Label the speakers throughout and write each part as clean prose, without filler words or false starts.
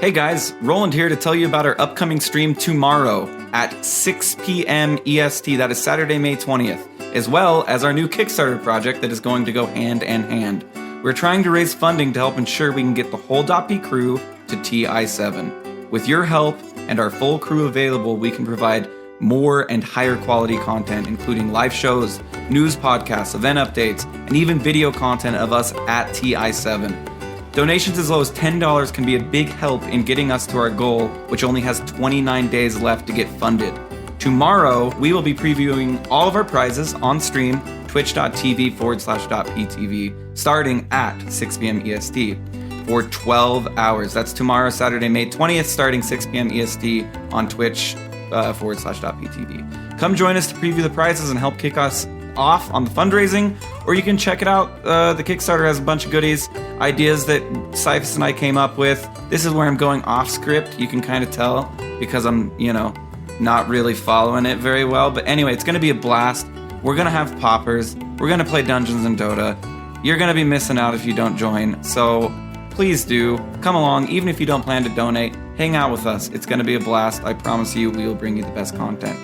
Speaker 1: Hey guys, Roland here to tell you about our upcoming stream tomorrow at 6 p.m. EST, that is Saturday, May 20th, as well as our new Kickstarter project that is going to go hand in hand. We're trying to raise funding to help ensure we can get the whole .p crew to TI7. With your help and our full crew available, we can provide more and higher quality content, including live shows, news podcasts, event updates, and even video content of us at TI7. Donations as low as $10 can be a big help in getting us to our goal, which only has 29 days left to get funded. Tomorrow, we will be previewing all of our prizes on stream, twitch.tv/.ptv, starting at 6 p.m. EST for 12 hours. That's tomorrow, Saturday, May 20th, starting 6 p.m. EST on twitch.tv. Come join us to preview the prizes and help kick us off on the fundraising, or you can check it out. The Kickstarter has a bunch of goodies, ideas that Cyphus and I came up with. This is where I'm going off script. You can kind of tell because I'm, not really following it very well. But anyway, it's going to be a blast. We're going to have poppers. We're going to play Dungeons and Dota. You're going to be missing out if you don't join. So please do come along, even if you don't plan to donate. Hang out with us. It's going to be a blast. I promise you, we will bring you the best content.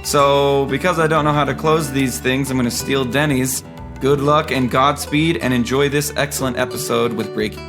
Speaker 1: So, because I don't know how to close these things, I'm going to steal Denny's. Good luck and Godspeed, and enjoy this excellent episode with Breaky.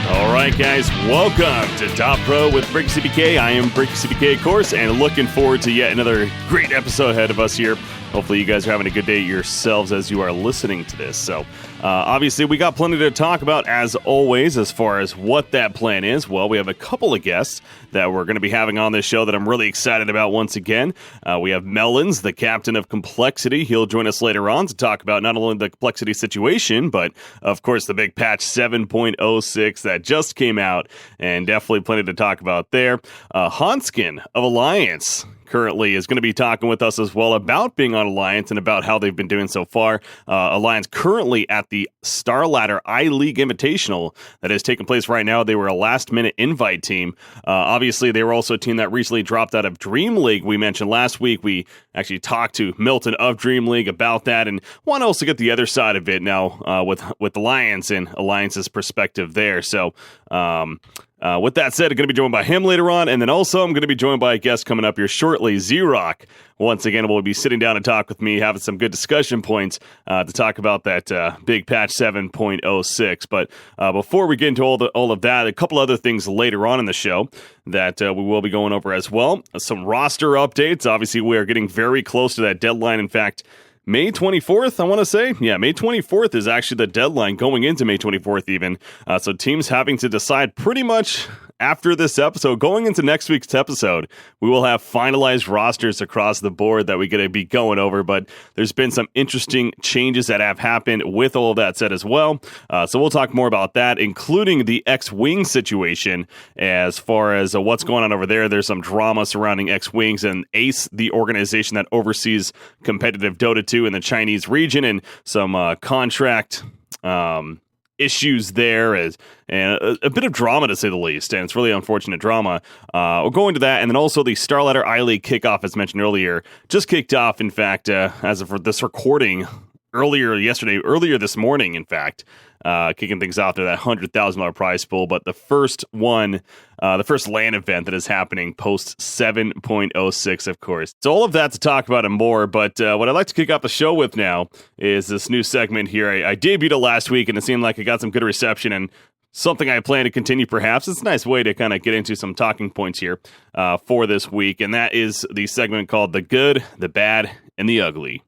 Speaker 2: Alright guys, welcome to DotPro with BreakyCPK. I am BreakyCPK, of course, and looking forward to yet another great episode ahead of us here. Hopefully you guys are having a good day yourselves as you are listening to this. So, obviously we got plenty to talk about as always as far as what that plan is. Well, we have a couple of guests that we're going to be having on this show that I'm really excited about once again. We have Melonzz, the captain of Complexity. He'll join us later on to talk about not only the Complexity situation, but of course the big patch 7.06 that just came out, and definitely plenty to talk about there. Handsken of Alliance currently is going to be talking with us as well about being on Alliance and about how they've been doing so far. Alliance currently at the Star Ladder I-League Invitational that is taking place right now. They were a last-minute invite team. Obviously, they were also a team that recently dropped out of Dream League. We mentioned last week, we actually talked to Milton of Dream League about that, and want to also get the other side of it now with Alliance and Alliance's perspective there. So, with that said, I'm going to be joined by him later on, and then also I'm going to be joined by a guest coming up here shortly, Zrock. Once again, will be sitting down and talk with me, having some good discussion points to talk about that big patch 7.06. But before we get into all of that, a couple other things later on in the show that we will be going over as well. Some roster updates. Obviously, we are getting very close to that deadline. In fact, May 24th, I want to say. Yeah, May 24th is actually the deadline, going into May 24th even. So teams having to decide pretty much after this episode, going into next week's episode, we will have finalized rosters across the board that we're going to be going over, but there's been some interesting changes that have happened with all of that said as well. So we'll talk more about that, including the X-Wing situation as far as what's going on over there. There's some drama surrounding X-Wings and ACE, the organization that oversees competitive Dota 2 in the Chinese region, and some contract issues there, and a bit of drama to say the least, and it's really unfortunate drama. We'll go into that, and then also the Star Ladder I-League kickoff, as mentioned earlier, just kicked off, in fact, as of this recording, earlier this morning, in fact, kicking things off to that $100,000 prize pool. But the first one, the first LAN event that is happening post 7.06, of course. So all of that to talk about and more. But what I'd like to kick off the show with now is this new segment here. I debuted it last week, and it seemed like it got some good reception, and something I plan to continue, perhaps. It's a nice way to kind of get into some talking points here for this week, and that is the segment called The Good, the Bad, and the Ugly.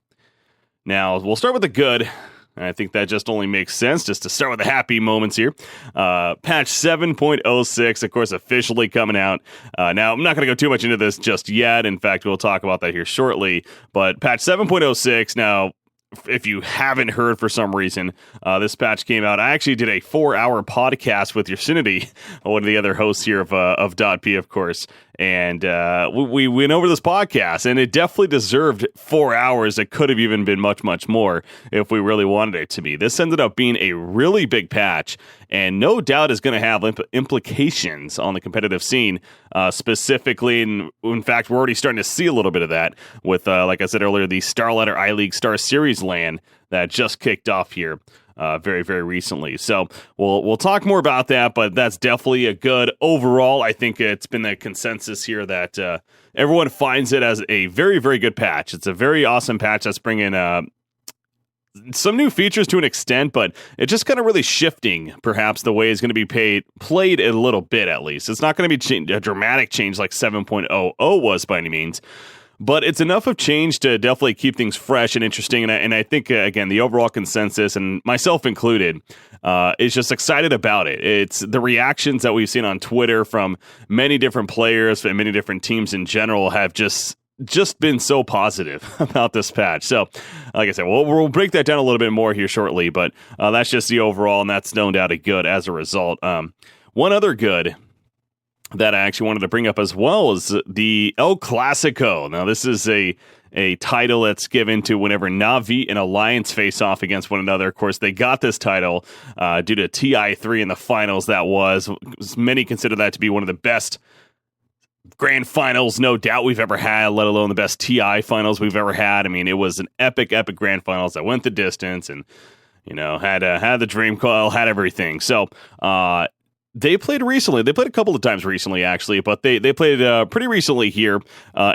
Speaker 2: Now, we'll start with the good. I think that just only makes sense, just to start with the happy moments here. Patch 7.06, of course, officially coming out. Now, I'm not going to go too much into this just yet. In fact, we'll talk about that here shortly. But patch 7.06, now, if you haven't heard for some reason, this patch came out. I actually did a 4-hour podcast with Yosinity, one of the other hosts here of .p, of course. And we went over this podcast, and it definitely deserved 4 hours. It could have even been much, much more if we really wanted it to be. This ended up being a really big patch, and no doubt is going to have implications on the competitive scene, specifically. And in fact, we're already starting to see a little bit of that with, like I said earlier, the Starladder iLeague Star Series LAN that just kicked off here. Very, very recently. So we'll talk more about that, but that's definitely a good overall. I think it's been the consensus here that everyone finds it as a very, very good patch. It's a very awesome patch that's bringing some new features to an extent, but it's just kind of really shifting perhaps the way it's going to be played a little bit, at least. It's not going to be a dramatic change like 7.00 was by any means. But it's enough of change to definitely keep things fresh and interesting. And I think, again, the overall consensus, and myself included, is just excited about it. It's the reactions that we've seen on Twitter from many different players and many different teams in general have just been so positive about this patch. So, like I said, we'll break that down a little bit more here shortly. But that's just the overall, and that's no doubt a good as a result. One other good that I actually wanted to bring up as well is the El Clasico. Now, this is a title that's given to whenever Na'Vi and Alliance face off against one another. Of course, they got this title due to TI3 in the finals. Many consider that to be one of the best grand finals, no doubt, we've ever had, let alone the best TI finals we've ever had. I mean, it was an epic grand finals that went the distance and, had the dream call, had everything. So, they played recently. They played a couple of times recently, actually, but they played pretty recently here,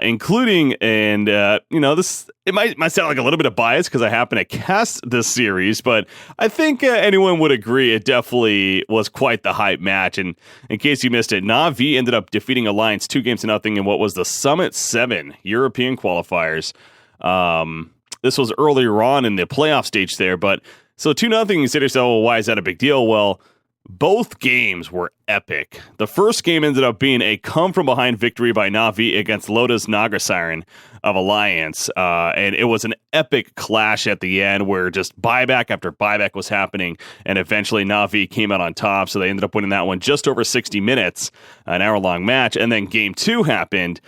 Speaker 2: including, and this it might sound like a little bit of bias because I happen to cast this series, but I think anyone would agree it definitely was quite the hype match. And in case you missed it, Na'Vi ended up defeating Alliance 2-0 in what was the Summit 7 European qualifiers. This was earlier on in the playoff stage there, but so 2-0. You say to yourself, well, why is that a big deal? Well, both games were epic. The first game ended up being a come-from-behind victory by Na'Vi against Loda's Naga Siren of Alliance, and it was an epic clash at the end where just buyback after buyback was happening, and eventually Na'Vi came out on top, so they ended up winning that one just over 60 minutes, an hour-long match, and then Game 2 happened,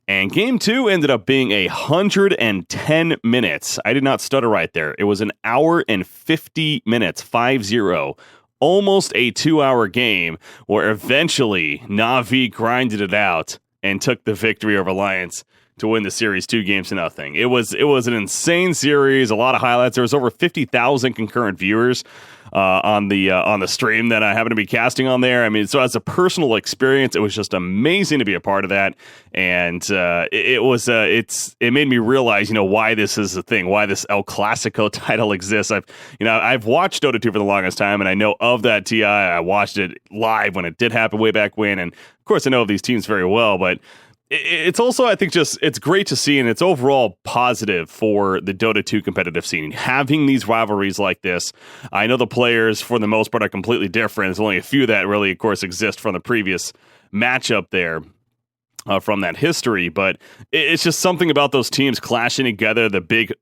Speaker 2: and Game 2 ended up being 110 minutes. I did not stutter right there. It was an hour and 50 minutes, 5-0. Almost a 2-hour game where eventually Na'Vi grinded it out and took the victory over Alliance to win the series 2-0. It was an insane series, a lot of highlights. There was over 50,000 concurrent viewers on the stream that I happen to be casting on there. I mean, so as a personal experience, it was just amazing to be a part of that, and it made me realize why this is a thing, why this El Clasico title exists. I've watched Dota 2 for the longest time, and I know of that TI. I watched it live when it did happen way back when, and of course I know of these teams very well, but it's also, I think, it's great to see, and it's overall positive for the Dota 2 competitive scene. Having these rivalries like this, I know the players, for the most part, are completely different. There's only a few that really, of course, exist from the previous matchup there, from that history, but it's just something about those teams clashing together, the big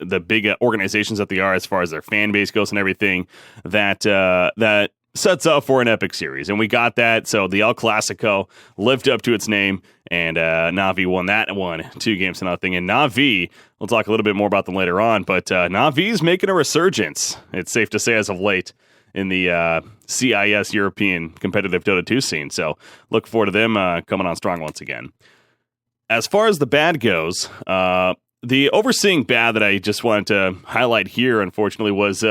Speaker 2: organizations that they are as far as their fan base goes and everything, that sets up for an epic series, and we got that. So the El Clasico lived up to its name, and Na'Vi won that one 2-0. And Na'Vi, we'll talk a little bit more about them later on, but Na'Vi's making a resurgence, it's safe to say, as of late in the CIS European competitive Dota 2 scene. So look forward to them coming on strong once again. As far as the bad goes, the overseeing bad that I just wanted to highlight here, unfortunately, was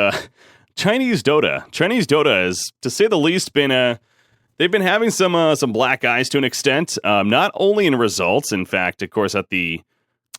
Speaker 2: Chinese Dota. Chinese Dota has, to say the least, they've been having some black eyes to an extent. Not only in results, in fact, of course, at the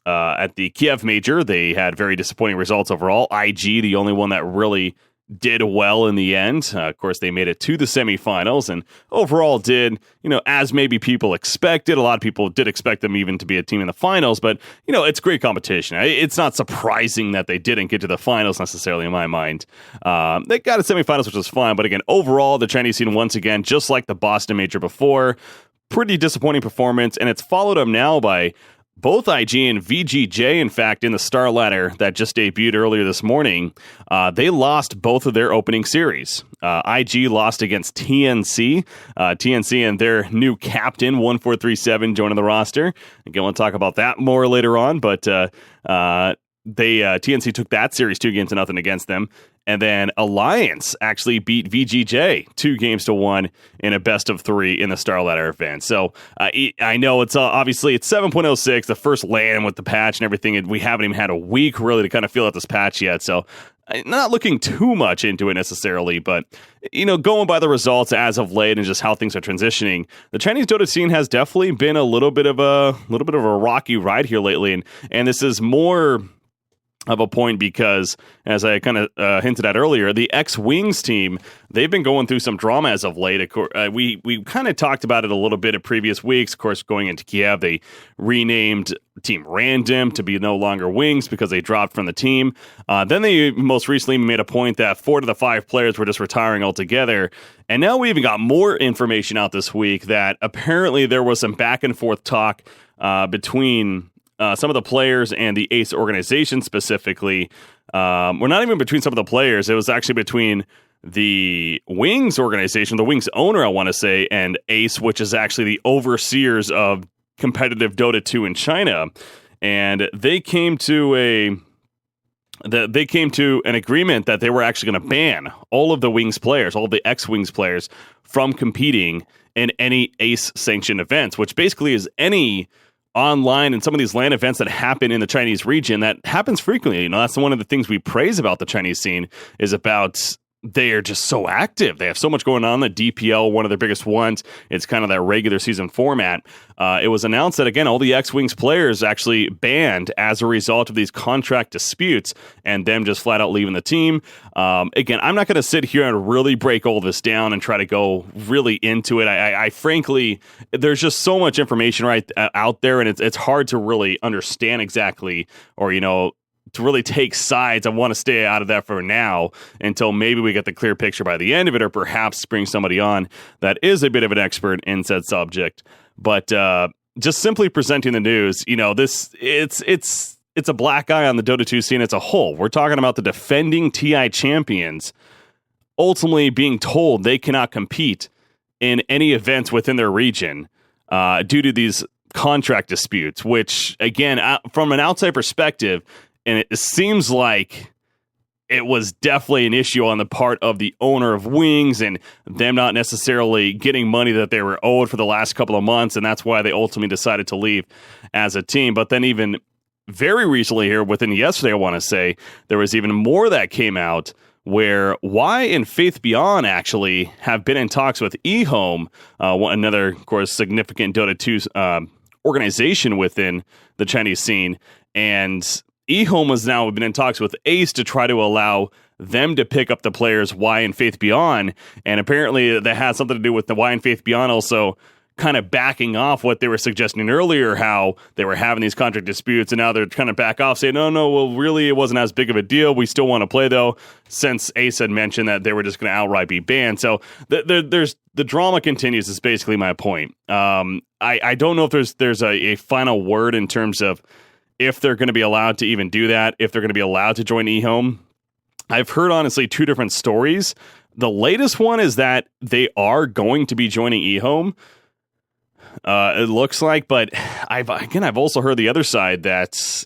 Speaker 2: Kiev Major, they had very disappointing results overall. IG, the only one that really did well in the end. Of course, they made it to the semifinals and overall did, as maybe people expected. A lot of people did expect them even to be a team in the finals, but, it's great competition. It's not surprising that they didn't get to the finals necessarily, in my mind. They got to semifinals, which was fine, but again, overall, the Chinese scene, once again, just like the Boston Major before, pretty disappointing performance, and it's followed up now by both IG and VGJ, in fact, in the Star Ladder that just debuted earlier this morning, they lost both of their opening series. IG lost against TNC. TNC and their new captain, 1437, joining the roster. Again, we'll talk about that more later on, but TNC took that series 2-0 against them. And then Alliance actually beat VGJ 2-1 in a best of 3 in the Star Ladder event. So I know it's obviously it's 7.06, the first land with the patch and everything. And we haven't even had a week really to kind of feel out this patch yet. So not looking too much into it necessarily, but going by the results as of late and just how things are transitioning, the Chinese Dota scene has definitely been a little bit of a rocky ride here lately, and this is more of a point because, as I kind of hinted at earlier, the X-Wings team, they've been going through some drama as of late. We kind of talked about it a little bit in previous weeks. Of course, going into Kiev, they renamed Team Random to be no longer Wings because they dropped from the team. Then they most recently made a point that 4 to the 5 players were just retiring altogether. And now we even got more information out this week that apparently there was some back and forth talk between some of the players and the ACE organization specifically. Well, not even between some of the players. It was actually between the Wings organization, the Wings owner, I want to say, and ACE, which is actually the overseers of competitive Dota 2 in China. And they came to an agreement that they were actually going to ban all of the Wings players, all of the X-Wings players, from competing in any ACE sanctioned events, which basically is any online and some of these LAN events that happen in the Chinese region. That happens frequently. That's one of the things we praise about the Chinese scene is about they are just so active. They have so much going on. The DPL, one of their biggest ones, it's kind of that regular season format. It was announced that, again, all the X-Wings players actually banned as a result of these contract disputes and them just flat out leaving the team. Again, I'm not going to sit here and really break all this down and try to go really into it. I frankly, there's just so much information right out there, and it's hard to really understand exactly or, to really take sides. I want to stay out of that for now until maybe we get the clear picture by the end of it, or perhaps bring somebody on that is a bit of an expert in said subject. But just simply presenting the news, it's a black eye on the Dota 2 scene as a whole. We're talking about the defending TI champions ultimately being told they cannot compete in any events within their region due to these contract disputes, which, again, from an outside perspective, and it seems like it was definitely an issue on the part of the owner of Wings and them not necessarily getting money that they were owed for the last couple of months, and that's why they ultimately decided to leave as a team. But then even very recently here, within yesterday, I want to say, there was even more that came out where Y and Faith Beyond actually have been in talks with eHome, another, of course, significant Dota 2 organization within the Chinese scene, and eHome has now been in talks with ACE to try to allow them to pick up the players Y and Faith Beyond, and apparently that has something to do with the Y and Faith Beyond also kind of backing off what they were suggesting earlier, how they were having these contract disputes, and now they're kind of back off, saying, no, well, really, it wasn't as big of a deal. We still want to play, though, since ACE had mentioned that they were just going to outright be banned. So there's the drama continues is basically my point. I don't know if there's a final word in terms of if they're going to be allowed to even do that, if they're going to be allowed to join eHome. I've heard, honestly, 2 different stories. The latest one is that they are going to be joining eHome, it looks like, but I've also heard the other side that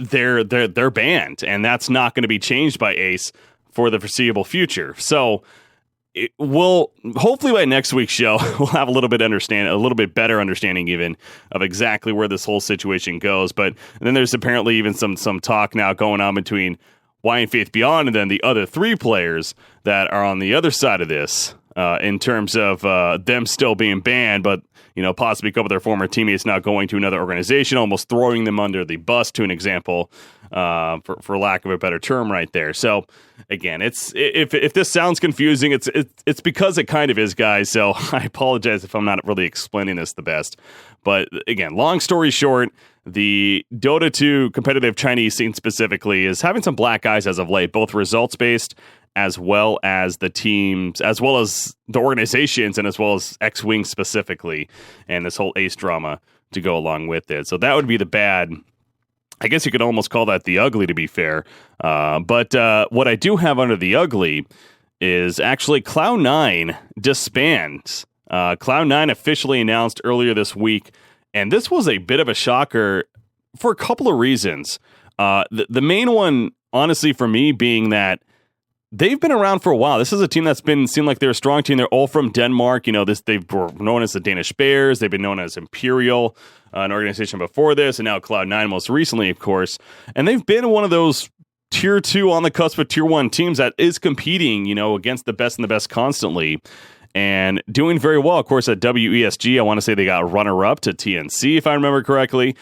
Speaker 2: they're banned, and that's not going to be changed by ACE for the foreseeable future. So hopefully by next week's show, we'll have a little bit better understanding even of exactly where this whole situation goes. But then there's apparently even some talk now going on between Y and Faith Beyond and then the other 3 players that are on the other side of this in terms of them still being banned, but possibly a couple of their former teammates now going to another organization, almost throwing them under the bus, to an example, for lack of a better term right there. So again, if this sounds confusing, it's because it kind of is, guys. So I apologize if I'm not really explaining this the best. But again, long story short, the Dota 2 competitive Chinese scene specifically is having some black eyes as of late, both results-based as well as the teams, as well as the organizations, and as well as X-Wing specifically, and this whole ACE drama to go along with it. So that would be the bad. I guess you could almost call that the ugly, to be fair. But what I do have under the ugly is actually Cloud9 disbands. Cloud9 officially announced earlier this week, and this was a bit of a shocker for a couple of reasons. The main one, honestly, for me, being that they've been around for a while. This is a team that's seemed like they're a strong team. They're all from Denmark. They were known as the Danish Bears. They've been known as Imperial, an organization before this, and now Cloud9 most recently, of course. And they've been one of those tier 2 on the cusp of tier 1 teams that is competing, against the best and the best constantly. And doing very well, of course, at WESG. I want to say they got runner-up to TNC, if I remember correctly.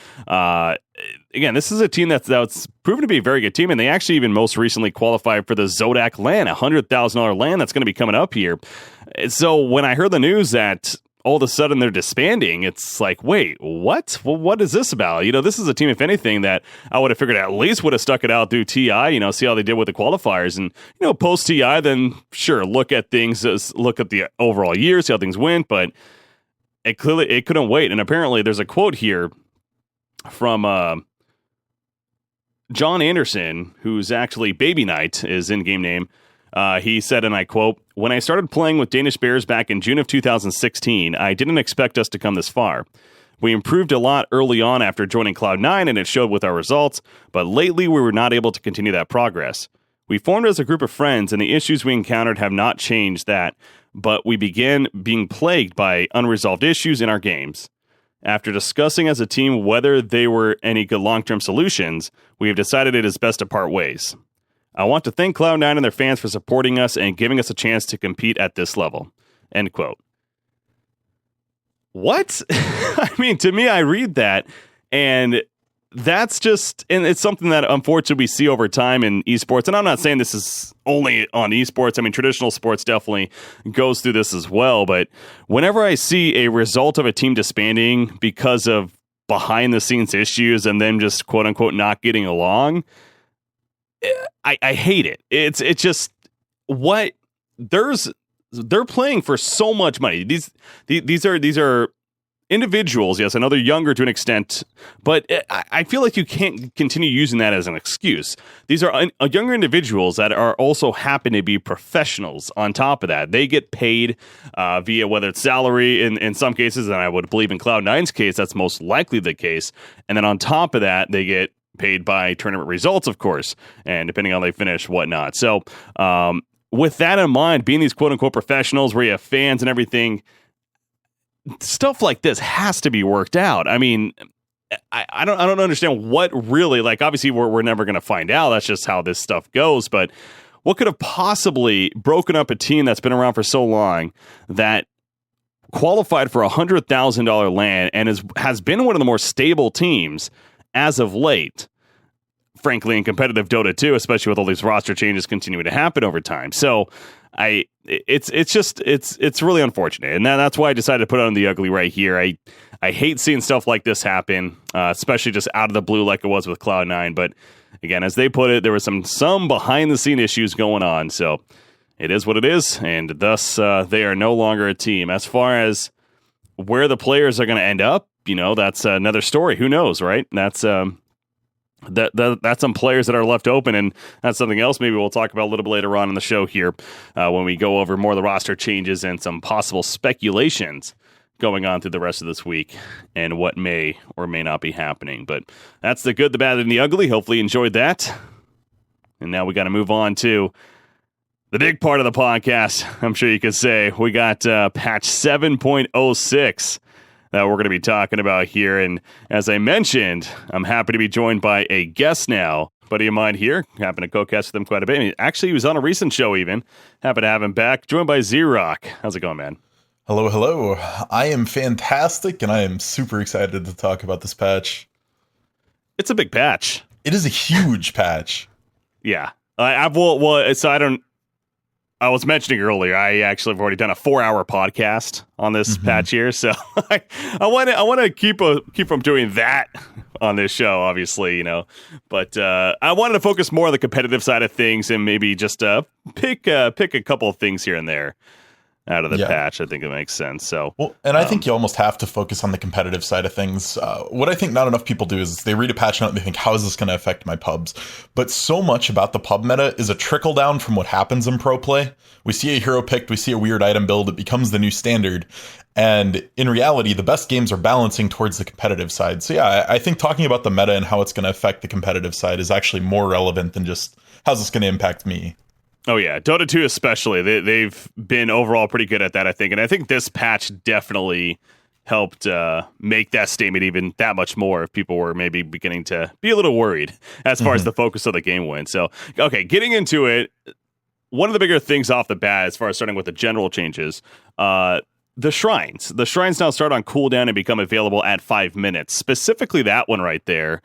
Speaker 2: Again, this is a team that's proven to be a very good team, and they actually even most recently qualified for the Zodak LAN, a $100,000 LAN that's going to be coming up here. So when I heard the news that all of a sudden they're disbanding, it's like, wait, what? Well, what is this about? This is a team, if anything, that I would have figured at least would have stuck it out through TI, see how they did with the qualifiers. And, post TI, then sure, look at things, look at the overall year, see how things went. But it couldn't wait. And apparently there's a quote here from John Anderson, who's actually Baby Knight, is in-game name. He said, and I quote, "When I started playing with Danish Bears back in June of 2016, I didn't expect us to come this far. We improved a lot early on after joining Cloud9, and it showed with our results, but lately we were not able to continue that progress. We formed as a group of friends, and the issues we encountered have not changed that, but we began being plagued by unresolved issues in our games. After discussing as a team whether they were any good long-term solutions, we have decided it is best to part ways. I want to thank Cloud9 and their fans for supporting us and giving us a chance to compete at this level." End quote. What? I mean, to me, I read that, and that's just, and it's something that unfortunately we see over time in esports. And I'm not saying this is only on esports. I mean, traditional sports definitely goes through this as well. But whenever I see a result of a team disbanding because of behind the scenes issues and them just quote unquote not getting along, I hate it. It's just what they're playing for so much money. These are individuals. Yes, I know they're younger to an extent, but I feel like you can't continue using that as an excuse. These are younger individuals that are also happen to be professionals. On top of that, they get paid via whether it's salary in some cases, and I would believe in Cloud9's case that's most likely the case. And then on top of that, they get paid by tournament results, of course, and depending on how they finish, whatnot. So with that in mind, being these quote-unquote professionals where you have fans and everything, stuff like this has to be worked out. I mean, I don't understand what really, like, obviously we're never going to find out. That's just how this stuff goes. But what could have possibly broken up a team that's been around for so long that qualified for $100,000 LAN and has been one of the more stable teams as of late, frankly, in competitive Dota 2, especially with all these roster changes continuing to happen over time. So it's really unfortunate, and that's why I decided to put it on the ugly right here. I hate seeing stuff like this happen, especially just out of the blue, like it was with Cloud9. But again, as they put it, there was some behind the scene issues going on. So it is what it is, and thus they are no longer a team. As far as where the players are going to end up, that's another story. Who knows, right? That's that's some players that are left open, and that's something else maybe we'll talk about a little bit later on in the show here when we go over more of the roster changes and some possible speculations going on through the rest of this week and what may or may not be happening. But that's the good, the bad, and the ugly. Hopefully you enjoyed that. And now we got to move on to the big part of the podcast, I'm sure you could say. We got patch 7.06 that we're going to be talking about here. And as I mentioned, I'm happy to be joined by a guest now. Buddy of mine here, happen to co-cast with him quite a bit. Actually, he was on a recent show even. Happy to have him back, joined by Zrock. How's it going, man?
Speaker 3: Hello. I am fantastic, and I am super excited to talk about this patch.
Speaker 2: It's a big patch.
Speaker 3: It is a huge patch.
Speaker 2: Yeah. I was mentioning earlier, I actually have already done a 4-hour podcast on this patch here, so I want to keep from doing that on this show, obviously, But I wanted to focus more on the competitive side of things and maybe just pick a couple of things here and there. out of the patch. I think it makes sense. So,
Speaker 3: well, and I think you almost have to focus on the competitive side of things. What I think not enough people do is they read a patch note and they think, how is this going to affect my pubs? But so much about the pub meta is a trickle down from what happens in pro play. We see a hero picked, we see a weird item build, it becomes the new standard. And in reality, the best games are balancing towards the competitive side. So yeah, I think talking about the meta and how it's going to affect the competitive side is actually more relevant than just how's this going to impact me.
Speaker 2: Oh yeah, Dota 2 especially. They've been overall pretty good at that, I think. And I think this patch definitely helped make that statement even that much more if people were maybe beginning to be a little worried as far as the focus of the game went. So, okay, getting into it, one of the bigger things off the bat, as far as starting with the general changes, the shrines. The shrines now start on cooldown and become available at 5 minutes. Specifically that one right there.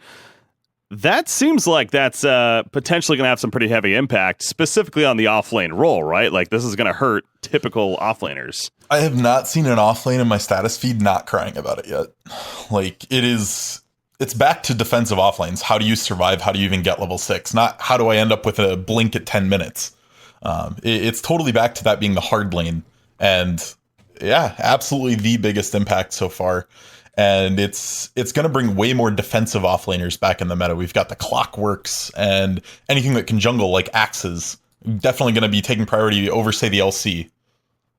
Speaker 2: That seems like that's potentially going to have some pretty heavy impact, specifically on the offlane role, right? Like, this is going to hurt typical offlaners.
Speaker 3: I have not seen an offlane in my status feed not crying about it yet. Like, it's back to defensive offlanes. How do you survive? How do you even get level 6? Not how do I end up with a blink at 10 minutes? It's totally back to that being the hard lane. And yeah, absolutely the biggest impact so far. And it's going to bring way more defensive offlaners back in the meta. We've got the clockworks and anything that can jungle, like axes. Definitely going to be taking priority over, say, the LC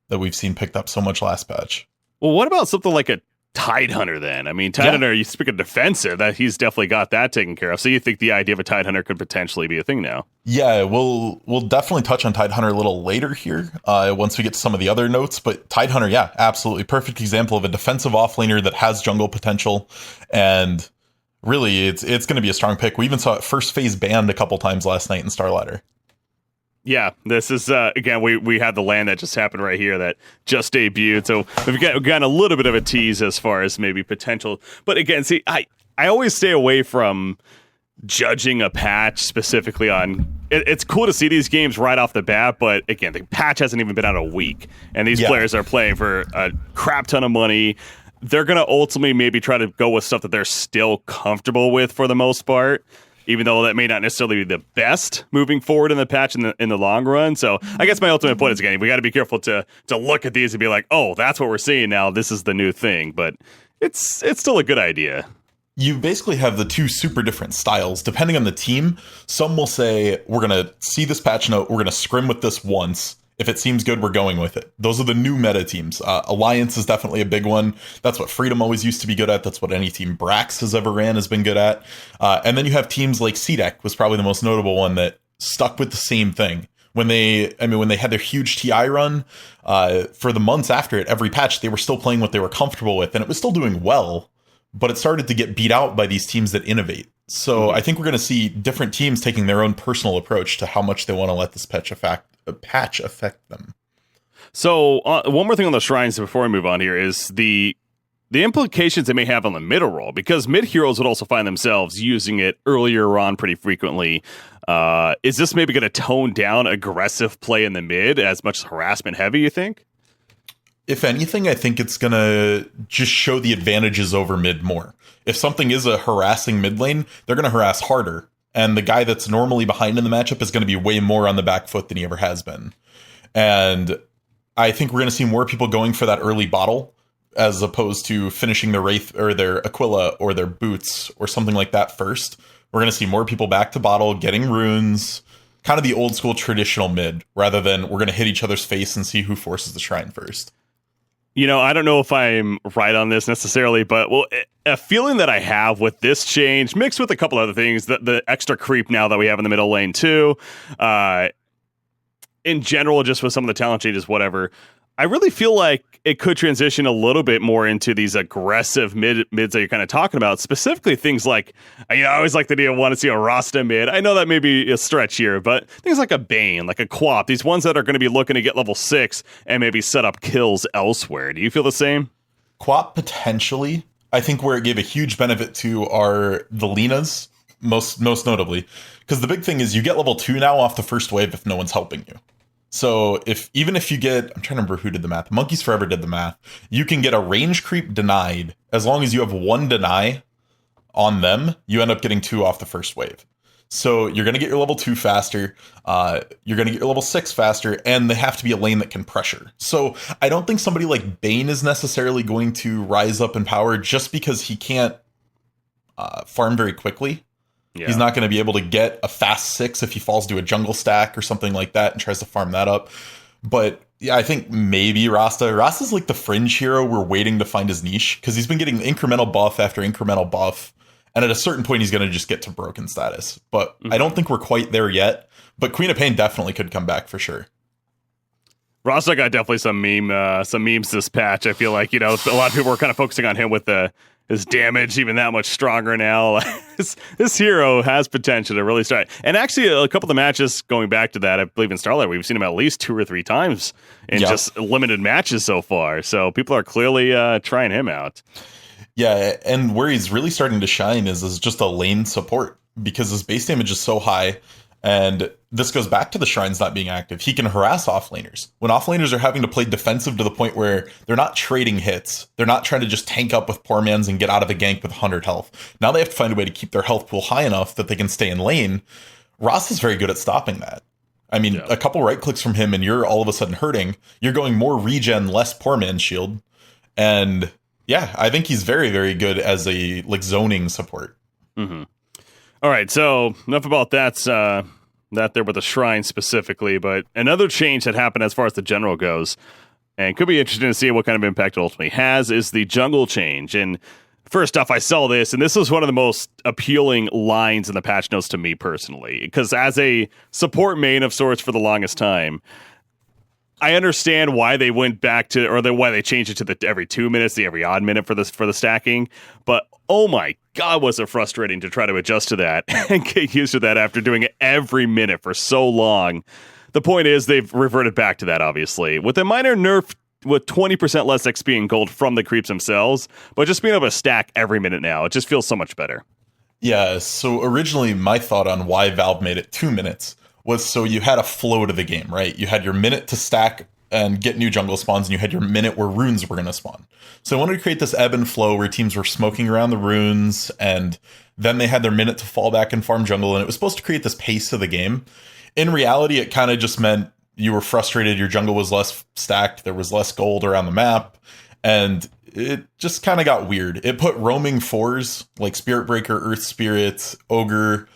Speaker 3: that we've seen picked up so much last patch.
Speaker 2: Well, what about something like a Tidehunter then? I mean, Tidehunter, you speak of defensive, that he's definitely got that taken care of. So you think the idea of a Tidehunter could potentially be a thing now?
Speaker 3: Yeah, we'll definitely touch on Tidehunter a little later here once we get to some of the other notes. But Tidehunter, yeah, absolutely. Perfect example of a defensive offlaner that has jungle potential. And really, it's going to be a strong pick. We even saw it first phase banned a couple times last night in Starladder.
Speaker 2: Yeah, this is, again, we had the land that just happened right here that just debuted. So we've got a little bit of a tease as far as maybe potential. But again, see, I always stay away from judging a patch specifically on... It's cool to see these games right off the bat, but again, the patch hasn't even been out a week. And these players are playing for a crap ton of money. They're going to ultimately maybe try to go with stuff that they're still comfortable with for the most part, even though that may not necessarily be the best moving forward in the patch in the long run. So I guess my ultimate point is, again, we got to be careful to look at these and be like, oh, that's what we're seeing now. This is the new thing. But it's still a good idea.
Speaker 3: You basically have the two super different styles. Depending on the team, some will say, we're going to see this patch note, we're going to scrim with this once. If it seems good, we're going with it. Those are the new meta teams. Alliance is definitely a big one. That's what Freedom always used to be good at. That's what any team Brax has ever ran has been good at. And then you have teams like CDEC was probably the most notable one that stuck with the same thing. When they had their huge TI run, for the months after it, every patch, they were still playing what they were comfortable with, and it was still doing well, but it started to get beat out by these teams that innovate. So I think we're going to see different teams taking their own personal approach to how much they want to let this patch affect them.
Speaker 2: So one more thing on the shrines before we move on here is the implications they may have on the middle role, because mid heroes would also find themselves using it earlier on pretty frequently. Is this maybe going to tone down aggressive play in the mid as much as harassment heavy, you think?
Speaker 3: If anything, I think it's going to just show the advantages over mid more. If something is a harassing mid lane, they're going to harass harder. And the guy that's normally behind in the matchup is going to be way more on the back foot than he ever has been. And I think we're going to see more people going for that early bottle as opposed to finishing their Wraith or their Aquila or their Boots or something like that first. We're going to see more people back to bottle, getting runes, kind of the old school traditional mid, rather than we're going to hit each other's face and see who forces the shrine first.
Speaker 2: You know, I don't know if I'm right on this necessarily, but a feeling that I have with this change, mixed with a couple other things, the extra creep now that we have in the middle lane too, in general, just with some of the talent changes, whatever, I really feel like it could transition a little bit more into these aggressive mids that you're kind of talking about, specifically things like, I always like the idea of want to see a Rasta mid. I know that may be a stretch here, but things like a Bane, like a Quap, these ones that are going to be looking to get level 6 and maybe set up kills elsewhere. Do you feel the same?
Speaker 3: Quap potentially. I think where it gave a huge benefit to are the Linas, most notably, because the big thing is you get level 2 now off the first wave if no one's helping you. So even if you get, I'm trying to remember who did the math. Monkeys Forever did the math. You can get a range creep denied as long as you have one deny on them. You end up getting 2 off the first wave. So you're going to get your level 2 faster, you're going to get your level 6 faster, and they have to be a lane that can pressure. So I don't think somebody like Bane is necessarily going to rise up in power just because he can't farm very quickly. Yeah. He's not going to be able to get a fast 6 if he falls to a jungle stack or something like that and tries to farm that up. But yeah, I think maybe Rasta. Rasta's like the fringe hero we're waiting to find his niche, because he's been getting incremental buff after incremental buff. And at a certain point, he's going to just get to broken status. But I don't think we're quite there yet. But Queen of Pain definitely could come back for sure.
Speaker 2: Rasta got definitely some memes this patch. I feel like, a lot of people were kind of focusing on him with his damage even that much stronger now. This hero has potential to really start. And actually, a couple of the matches going back to that, I believe in Starlight, we've seen him at least 2 or 3 times in just limited matches so far. So people are clearly trying him out.
Speaker 3: Yeah, and where he's really starting to shine is just a lane support, because his base damage is so high. And this goes back to the shrines not being active. He can harass offlaners. When offlaners are having to play defensive to the point where they're not trading hits, they're not trying to just tank up with poor mans and get out of a gank with 100 health. Now they have to find a way to keep their health pool high enough that they can stay in lane. Ross is very good at stopping that. I mean, a couple right clicks from him and you're all of a sudden hurting. You're going more regen, less poor man shield. And yeah, I think he's very, very good as a zoning support.
Speaker 2: Mm-hmm. All right, so enough about that there with the shrine specifically, but another change that happened as far as the general goes, and could be interesting to see what kind of impact it ultimately has, is the jungle change. And first off, I saw this, and this was one of the most appealing lines in the patch notes to me personally, because as a support main of sorts for the longest time, I understand why they went back to, or why they changed it to the every 2 minutes, the every odd minute for the stacking. But oh my God, was it frustrating to try to adjust to that and get used to that after doing it every minute for so long. The point is they've reverted back to that, obviously, with a minor nerf with 20% less XP and gold from the creeps themselves, but just being able to stack every minute now, it just feels so much better.
Speaker 3: Yeah, so originally my thought on why Valve made it 2 minutes was so you had a flow to the game, right? You had your minute to stack and get new jungle spawns, and you had your minute where runes were going to spawn. So I wanted to create this ebb and flow where teams were smoking around the runes, and then they had their minute to fall back and farm jungle, and it was supposed to create this pace to the game. In reality, it kind of just meant you were frustrated, your jungle was less stacked, there was less gold around the map, and it just kind of got weird. It put roaming 4s like Spirit Breaker, Earth Spirit, Ogre,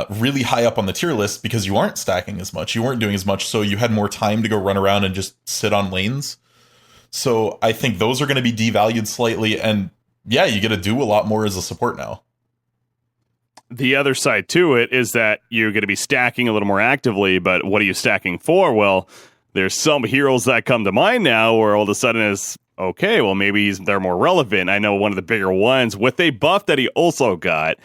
Speaker 3: really high up on the tier list because you aren't stacking as much, you weren't doing as much, so you had more time to go run around and just sit on lanes. So I think those are going to be devalued slightly, and yeah, you get to do a lot more as a support now.
Speaker 2: The other side to it is that you're going to be stacking a little more actively, but what are you stacking for? Well, there's some heroes that come to mind now where all of a sudden is, okay, well, maybe they're more relevant. I know one of the bigger ones with a buff that he also got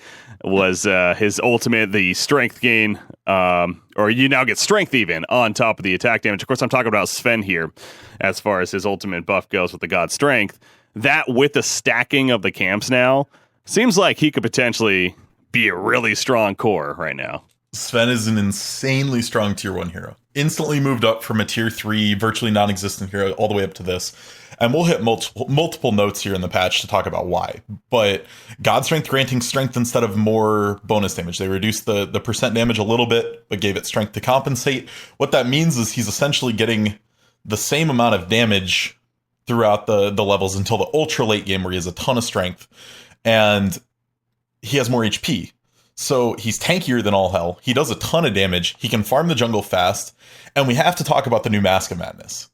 Speaker 2: was his ultimate, the strength gain, or you now get strength even on top of the attack damage. Of course, I'm talking about Sven here as far as his ultimate buff goes with the god strength. That with the stacking of the camps now seems like he could potentially be a really strong core right now.
Speaker 3: Sven is an insanely strong tier 1 hero. Instantly moved up from a tier 3, virtually non-existent hero all the way up to this. And we'll hit multiple notes here in the patch to talk about why. But God Strength granting strength instead of more bonus damage. They reduced the percent damage a little bit, but gave it strength to compensate. What that means is he's essentially getting the same amount of damage throughout the levels until the ultra late game where he has a ton of strength. And he has more HP. So he's tankier than all hell. He does a ton of damage. He can farm the jungle fast. And we have to talk about the new Mask of Madness,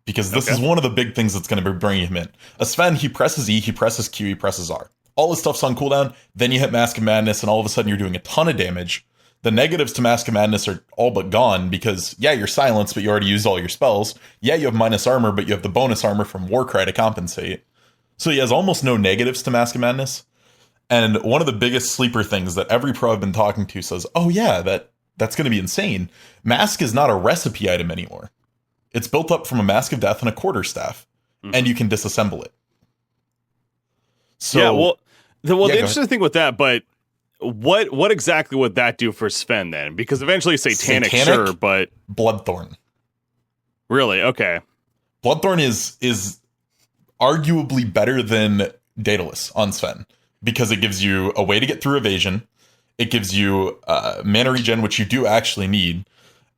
Speaker 3: because this is one of the big things that's going to be bringing him in. A Sven, he presses E, he presses Q, he presses R. All his stuff's on cooldown. Then you hit Mask of Madness, and all of a sudden you're doing a ton of damage. The negatives to Mask of Madness are all but gone because, yeah, you're silenced, but you already used all your spells. Yeah, you have minus armor, but you have the bonus armor from Warcry to compensate. So he has almost no negatives to Mask of Madness. And one of the biggest sleeper things that every pro I've been talking to says, oh yeah, that's going to be insane. Mask is not a recipe item anymore. It's built up from a Mask of Death and a quarterstaff, and you can disassemble it. So,
Speaker 2: yeah, the interesting thing with that, but what exactly would that do for Sven then? Because eventually Satanic sure, but
Speaker 3: Bloodthorn.
Speaker 2: Really? Okay.
Speaker 3: Bloodthorn is arguably better than Daedalus on Sven, because it gives you a way to get through evasion. It gives you mana regen, which you do actually need,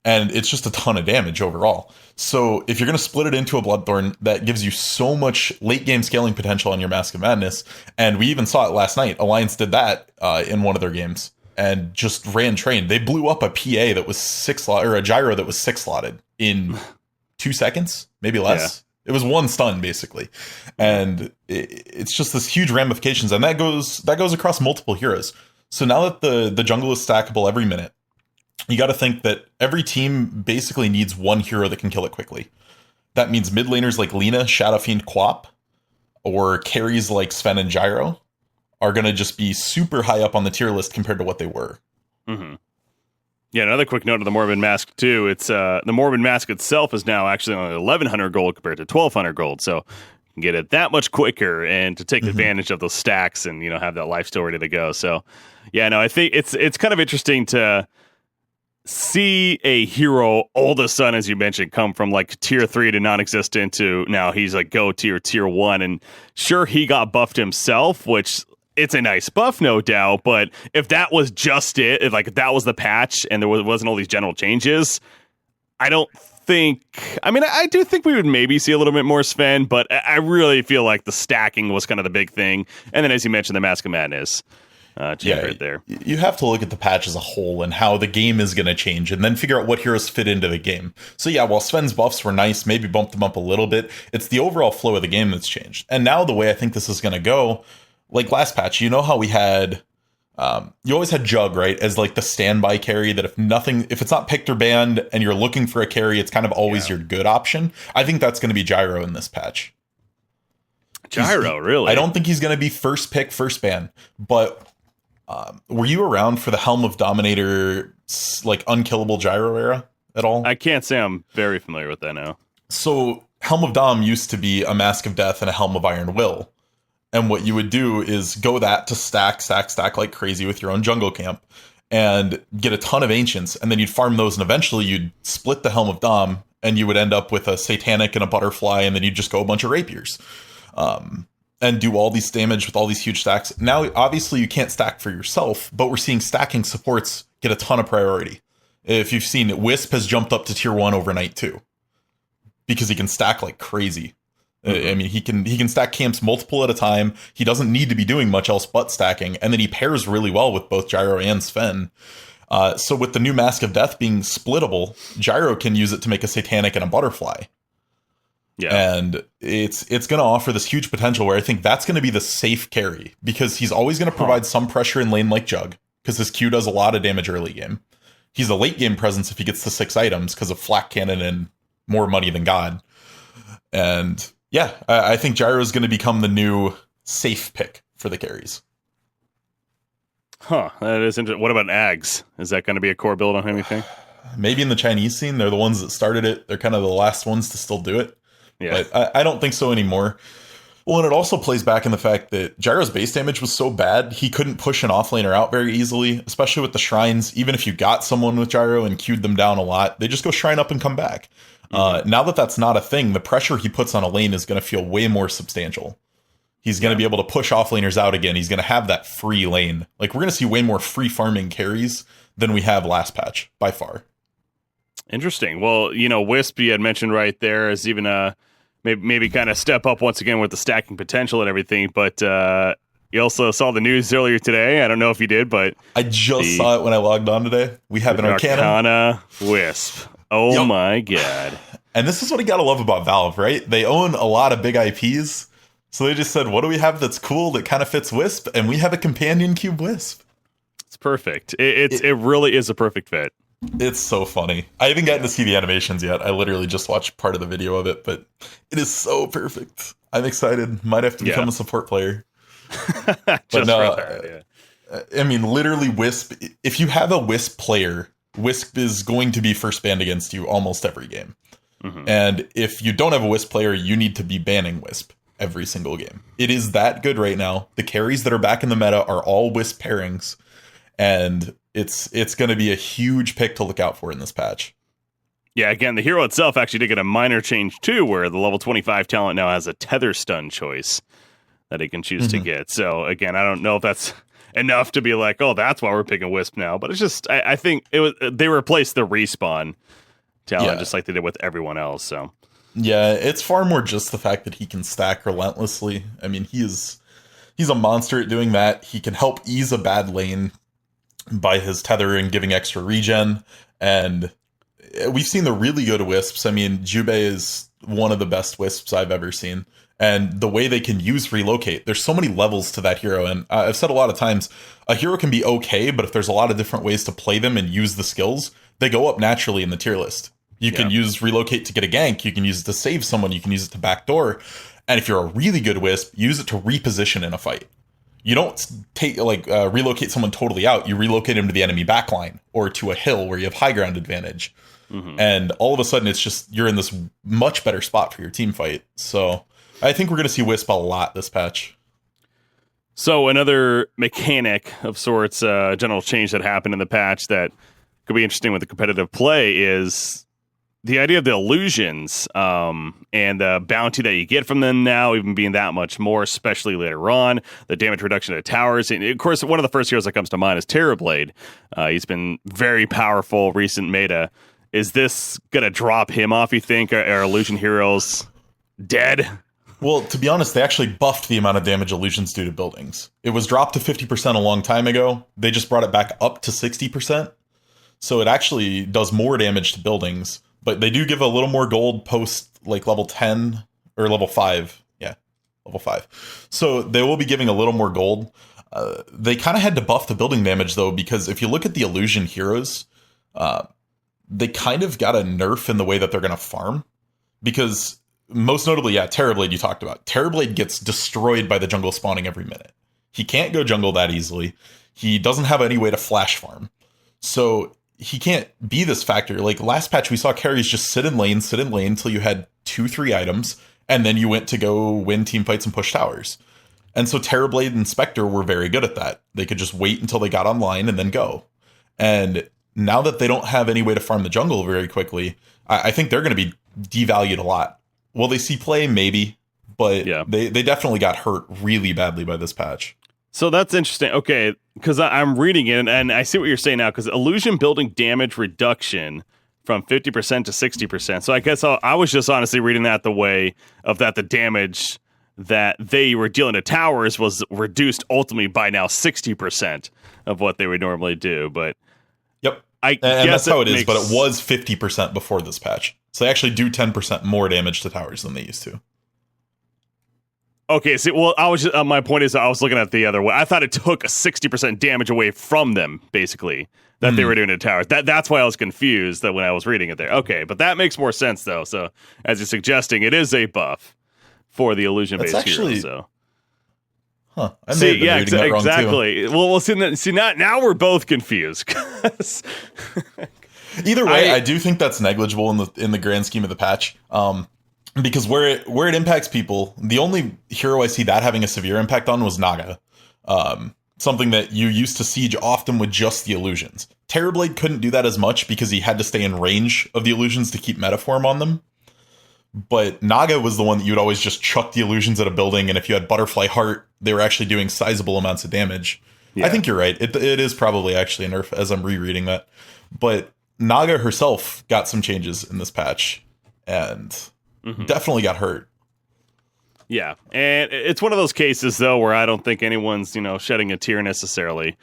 Speaker 3: and it's just a ton of damage overall. So if you're going to split it into a Bloodthorn, that gives you so much late game scaling potential on your Mask of Madness. And we even saw it last night. Alliance did that in one of their games and just ran train. They blew up a PA that was 6 slot, or a gyro that was 6 slotted in 2 seconds, maybe less. Yeah. It was 1 stun basically, and it's just this huge ramifications, and that goes across multiple heroes. So now that the jungle is stackable every minute, you got to think that every team basically needs one hero that can kill it quickly. That means mid laners like Lina, Shadow Fiend, Quap, or carries like Sven and Gyro are going to just be super high up on the tier list compared to what they were.
Speaker 2: Mm-hmm. Yeah, another quick note of the Morbid Mask, too. It's the Morbid Mask itself is now actually on 1,100 gold compared to 1,200 gold, so you can get it that much quicker and to take advantage of those stacks and, you know, have that life still ready to go. So, yeah, no, I think it's kind of interesting to see a hero all of a sudden, as you mentioned, come from like tier 3 to non-existent to now he's like go tier 1. And sure, he got buffed himself, which it's a nice buff, no doubt. But if that was just it, if that was the patch and there wasn't all these general changes, I don't think. I mean, I do think we would maybe see a little bit more Sven, but I really feel like the stacking was kind of the big thing. And then, as you mentioned, the Mask of Madness. Right there.
Speaker 3: You have to look at the patch as a whole and how the game is going to change and then figure out what heroes fit into the game. So yeah, while Sven's buffs were nice, maybe bumped them up a little bit, it's the overall flow of the game that's changed. And now the way I think this is going to go, like last patch, you know how we had, you always had Jug, right, as like the standby carry that if it's not picked or banned and you're looking for a carry, it's kind of always your good option. I think that's going to be Gyro in this patch.
Speaker 2: Gyro, really?
Speaker 3: I don't think he's going to be first pick, first ban, but were you around for the Helm of Dominator, like unkillable Gyro era at all?
Speaker 2: I can't say I'm very familiar with that now.
Speaker 3: So Helm of Dom used to be a Mask of Death and a Helm of Iron Will. And what you would do is go that to stack like crazy with your own jungle camp and get a ton of Ancients. And then you'd farm those and eventually you'd split the Helm of Dom and you would end up with a Satanic and a Butterfly. And then you'd just go a bunch of Rapiers. And do all these damage with all these huge stacks. Now, obviously, you can't stack for yourself, but we're seeing stacking supports get a ton of priority. If you've seen it, Wisp has jumped up to tier 1 overnight, too. Because he can stack like crazy. I mean, he can stack camps multiple at a time. He doesn't need to be doing much else but stacking. And then he pairs really well with both Gyro and Sven. So with the new Mask of Death being splittable, Gyro can use it to make a Satanic and a Butterfly. Yeah. And it's going to offer this huge potential where I think that's going to be the safe carry because he's always going to provide some pressure in lane like Jug because his Q does a lot of damage early game. He's a late game presence if he gets the 6 items because of Flak Cannon and more money than God. And yeah, I think Gyro is going to become the new safe pick for the carries.
Speaker 2: Huh, that is interesting. What about Ags? Is that going to be a core build on him, you think?
Speaker 3: Maybe in the Chinese scene. They're the ones that started it. They're kind of the last ones to still do it. Yeah. But I don't think so anymore. Well, and it also plays back in the fact that Gyro's base damage was so bad, he couldn't push an offlaner out very easily, especially with the shrines. Even if you got someone with Gyro and queued them down a lot, they just go shrine up and come back. Now that that's not a thing, the pressure he puts on a lane is going to feel way more substantial. He's going to be able to push offlaners out again. He's going to have that free lane. Like, we're going to see way more free farming carries than we have last patch, by far.
Speaker 2: Interesting. Well, you know, Wisp, you had mentioned right there, is even maybe kind of step up once again with the stacking potential and everything. But you also saw the news earlier today. I don't know if you did, but
Speaker 3: I just saw it when I logged on today. We have an
Speaker 2: Arcana Wisp. Oh my god!
Speaker 3: And this is what you gotta love about Valve, right? They own a lot of big IPs, so they just said, "What do we have that's cool that kind of fits Wisp?" And we have a companion cube Wisp.
Speaker 2: It's perfect. It really is a perfect fit.
Speaker 3: It's so funny. I haven't gotten to see the animations yet. I literally just watched part of the video of it, but it is so perfect. I'm excited. Might have to become a support player. But no, I mean, literally Wisp. If you have a Wisp player, Wisp is going to be first banned against you almost every game. And if you don't have a Wisp player, you need to be banning Wisp every single game. It is that good right now. The carries that are back in the meta are all Wisp pairings. And it's going to be a huge pick to look out for in this patch.
Speaker 2: Yeah, again, the hero itself actually did get a minor change too, where the level 25 talent now has a tether stun choice that he can choose to get. So again, I don't know if that's enough to be like, oh, that's why we're picking Wisp now. But it's just, I think they replaced the respawn talent just like they did with everyone else. So
Speaker 3: yeah, it's far more just the fact that he can stack relentlessly. I mean, he's a monster at doing that. He can help ease a bad lane by his tether and giving extra regen. And we've seen the really good Wisps. I mean, Jubei is one of the best Wisps I've ever seen. And the way they can use relocate, there's so many levels to that hero. And I've said a lot of times, a hero can be okay, but if there's a lot of different ways to play them and use the skills, they go up naturally in the tier list. You can use relocate to get a gank. You can use it to save someone. You can use it to backdoor. And if you're a really good Wisp, use it to reposition in a fight. You don't take relocate someone totally out. You relocate him to the enemy backline or to a hill where you have high ground advantage. And all of a sudden, it's just you're in this much better spot for your team fight. So I think we're going to see Wisp a lot this patch.
Speaker 2: So another mechanic of sorts, general change that happened in the patch that could be interesting with the competitive play is the idea of the illusions and the bounty that you get from them now, even being that much more, especially later on, the damage reduction to towers. And of course, one of the first heroes that comes to mind is Terrorblade. He's been very powerful recent meta. Is this going to drop him off, you think? Are illusion heroes dead?
Speaker 3: Well, to be honest, they actually buffed the amount of damage illusions do to buildings. It was dropped to 50% a long time ago. They just brought it back up to 60%. So it actually does more damage to buildings. But they do give a little more gold post like level 10 or level 5. Yeah, level 5. So they will be giving a little more gold. They kind of had to buff the building damage, though, because if you look at the illusion heroes, they kind of got a nerf in the way that they're going to farm. Because most notably, Terrorblade you talked about. Terrorblade gets destroyed by the jungle spawning every minute. He can't go jungle that easily. He doesn't have any way to flash farm. So he can't be this factor. Like last patch, we saw carries just sit in lane until you had 2-3 items, and then you went to go win team fights and push towers. And so Terrorblade and Spectre were very good at that. They could just wait until they got online and then go. And now that they don't have any way to farm the jungle very quickly, I think they're going to be devalued a lot. Will they see play? Maybe. But they definitely got hurt really badly by this patch.
Speaker 2: So that's interesting. Okay, because I'm reading it, and I see what you're saying now, because illusion building damage reduction from 50% to 60%. So I guess I was just honestly reading that the way of that the damage that they were dealing to towers was reduced ultimately by now 60% of what they would normally do. But
Speaker 3: yep,
Speaker 2: and
Speaker 3: that's how it is, but it was 50% before this patch. So they actually do 10% more damage to towers than they used to.
Speaker 2: Okay, see, well, I was just, my point is I was looking at the other way. I thought it took a 60% damage away from them, basically, that they were doing to towers. That's why I was confused that when I was reading it there. Okay, but that makes more sense, though. So, as you're suggesting, it is a buff for the illusion-based hero. So.
Speaker 3: Huh. I may have been reading that wrong,
Speaker 2: exactly.
Speaker 3: Too.
Speaker 2: Well, see now we're both confused.
Speaker 3: Either way, I do think that's negligible in the grand scheme of the patch. Because where it impacts people, the only hero I see that having a severe impact on was Naga. Something that you used to siege often with just the illusions. Terrorblade couldn't do that as much because he had to stay in range of the illusions to keep metaform on them. But Naga was the one that you'd always just chuck the illusions at a building, and if you had Butterfly Heart, they were actually doing sizable amounts of damage. Yeah. I think you're right. It is probably actually a nerf as I'm rereading that. But Naga herself got some changes in this patch, and definitely got hurt.
Speaker 2: Yeah, and it's one of those cases, though, where I don't think anyone's, shedding a tear necessarily.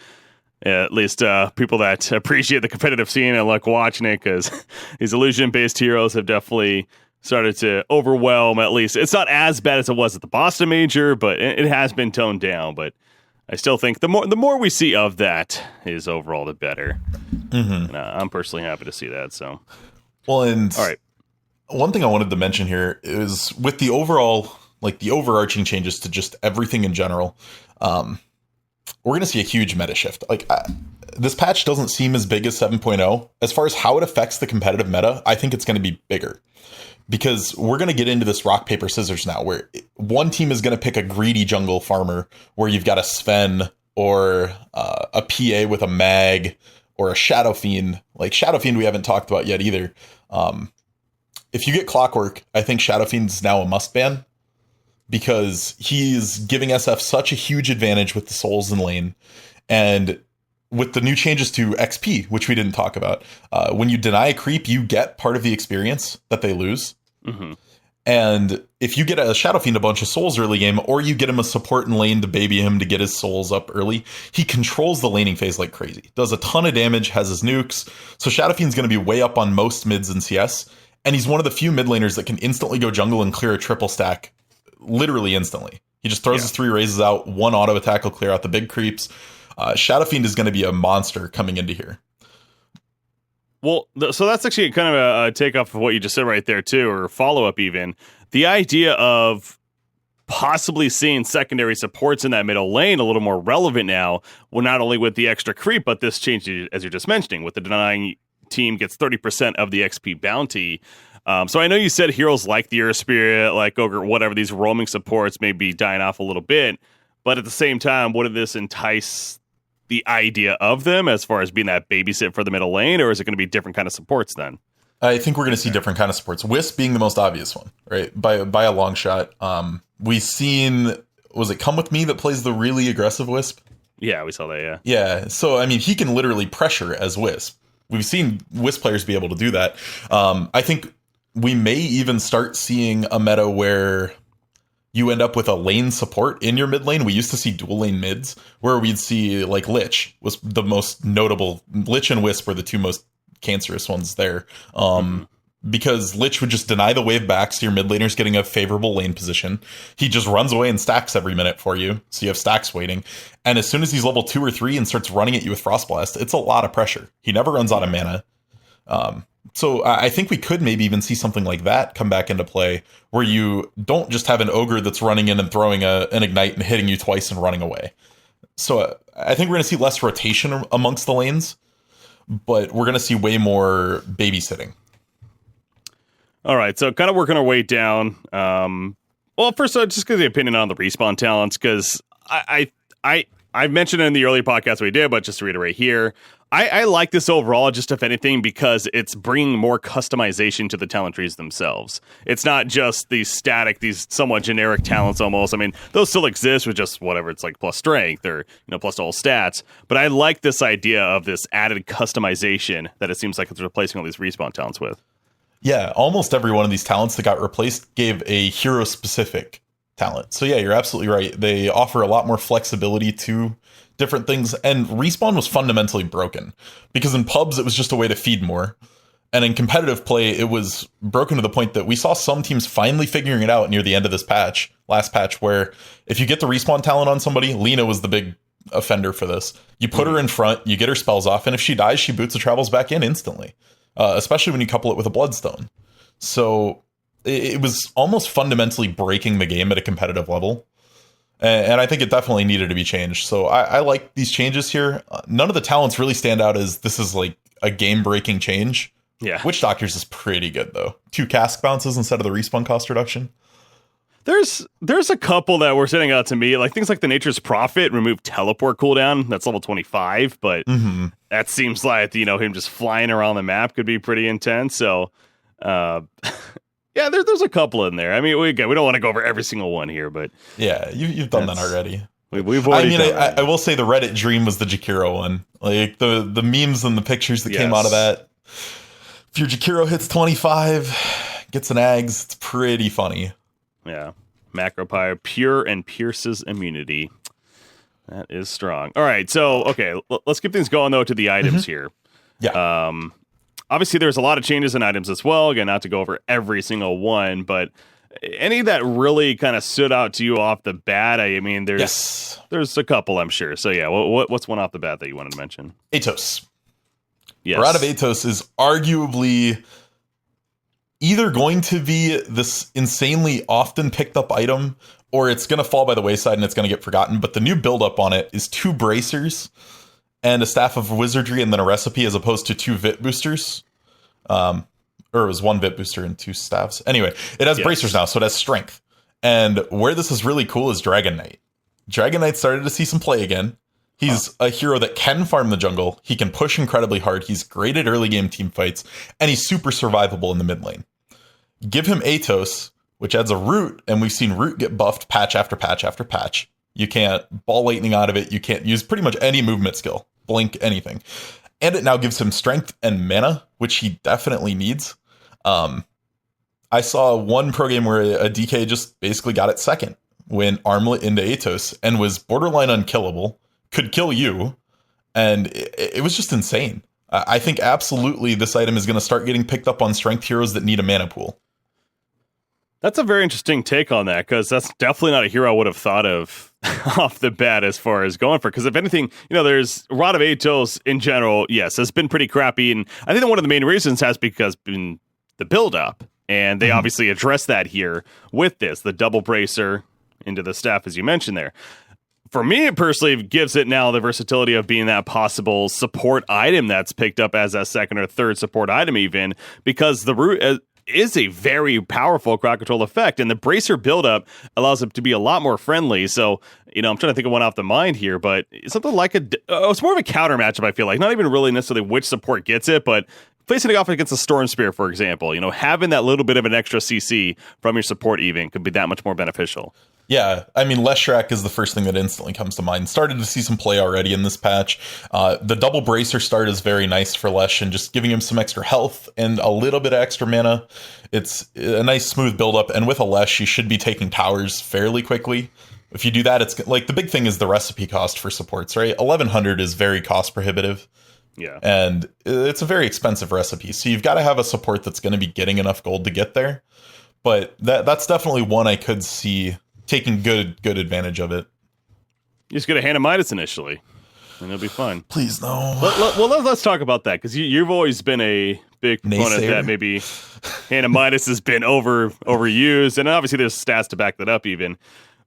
Speaker 2: At least people that appreciate the competitive scene and like watching it, because these illusion-based heroes have definitely started to overwhelm, at least. It's not as bad as it was at the Boston Major, but it has been toned down. But I still think the more we see of that is overall the better. And I'm personally happy to see that. So,
Speaker 3: well, and
Speaker 2: all right.
Speaker 3: One thing I wanted to mention here is with the overall, the overarching changes to just everything in general, we're going to see a huge meta shift. This patch doesn't seem as big as 7.0. As far as how it affects the competitive meta, I think it's going to be bigger. Because we're going to get into this rock, paper, scissors now, where one team is going to pick a greedy jungle farmer, where you've got a Sven or a PA with a mag or a Shadow Fiend. Shadow Fiend we haven't talked about yet either. If you get Clockwork, I think Shadow Fiend's now a must ban, because he's giving SF such a huge advantage with the souls in lane. And with the new changes to XP, which we didn't talk about, when you deny a creep, you get part of the experience that they lose.
Speaker 2: Mm-hmm.
Speaker 3: And if you get a Shadow Fiend a bunch of souls early game, or you get him a support in lane to baby him to get his souls up early, he controls the laning phase like crazy. Does a ton of damage, has his nukes. So Shadow Fiend's going to be way up on most mids in CS. And he's one of the few mid laners that can instantly go jungle and clear a triple stack literally instantly. He just throws his 3 raises out, 1 auto attack will clear out the big creeps. Shadow Fiend is going to be a monster coming into here.
Speaker 2: Well, so that's actually kind of a takeoff of what you just said right there, too, or follow up even. The idea of possibly seeing secondary supports in that middle lane a little more relevant now, well, not only with the extra creep, but this change, as you're just mentioning, with the denying team gets 30% of the XP bounty. So I know you said heroes like the Earth Spirit, like Ogre, whatever, these roaming supports may be dying off a little bit, but at the same time, wouldn't this entice the idea of them as far as being that babysit for the middle lane, or is it going to be different kind of supports then?
Speaker 3: I think we're going to see different kind of supports. Wisp being the most obvious one, right? By a long shot. We've seen, was it Come With Me that plays the really aggressive Wisp?
Speaker 2: Yeah, we saw that, yeah.
Speaker 3: Yeah, so I mean, he can literally pressure as Wisp. We've seen Wisp players be able to do that. I think we may even start seeing a meta where you end up with a lane support in your mid lane. We used to see dual lane mids where we'd see like Lich was the most notable. Lich and Wisp were the 2 most cancerous ones there. Because Lich would just deny the wave back, so your mid laner's getting a favorable lane position. He just runs away and stacks every minute for you, so you have stacks waiting. And as soon as he's level 2 or 3 and starts running at you with Frostblast, it's a lot of pressure. He never runs out of mana. So I think we could maybe even see something like that come back into play, where you don't just have an Ogre that's running in and throwing an Ignite and hitting you twice and running away. So I think we're going to see less rotation amongst the lanes, but we're going to see way more babysitting.
Speaker 2: All right, so kind of working our way down. Well, first, just give the opinion on the respawn talents, because I mentioned it in the earlier podcast we did, but just to reiterate here, I like this overall, just if anything, because it's bringing more customization to the talent trees themselves. It's not just these static, these somewhat generic talents almost. I mean, those still exist with just whatever, it's like plus strength or, plus all stats. But I like this idea of this added customization that it seems like it's replacing all these respawn talents with.
Speaker 3: Yeah, almost every one of these talents that got replaced gave a hero-specific talent. So yeah, you're absolutely right. They offer a lot more flexibility to different things, and respawn was fundamentally broken because in pubs it was just a way to feed more, and in competitive play it was broken to the point that we saw some teams finally figuring it out near the end of this last patch, where if you get the respawn talent on somebody, Lena was the big offender for this. You put her in front, you get her spells off, and if she dies, she boots the travels back in instantly, especially when you couple it with a bloodstone. So it was almost fundamentally breaking the game at a competitive level. And I think it definitely needed to be changed. So I like these changes here. None of the talents really stand out as this is like a game-breaking change.
Speaker 2: Yeah.
Speaker 3: Witch Doctors is pretty good, though. 2 cask bounces instead of the respawn cost reduction.
Speaker 2: There's a couple that were sitting out to me, like things like the Nature's Prophet remove teleport cooldown. That's level 25, but that seems like, him just flying around the map could be pretty intense. So, yeah, there's a couple in there. I mean, we don't want to go over every single one here, but
Speaker 3: yeah, you've done that already.
Speaker 2: We've already.
Speaker 3: I will say the Reddit dream was the Jakiro one. Like the memes and the pictures that came out of that. If your Jakiro hits 25, gets an Ags, it's pretty funny.
Speaker 2: Yeah, Macropyre, pure and pierces immunity. That is strong. All right, so okay, let's keep things going though to the items here.
Speaker 3: Yeah.
Speaker 2: Obviously, there's a lot of changes in items as well. Again, not to go over every single one, but any that really kind of stood out to you off the bat? I mean, there's a couple, I'm sure. So yeah, what's one off the bat that you wanted to mention?
Speaker 3: Atos.
Speaker 2: Yes.
Speaker 3: Rod of Atos is arguably either going to be this insanely often picked up item, or it's going to fall by the wayside and it's going to get forgotten. But the new build up on it is 2 bracers and a staff of wizardry and then a recipe, as opposed to 2 vit boosters. Or it was 1 vit booster and 2 staffs. Anyway, it has bracers now, so it has strength. And where this is really cool is Dragon Knight. Dragon Knight started to see some play again. He's a hero that can farm the jungle. He can push incredibly hard. He's great at early game team fights, and he's super survivable in the mid lane. Give him Atos, which adds a root, and we've seen root get buffed patch after patch after patch. You can't ball lightning out of it. You can't use pretty much any movement skill, blink, anything. And it now gives him strength and mana, which he definitely needs. I saw one pro game where a DK just basically got it second when armlet into Atos and was borderline unkillable, could kill you, and it was just insane. I think absolutely this item is going to start getting picked up on strength heroes that need a mana pool.
Speaker 2: That's a very interesting take on that, because that's definitely not a hero I would have thought of off the bat as far as going for. Because if anything, there's a lot of Atos in general, yes, has been pretty crappy. And I think that one of the main reasons has been the build-up. And they obviously address that here with this, the double bracer into the staff, as you mentioned there. For me, it personally gives it now the versatility of being that possible support item that's picked up as a second or third support item even, because the root is a very powerful crowd control effect, and the bracer buildup allows it to be a lot more friendly. So, I'm trying to think of one off the mind here, but something like it's more of a counter matchup, I feel like. Not even really necessarily which support gets it, but facing it off against a Storm Spear, for example, having that little bit of an extra CC from your support even could be that much more beneficial.
Speaker 3: Yeah, I mean, Leshrac is the first thing that instantly comes to mind. Started to see some play already in this patch. The double bracer start is very nice for Lesh, and just giving him some extra health and a little bit of extra mana. It's a nice smooth buildup, and with a Lesh, you should be taking towers fairly quickly. If you do that, it's like the big thing is the recipe cost for supports, right? 1100 is very cost prohibitive.
Speaker 2: Yeah.
Speaker 3: And it's a very expensive recipe. So you've got to have a support that's going to be getting enough gold to get there. But that's definitely one I could see taking good advantage of it.
Speaker 2: You just get a Hand of Midas initially, and it'll be fun.
Speaker 3: Please, no.
Speaker 2: Let's talk about that, because you've always been a big proponent that maybe Hand of Midas has been overused, and obviously there's stats to back that up even.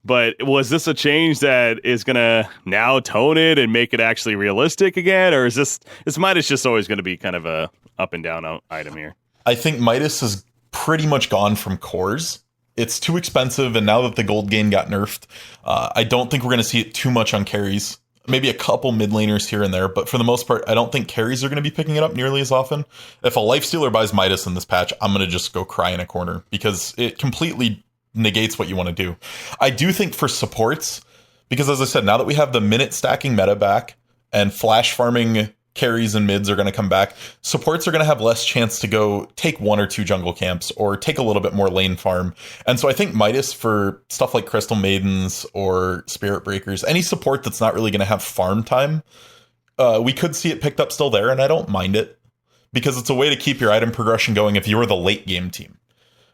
Speaker 2: But was this a change that is going to now tone it and make it actually realistic again? Or is Midas just always going to be kind of a up and down item here?
Speaker 3: I think Midas is pretty much gone from cores. It's too expensive, and now that the gold gain got nerfed, I don't think we're going to see it too much on carries. Maybe a couple mid laners here and there, but for the most part, I don't think carries are going to be picking it up nearly as often. If a Lifestealer buys Midas in this patch, I'm going to just go cry in a corner, because it completely negates what you want to do. I do think for supports, because as I said, now that we have the minute stacking meta back and flash farming carries and mids are going to come back, supports are going to have less chance to go take one or two jungle camps or take a little bit more lane farm. And so I think Midas for stuff like Crystal Maidens or Spirit Breakers, any support that's not really going to have farm time, we could see it picked up still there, and I don't mind it, because it's a way to keep your item progression going if you're the late game team.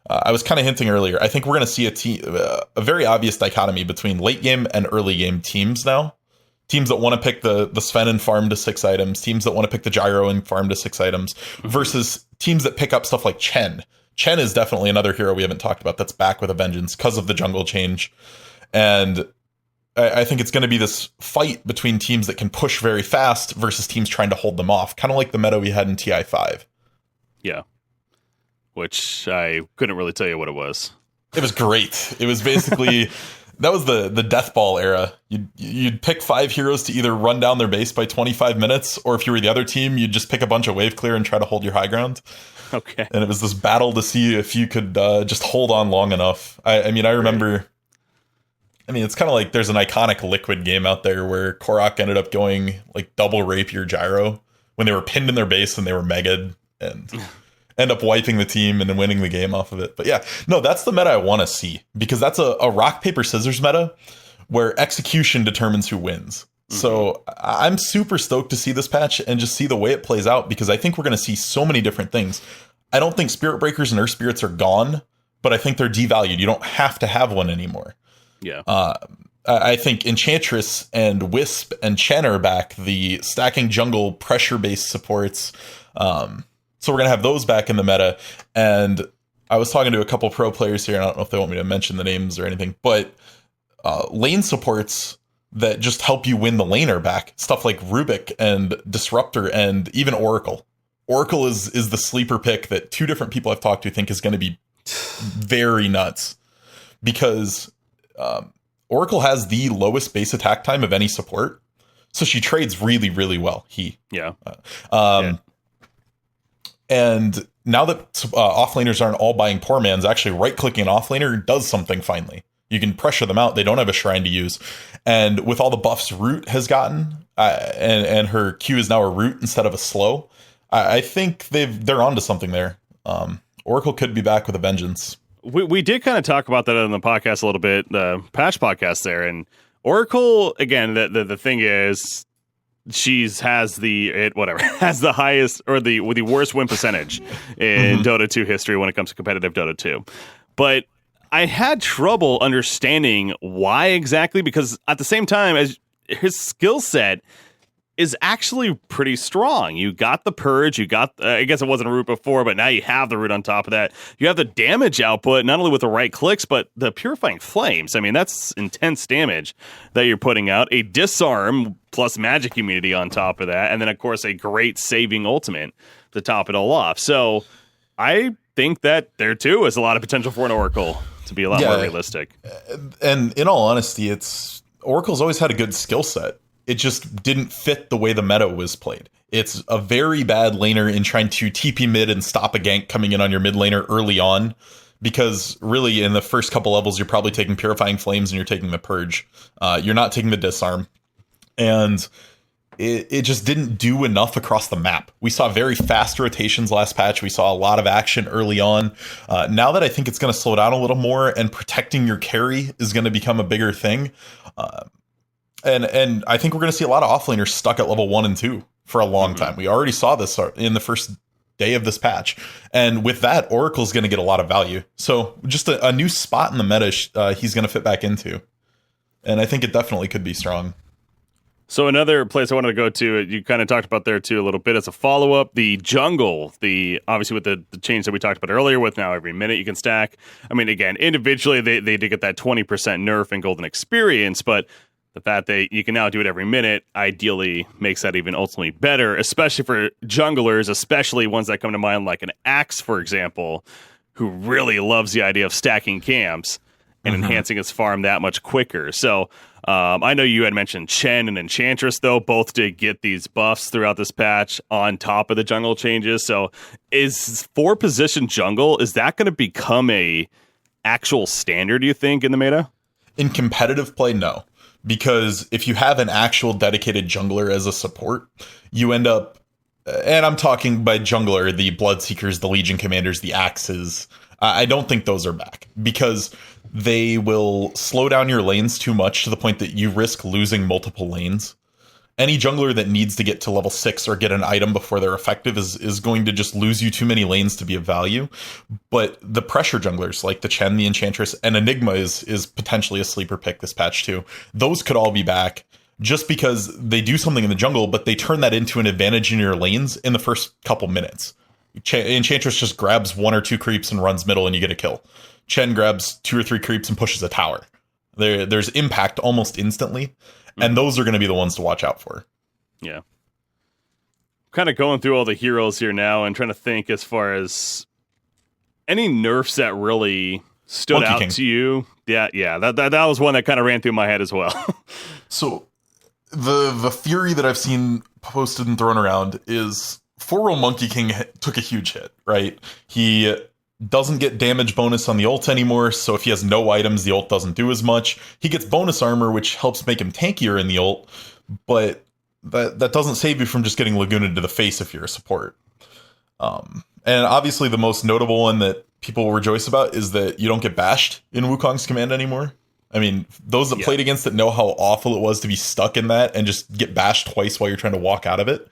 Speaker 3: I was kind of hinting earlier, I think we're going to see a very obvious dichotomy between late game and early game teams now. Teams that want to pick the Sven and farm to 6 items, teams that want to pick the Gyro and farm to 6 items, versus teams that pick up stuff like Chen. Chen is definitely another hero we haven't talked about that's back with a vengeance because of the jungle change. And I think it's going to be this fight between teams that can push very fast versus teams trying to hold them off, kind of like the meta we had in TI5.
Speaker 2: Yeah. Which I couldn't really tell you what it was.
Speaker 3: It was great. It was basically... That was the death ball era. You'd pick 5 heroes to either run down their base by 25 minutes, or if you were the other team, you'd just pick a bunch of wave clear and try to hold your high ground.
Speaker 2: Okay.
Speaker 3: And it was this battle to see if you could just hold on long enough. I remember... Right. I mean, it's kind of like there's an iconic Liquid game out there where Korok ended up going like double rapier gyro when they were pinned in their base and they were mega'd and... end up wiping the team and then winning the game off of it. But yeah, no, that's the meta I want to see, because that's a rock, paper, scissors meta where execution determines who wins. Mm-hmm. So I'm super stoked to see this patch and just see the way it plays out, because I think we're going to see so many different things. I don't think Spirit Breakers and Earth Spirits are gone, but I think they're devalued. You don't have to have one anymore.
Speaker 2: Yeah.
Speaker 3: I think Enchantress and Wisp and Chen are back, the stacking jungle pressure-based supports. So we're going to have those back in the meta. And I was talking to a couple pro players here, and I don't know if they want me to mention the names or anything, but lane supports that just help you win the lane are back. Stuff like Rubik and Disruptor and even Oracle. Oracle is the sleeper pick that 2 different people I've talked to think is going to be very nuts, because Oracle has the lowest base attack time of any support. So she trades really, really well.
Speaker 2: Yeah.
Speaker 3: And now that offlaners aren't all buying Poor Man's, actually right-clicking an offlaner does something finally. You can pressure them out. They don't have a shrine to use. And with all the buffs Root has gotten, and her Q is now a Root instead of a slow, I think they're onto something there. Oracle could be back with a vengeance.
Speaker 2: We did kind of talk about that on the podcast a little bit, the patch podcast there. And Oracle, again, the thing is, has the highest or the worst win percentage in Dota 2 history when it comes to competitive Dota 2. But I had trouble understanding why exactly, because at the same time as his skill set is actually pretty strong. You got the Purge, you got, I guess it wasn't a Root before, but now you have the Root on top of that. You have the damage output, not only with the right clicks, but the Purifying Flames. I mean, that's intense damage that you're putting out. A Disarm plus Magic Immunity on top of that. And then, of course, a great saving ultimate to top it all off. So I think that there, too, is a lot of potential for an Oracle to be a lot more realistic.
Speaker 3: And in all honesty, Oracle's always had a good skill set. It just didn't fit the way the meta was played. It's a very bad laner in trying to TP mid and stop a gank coming in on your mid laner early on, because really in the first couple levels, you're probably taking Purifying Flames and you're taking the Purge. You're not taking the Disarm. And it just didn't do enough across the map. We saw very fast rotations last patch. We saw a lot of action early on. Now that I think it's going to slow down a little more and protecting your carry is going to become a bigger thing. And I think we're going to see a lot of offlaners stuck at level 1 and 2 for a long time. We already saw this in the first day of this patch. And with that, Oracle's going to get a lot of value. So just a new spot in the meta he's going to fit back into. And I think it definitely could be strong.
Speaker 2: So another place I wanted to go to, you kind of talked about there too a little bit as a follow-up, the jungle, obviously with the change that we talked about earlier with now every minute you can stack. I mean, again, individually they did get that 20% nerf in Golden Experience, but the fact that you can now do it every minute ideally makes that even ultimately better, especially for junglers, especially ones that come to mind like an Axe, for example, who really loves the idea of stacking camps and enhancing his farm that much quicker. So I know you had mentioned Chen and Enchantress, though. Both did get these buffs throughout this patch on top of the jungle changes. So is 4-position jungle, is that going to become a actual standard, do you think, in the meta?
Speaker 3: In competitive play, no. Because if you have an actual dedicated jungler as a support, you end up, and I'm talking by jungler, the Bloodseekers, the Legion Commanders, the Axes, I don't think those are back, because they will slow down your lanes too much to the point that you risk losing multiple lanes. Any jungler that needs to get to level 6 or get an item before they're effective is going to just lose you too many lanes to be of value. But the pressure junglers like the Chen, the Enchantress, and Enigma is potentially a sleeper pick this patch too. Those could all be back just because they do something in the jungle, but they turn that into an advantage in your lanes in the first couple minutes. Enchantress just grabs 1 or 2 creeps and runs middle and you get a kill. Chen grabs 2 or 3 creeps and pushes a tower. There's impact almost instantly. And those are going to be the ones to watch out for.
Speaker 2: Yeah. Kind of going through all the heroes here now and trying to think as far as any nerfs that really stood
Speaker 3: Monkey
Speaker 2: out
Speaker 3: King.
Speaker 2: to you. Yeah. That was one that kind of ran through my head as well.
Speaker 3: So the theory that I've seen posted and thrown around is 4-row Monkey King took a huge hit, right? He doesn't get damage bonus on the ult anymore, so if he has no items, the ult doesn't do as much. He gets bonus armor, which helps make him tankier in the ult, but that doesn't save you from just getting Lagooned to the face if you're a support. And obviously the most notable one that people will rejoice about is that you don't get bashed in Wukong's command anymore. I mean, those that played against it know how awful it was to be stuck in that and just get bashed twice while you're trying to walk out of it.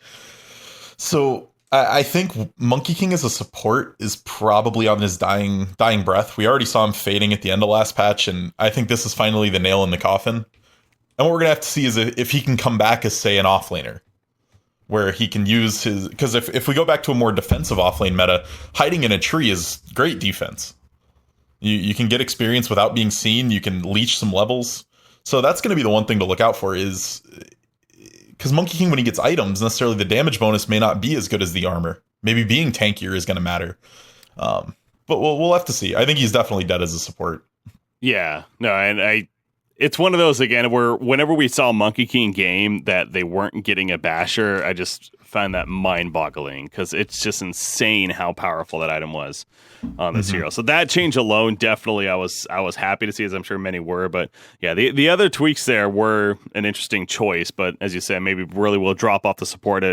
Speaker 3: So I think Monkey King as a support is probably on his dying breath. We already saw him fading at the end of last patch, and I think this is finally the nail in the coffin. And what we're going to have to see is if he can come back as, say, an offlaner, where he can use his... Because if we go back to a more defensive offlane meta, hiding in a tree is great defense. You can get experience without being seen. You can leech some levels. So that's going to be the one thing to look out for is... Because Monkey King, when he gets items, necessarily the damage bonus may not be as good as the armor. Maybe being tankier is going to matter. But we'll have to see. I think he's definitely dead as a support.
Speaker 2: Yeah. No, and it's one of those, again, where whenever we saw Monkey King game that they weren't getting a basher, I just find that mind-boggling because it's just insane how powerful that item was on this hero. So that change alone, definitely, I was happy to see, as I'm sure many were. But yeah, the other tweaks there were an interesting choice. But as you said, maybe really will drop off the support.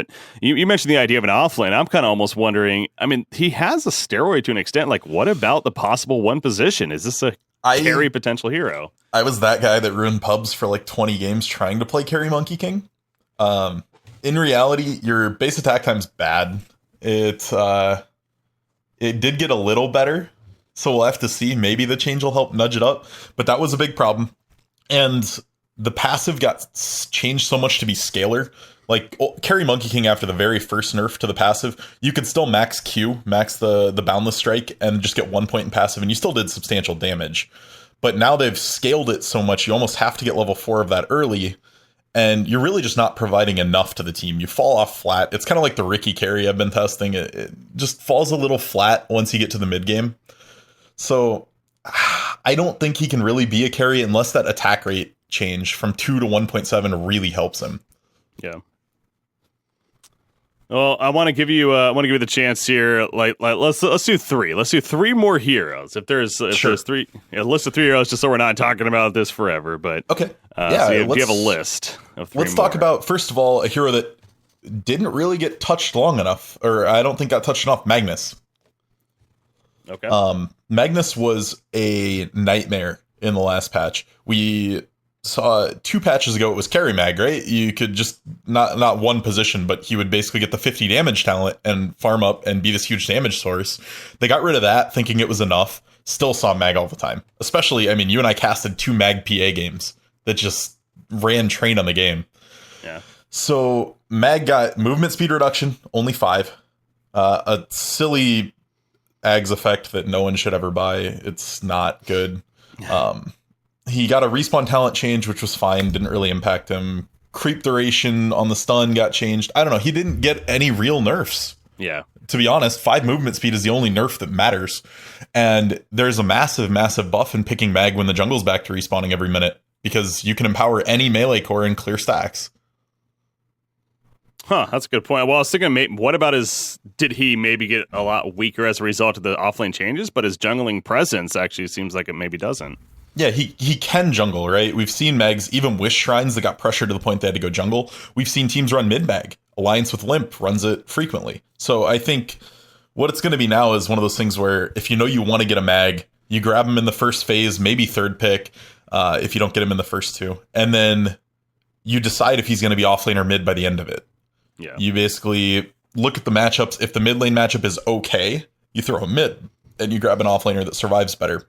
Speaker 2: You mentioned the idea of an offlane. I'm kind of almost wondering. I mean, he has a steroid to an extent. Like, what about the possible one position? Is this a carry potential hero?
Speaker 3: I was that guy that ruined pubs for like 20 games trying to play carry Monkey King. In reality, your base attack time's bad. It did get a little better, so we'll have to see. Maybe the change will help nudge it up, but that was a big problem. And the passive got changed so much to be scalar. Like, carry Monkey King after the very first nerf to the passive, you could still max Q, max the Boundless Strike, and just get 1 point in passive, and you still did substantial damage. But now they've scaled it so much, you almost have to get level 4 of that early, and you're really just not providing enough to the team. You fall off flat. It's kind of like the Ricky carry I've been testing. It just falls a little flat once you get to the mid game. So I don't think he can really be a carry unless that attack rate change from 2 to 1.7 really helps him.
Speaker 2: Yeah. Well, I want to give you the chance here. Like let's do three. Let's do three more heroes. If there's three, a list of 3 heroes, just so we're not talking about this forever. But
Speaker 3: okay,
Speaker 2: so you have a list of 3
Speaker 3: Let's talk about, first of all, a hero that didn't really get touched long enough, or I don't think got touched enough. Magnus.
Speaker 2: Okay.
Speaker 3: Magnus was a nightmare in the last patch. We saw 2 patches ago, it was carry mag, right? You could just not one position, but he would basically get the 50 damage talent and farm up and be this huge damage source. They got rid of that, thinking it was enough. Still saw mag all the time. Especially, I mean, you and I casted 2 mag PA games that just ran train on the game.
Speaker 2: Yeah.
Speaker 3: So mag got movement speed reduction, only 5. A silly Ags effect that no one should ever buy. It's not good. He got a respawn talent change, which was fine. Didn't really impact him. Creep duration on the stun got changed. I don't know. He didn't get any real nerfs.
Speaker 2: Yeah.
Speaker 3: To be honest, 5 movement speed is the only nerf that matters. And there's a massive, massive buff in picking mag when the jungle's back to respawning every minute, because you can empower any melee core and clear stacks.
Speaker 2: Huh, that's a good point. Well, I was thinking, what about did he maybe get a lot weaker as a result of the offlane changes, but his jungling presence actually seems like it maybe doesn't.
Speaker 3: Yeah, he can jungle, right? We've seen Megs, even Wish Shrines that got pressured to the point they had to go jungle. We've seen teams run mid-mag. Alliance with Limp runs it frequently. So I think what it's going to be now is one of those things where if you know you want to get a mag, you grab him in the first phase, maybe third pick, if you don't get him in the first 2. And then you decide if he's going to be offlane or mid by the end of it.
Speaker 2: Yeah.
Speaker 3: You basically look at the matchups. If the mid lane matchup is okay, you throw him mid, and you grab an offlaner that survives better.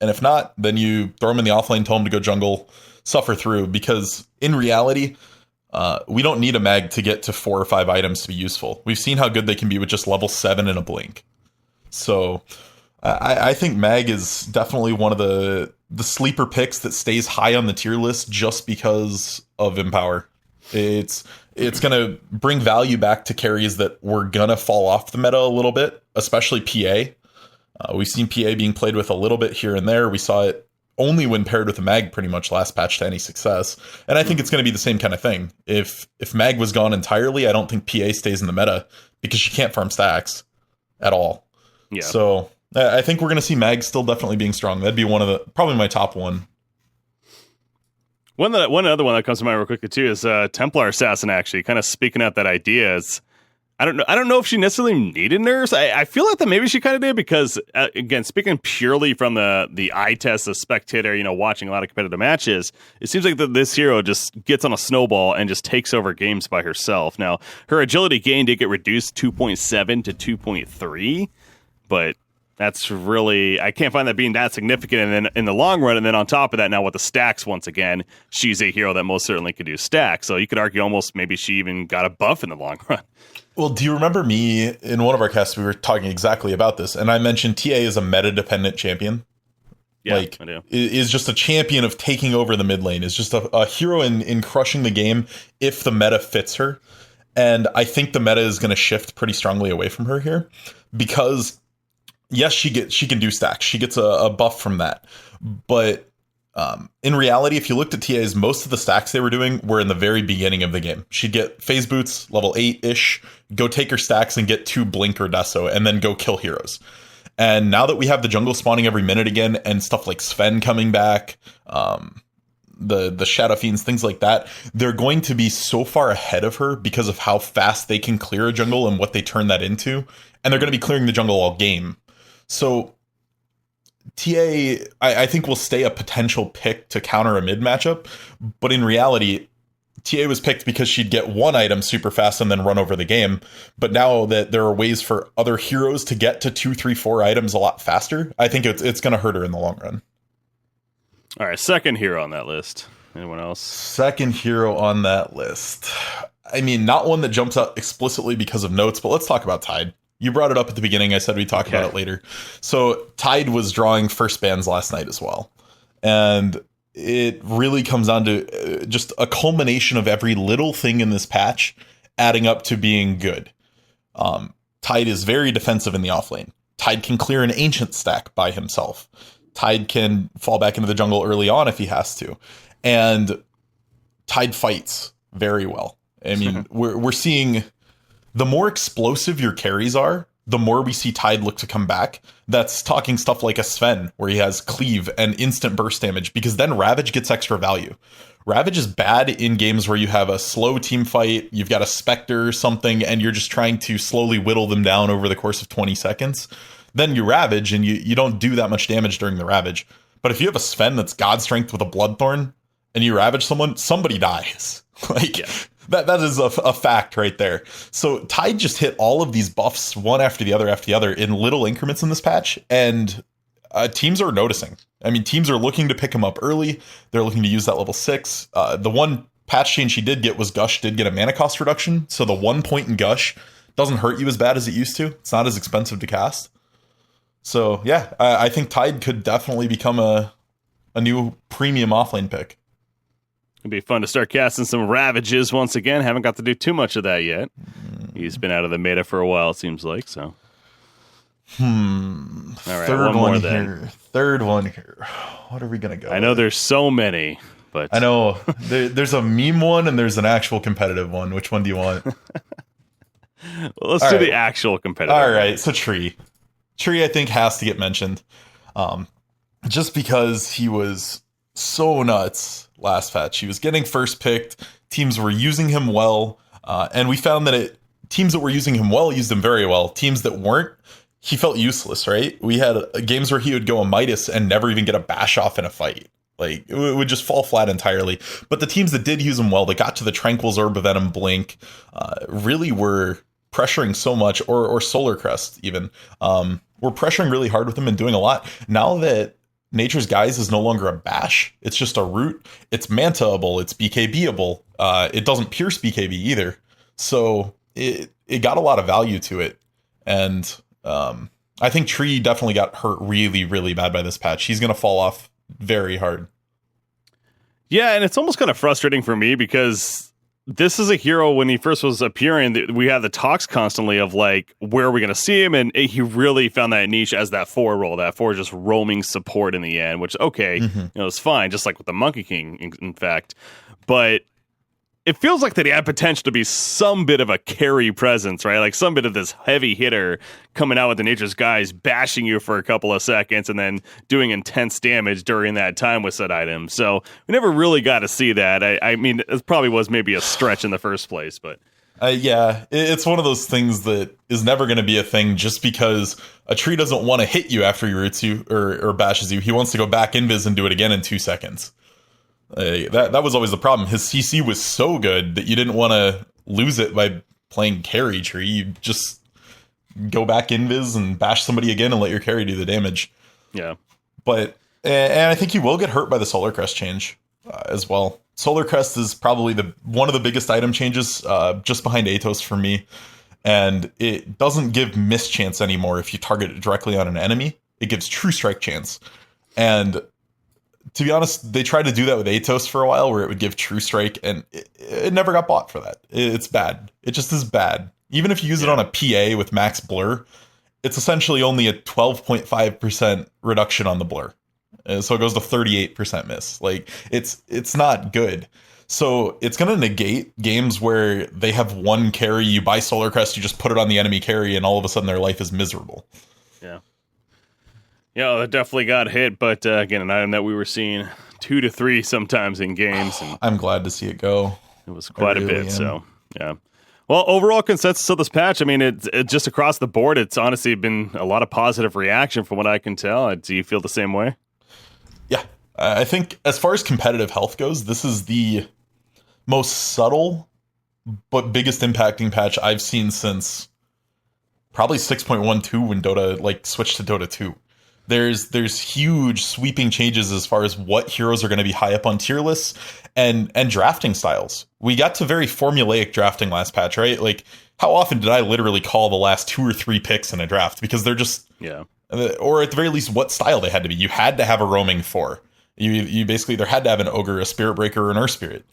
Speaker 3: And if not, then you throw him in the offlane, tell him to go jungle, suffer through, because in reality, we don't need a mag to get to 4 or 5 items to be useful. We've seen how good they can be with just level 7 in a blink. So I think mag is definitely one of the sleeper picks that stays high on the tier list just because of Empower. It's going to bring value back to carries that were going to fall off the meta a little bit, especially PA. We've seen PA being played with a little bit here and there. We saw it only when paired with a mag pretty much last patch to any success. And I think it's going to be the same kind of thing. If mag was gone entirely, I don't think PA stays in the meta because she can't farm stacks at all.
Speaker 2: Yeah.
Speaker 3: So I think we're going to see mag still definitely being strong. That'd be probably my top one.
Speaker 2: One other one that comes to mind real quickly too is Templar Assassin. Actually, kind of speaking out that idea is, I don't know if she necessarily needed nerfs. I feel like that maybe she kind of did because again, speaking purely from the eye test, the spectator, watching a lot of competitive matches, it seems like this hero just gets on a snowball and just takes over games by herself. Now, her agility gain did get reduced 2.7 to 2.3, but that's really, I can't find that being that significant. And then in the long run, and then on top of that, now with the stacks, once again, she's a hero that most certainly could do stacks. So you could argue almost maybe she even got a buff in the long run.
Speaker 3: Well, do you remember me in one of our casts, we were talking exactly about this, and I mentioned TA is a meta-dependent champion.
Speaker 2: Yeah, I do.
Speaker 3: Is just a champion of taking over the mid lane. Is just a hero in crushing the game if the meta fits her. And I think the meta is going to shift pretty strongly away from her here because, yes, she can do stacks. She gets a buff from that. But In reality, if you looked at TAs, most of the stacks they were doing were in the very beginning of the game. She'd get phase boots, level 8-ish, go take her stacks and get 2 Blink or Deso, and then go kill heroes. And now that we have the jungle spawning every minute again, and stuff like Sven coming back, the Shadow Fiends, things like that, they're going to be so far ahead of her because of how fast they can clear a jungle and what they turn that into. And they're going to be clearing the jungle all game. So TA, I think, will stay a potential pick to counter a mid matchup, but in reality, TA was picked because she'd get one item super fast and then run over the game. But now that there are ways for other heroes to get to 2, 3, 4 items a lot faster, I think it's going to hurt her in the long run.
Speaker 2: All right, second hero on that list. Anyone else?
Speaker 3: Second hero on that list. I mean, not one that jumps out explicitly because of notes, but let's talk about Tide. You brought it up at the beginning. I said we'd talk about it later. So Tide was drawing first bans last night as well. And it really comes down to just a culmination of every little thing in this patch adding up to being good. Tide is very defensive in the offlane. Tide can clear an ancient stack by himself. Tide can fall back into the jungle early on if he has to. And Tide fights very well. I mean, we're seeing... The more explosive your carries are, the more we see Tide look to come back. That's talking stuff like a Sven, where he has cleave and instant burst damage, because then Ravage gets extra value. Ravage is bad in games where you have a slow team fight, you've got a Spectre or something, and you're just trying to slowly whittle them down over the course of 20 seconds. Then you Ravage, and you don't do that much damage during the Ravage. But if you have a Sven that's God Strength with a Bloodthorn, and you Ravage someone, somebody dies. That is a fact right there. So Tide just hit all of these buffs one after the other in little increments in this patch, and teams are noticing. I mean, teams are looking to pick him up early. They're looking to use that level 6. The one patch change he did get was Gush did get a mana cost reduction, so the 1 point in Gush doesn't hurt you as bad as it used to. It's not as expensive to cast. So yeah, I think Tide could definitely become a new premium offlane pick.
Speaker 2: It'd be fun to start casting some Ravages once again. Haven't got to do too much of that yet. He's been out of the meta for a while, it seems like. So, all right,
Speaker 3: Third
Speaker 2: one more
Speaker 3: here.
Speaker 2: then.
Speaker 3: Third one here. What are we gonna go?
Speaker 2: I know there's so many, but
Speaker 3: I know there's a meme one and there's an actual competitive one. Which one do you want?
Speaker 2: Well, let's do the actual competitive.
Speaker 3: All right, so Tree, I think has to get mentioned, just because he was so nuts last patch. He was getting first picked. Teams were using him well, and we found that teams that were using him well used him very well. Teams that weren't, he felt useless. Right? We had games where he would go a Midas and never even get a bash off in a fight. Like, it would just fall flat entirely. But the teams that did use him well, that got to the Tranquil's Orb of Venom Blink, really were pressuring so much, or Solar Crest even, were pressuring really hard with him and doing a lot. Now that Nature's Guise is no longer a bash, it's just a root. It's Mantaable, it's BKBable. It doesn't pierce BKB either. So it got a lot of value to it. And I think Tree definitely got hurt really, really bad by this patch. He's going to fall off very hard.
Speaker 2: Yeah, and it's almost kind of frustrating for me because this is a hero, when he first was appearing, we had the talks constantly of like, where are we going to see him? And he really found that niche as that 4 role, that 4 just roaming support in the end, which, okay, it's fine, just like with the Monkey King, in fact. But it feels like that he had potential to be some bit of a carry presence, right? Like some bit of this heavy hitter coming out with the Nature's Guise, bashing you for a couple of seconds and then doing intense damage during that time with said item. So we never really got to see that. I mean, it probably was maybe a stretch in the first place, but...
Speaker 3: yeah, it's one of those things that is never going to be a thing just because a Tree doesn't want to hit you after he roots you or bashes you. He wants to go back invis and do it again in 2 seconds. That was always the problem. His CC was so good that you didn't want to lose it by playing carry Tree. You just go back invis and bash somebody again and let your carry do the damage.
Speaker 2: Yeah.
Speaker 3: But, and I think you will get hurt by the Solar Crest change as well. Solar Crest is probably one of the biggest item changes, just behind Atos for me. And it doesn't give mischance anymore if you target it directly on an enemy. It gives true strike chance. And to be honest, they tried to do that with Atos for a while, where it would give true strike, and it never got bought for that. It's bad. It just is bad. Even if you use it on a PA with max blur, it's essentially only a 12.5% reduction on the blur. So it goes to 38% miss. Like, it's not good. So it's going to negate games where they have one carry, you buy Solar Crest, you just put it on the enemy carry, and all of a sudden their life is miserable.
Speaker 2: Yeah. Yeah, that definitely got hit, but again, an item that we were seeing 2 to 3 sometimes in games. And
Speaker 3: I'm glad to see it go.
Speaker 2: it was quite a bit, so, yeah. Well, overall consensus of this patch, I mean, it just across the board, it's honestly been a lot of positive reaction from what I can tell. Do you feel the same way?
Speaker 3: Yeah. I think as far as competitive health goes, this is the most subtle but biggest impacting patch I've seen since probably 6.12 when Dota like switched to Dota 2. There's huge sweeping changes as far as what heroes are going to be high up on tier lists and drafting styles. We got to very formulaic drafting last patch, right? Like, how often did I literally call the last 2 or 3 picks in a draft because they're just or at the very least what style they had to be. You had to have a roaming 4. You basically either had to have an ogre, a spirit breaker, or an earth spirit.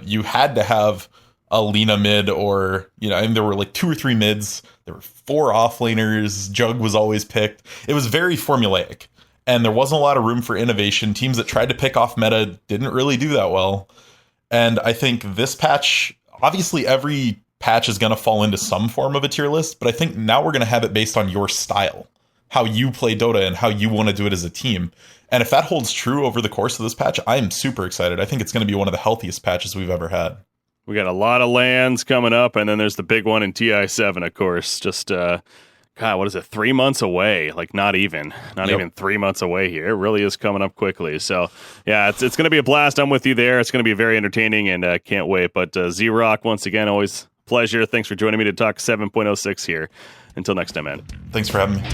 Speaker 3: You had to have a Lina mid, or, and there were like 2 or 3 mids. There were 4 offlaners. Jug was always picked. It was very formulaic, and there wasn't a lot of room for innovation. Teams that tried to pick off meta didn't really do that well. And I think this patch, obviously every patch is going to fall into some form of a tier list, but I think now we're going to have it based on your style, how you play Dota and how you want to do it as a team. And if that holds true over the course of this patch, I'm super excited. I think it's going to be one of the healthiest patches we've ever had.
Speaker 2: We got a lot of lands coming up, and then there's the big one in TI7, of course. Just, what is it, 3 months away? Like, not even 3 months away here. It really is coming up quickly. So, yeah, it's going to be a blast. I'm with you there. It's going to be very entertaining, and can't wait. But Zrock, once again, always a pleasure. Thanks for joining me to talk 7.06 here. Until next time, man.
Speaker 3: Thanks for having me.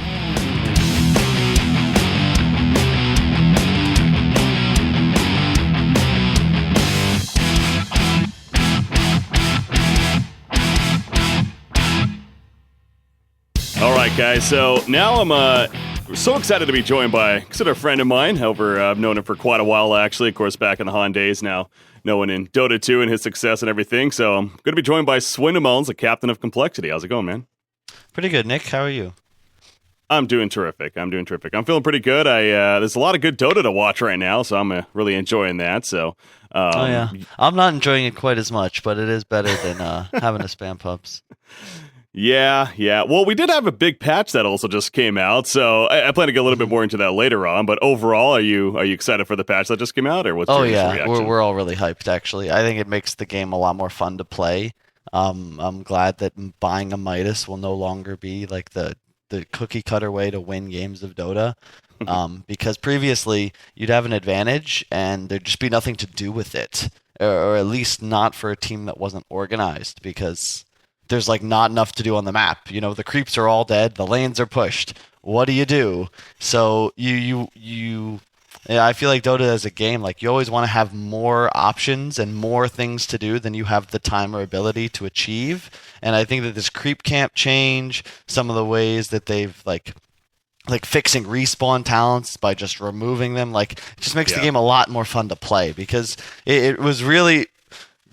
Speaker 2: All right, guys. So now I'm so excited to be joined by a friend of mine. I've known him for quite a while, actually. Of course, back in the Han days. Now knowing in Dota 2 and his success and everything. So I'm going to be joined by Melonzz, the captain of Complexity. How's it going, man?
Speaker 4: Pretty good, Nick. How are you?
Speaker 2: I'm doing terrific. I'm feeling pretty good. There's a lot of good Dota to watch right now, so I'm really enjoying that. So,
Speaker 4: I'm not enjoying it quite as much, but it is better than having to spam pubs.
Speaker 2: Yeah. Well, we did have a big patch that also just came out, so I plan to get a little bit more into that later on. But overall, are you excited for the patch that just came out, or what's your reaction?
Speaker 4: We're all really hyped. Actually, I think it makes the game a lot more fun to play. I'm glad that buying a Midas will no longer be like the cookie cutter way to win games of Dota. Because previously you'd have an advantage and there'd just be nothing to do with it, or at least not for a team that wasn't organized, because there's like not enough to do on the map. The creeps are all dead, the lanes are pushed. What do you do? So I feel like Dota as a game, like, you always want to have more options and more things to do than you have the time or ability to achieve. And I think that this creep camp change, some of the ways that they've like fixing respawn talents by just removing them, like, it just makes the game a lot more fun to play, because it was really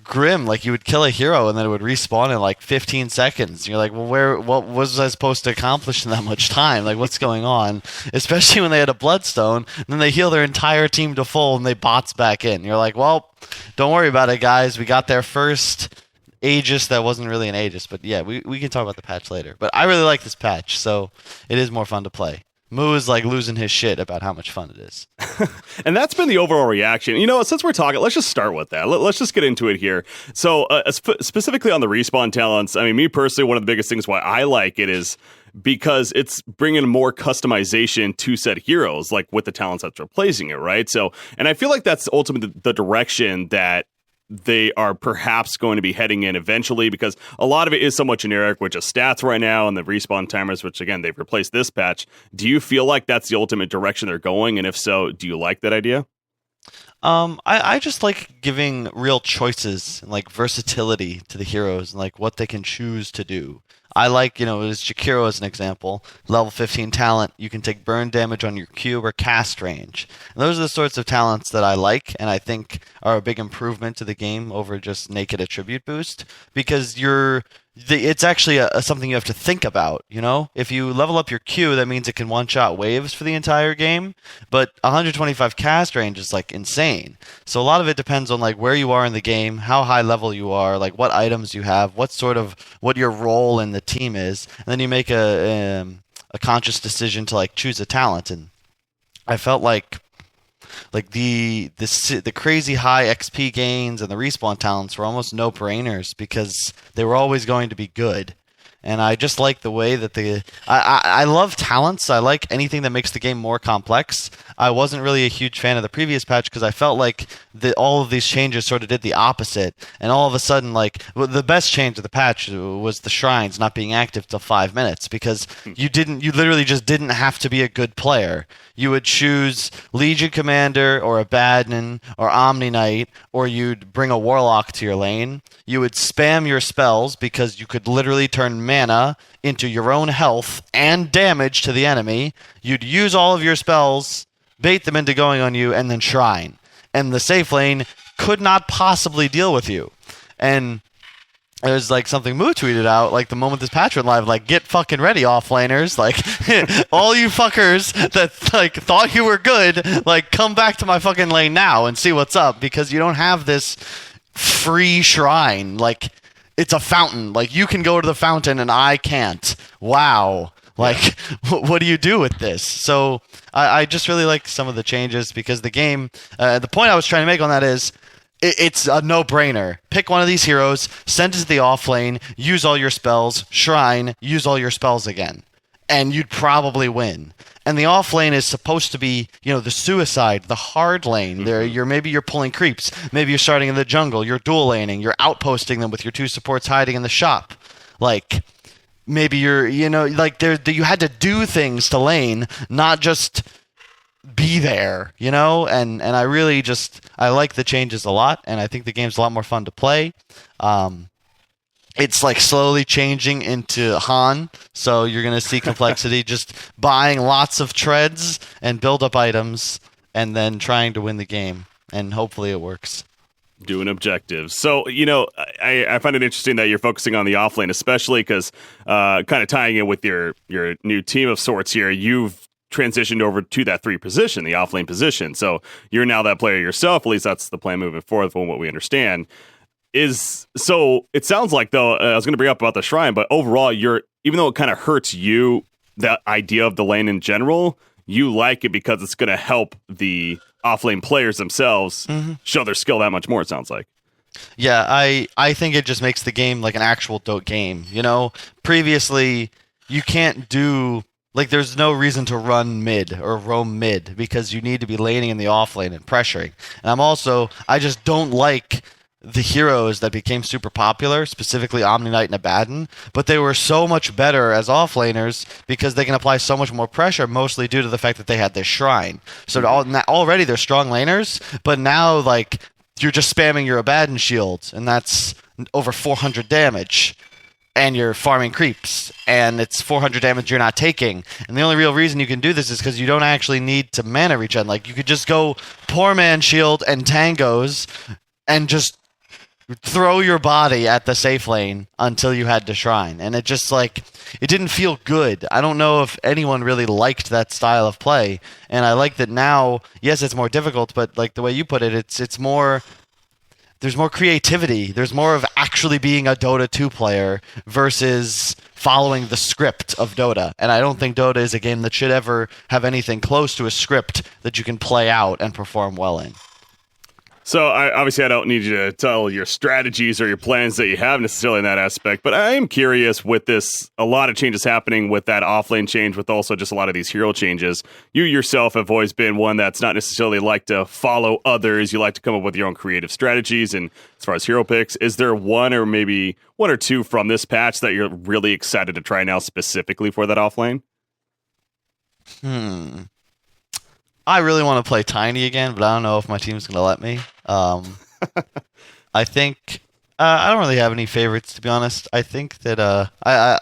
Speaker 4: grim. Like, you would kill a hero and then it would respawn in like 15 seconds. You're like, well, what was I supposed to accomplish in that much time? Like, what's going on? Especially when they had a bloodstone and then they heal their entire team to full and they bots back in. You're like, well, don't worry about it, guys. We got their first Aegis that wasn't really an Aegis, but yeah, we can talk about the patch later. But I really like this patch, so it is more fun to play. Moo is like losing his shit about how much fun it is.
Speaker 2: And that's been the overall reaction. Since we're talking, let's just start with that. Let's just get into it here. So specifically on the respawn talents, I mean, me personally, one of the biggest things why I like it is because it's bringing more customization to said heroes, like with the talents that's replacing it, right? So, and I feel like that's ultimately the direction that they are perhaps going to be heading in eventually, because a lot of it is somewhat generic with just stats right now and the respawn timers, which again, they've replaced this patch. Do you feel like that's the ultimate direction they're going? And if so, do you like that idea?
Speaker 4: I just like giving real choices and like versatility to the heroes and like what they can choose to do. I like, as Jakiro as an example, level 15 talent, you can take burn damage on your Q or cast range. And those are the sorts of talents that I like and I think are a big improvement to the game over just naked attribute boost because it's actually something you have to think about, If you level up your Q, that means it can one-shot waves for the entire game, but 125 cast range is like insane. So a lot of it depends on like where you are in the game, how high level you are, like what items you have, what your role in the team is, and then you make a conscious decision to like choose a talent. And I felt like the crazy high XP gains and the respawn talents were almost no-brainers because they were always going to be good. And I just like the way that I love talents. I like anything that makes the game more complex. I wasn't really a huge fan of the previous patch because I felt like all of these changes sort of did the opposite. And all of a sudden, the best change of the patch was the shrines not being active till 5 minutes because you literally just didn't have to be a good player. You would choose Legion Commander or a Badnin or Omni Knight, or you'd bring a Warlock to your lane. You would spam your spells because you could literally turn mana into your own health and damage to the enemy. You'd use all of your spells, bait them into going on you, and then shrine. And the safe lane could not possibly deal with you. And there's something Moo tweeted out, the moment this patch went live, get fucking ready, offlaners. All you fuckers that thought you were good, come back to my fucking lane now and see what's up because you don't have this free shrine. It's a fountain. You can go to the fountain and I can't. Wow. What do you do with this? So I just really like some of the changes because the game, the point I was trying to make on that is, it's a no-brainer. Pick one of these heroes, send it to the off lane, use all your spells, shrine, use all your spells again. And you'd probably win. And the off lane is supposed to be, the suicide, the hard lane. Maybe you're pulling creeps. Maybe you're starting in the jungle. You're dual laning. You're outposting them with your 2 supports hiding in the shop. Maybe you're, you had to do things to lane, not just be there, and I really I like the changes a lot, and I think the game's a lot more fun to play. It's slowly changing into Han, so you're going to see complexity, just buying lots of treads and build up items, and then trying to win the game, and hopefully it works.
Speaker 2: Doing objectives. So, I find it interesting that you're focusing on the offlane, especially because kind of tying it with your new team of sorts here, you've transitioned over to that 3 position, the offlane position. So you're now that player yourself. At least that's the plan moving forward from what we understand. So it sounds like, though, I was going to bring up about the shrine, but overall, even though it kind of hurts you, that idea of the lane in general, you like it because it's going to help the offlane players themselves show their skill that much more, it sounds like.
Speaker 4: Yeah, I think it just makes the game like an actual Dota game. Previously, you can't do... there's no reason to run mid or roam mid because you need to be laning in the off lane and pressuring. And I just don't like the heroes that became super popular, specifically Omni Knight and Abaddon, but they were so much better as offlaners because they can apply so much more pressure, mostly due to the fact that they had this shrine. So already they're strong laners, but now you're just spamming your Abaddon shield, and that's over 400 damage. And you're farming creeps, and it's 400 damage you're not taking. And the only real reason you can do this is because you don't actually need to mana regen. You could just go poor man shield and tangos and just throw your body at the safe lane until you had to shrine. And it just it didn't feel good. I don't know if anyone really liked that style of play. And I like that now, yes, it's more difficult, but the way you put it, it's more... There's more creativity. There's more of actually being a Dota 2 player versus following the script of Dota. And I don't think Dota is a game that should ever have anything close to a script that you can play out and perform well in.
Speaker 2: So obviously I don't need you to tell your strategies or your plans that you have necessarily in that aspect, but I am curious with this, a lot of changes happening with that offlane change, with also just a lot of these hero changes. You yourself have always been one that's not necessarily like to follow others. You like to come up with your own creative strategies. And as far as hero picks, is there one or maybe 1 or 2 from this patch that you're really excited to try now specifically for that offlane?
Speaker 4: I really want to play Tiny again, but I don't know if my team's going to let me. I think I don't really have any favorites, to be honest. I think that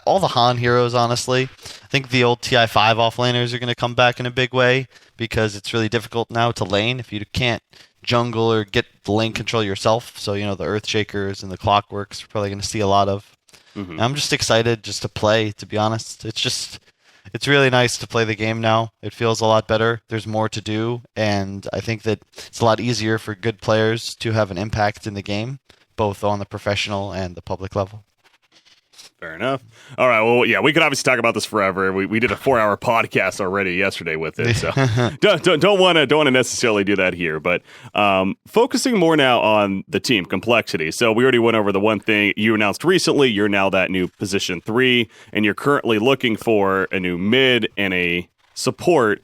Speaker 4: all the Han heroes, honestly. I think the old TI5 offlaners are going to come back in a big way because it's really difficult now to lane if you can't jungle or get the lane control yourself. So, the Earthshakers and the Clockworks we're probably going to see a lot of. Mm-hmm. I'm just excited just to play, to be honest. It's really nice to play the game now. It feels a lot better. There's more to do, and I think that it's a lot easier for good players to have an impact in the game, both on the professional and the public level.
Speaker 2: Fair enough. All right. Well, yeah, we could obviously talk about this forever. We did a 4-hour podcast already yesterday with it, so don't want to necessarily do that here. But focusing more now on the team complexity. So we already went over the one thing you announced recently. You're now that new position 3, and you're currently looking for a new mid and a support.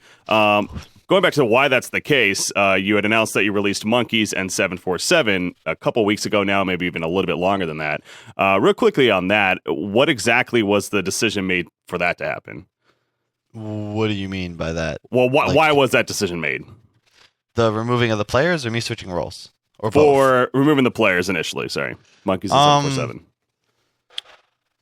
Speaker 2: Going back to why that's the case, you had announced that you released Monkeys and 747 a couple weeks ago now, maybe even a little bit longer than that. Real quickly on that, what exactly was the decision made for that to happen?
Speaker 4: What do you mean by that?
Speaker 2: Well, why was that decision made?
Speaker 4: The removing of the players or me switching roles? Or both?
Speaker 2: For removing the players initially, sorry. Monkeys and 747.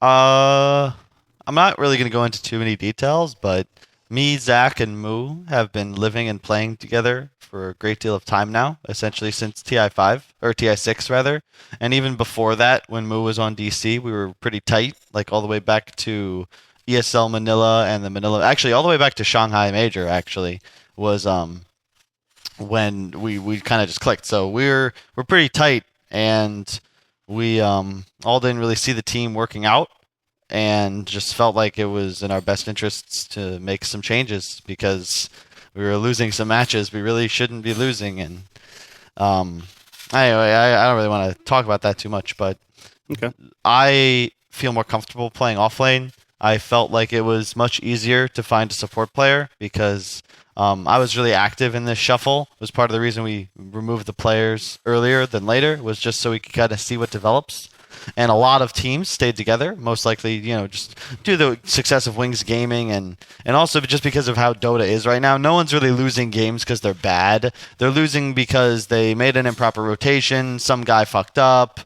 Speaker 4: I'm not really going to go into too many details, but me, Zach, and Moo have been living and playing together for a great deal of time now, essentially since TI5, or TI6 rather. And even before that, when Moo was on DC, we were pretty tight, like all the way back to ESL Manila and the Manila, actually all the way back to Shanghai Major, actually, was when we kind of just clicked. So we're pretty tight, and we all didn't really see the team working out, and just felt like it was in our best interests to make some changes because we were losing some matches we really shouldn't be losing. And anyway, I don't really want to talk about that too much, but
Speaker 2: okay.
Speaker 4: I feel more comfortable playing offlane. I felt like it was much easier to find a support player because I was really active in this shuffle. It was part of the reason we removed the players earlier than later, was just so we could kind of see what develops. And a lot of teams stayed together, most likely, just due to the success of Wings Gaming and also just because of how Dota is right now. No one's really losing games because they're bad. They're losing because they made an improper rotation, some guy fucked up,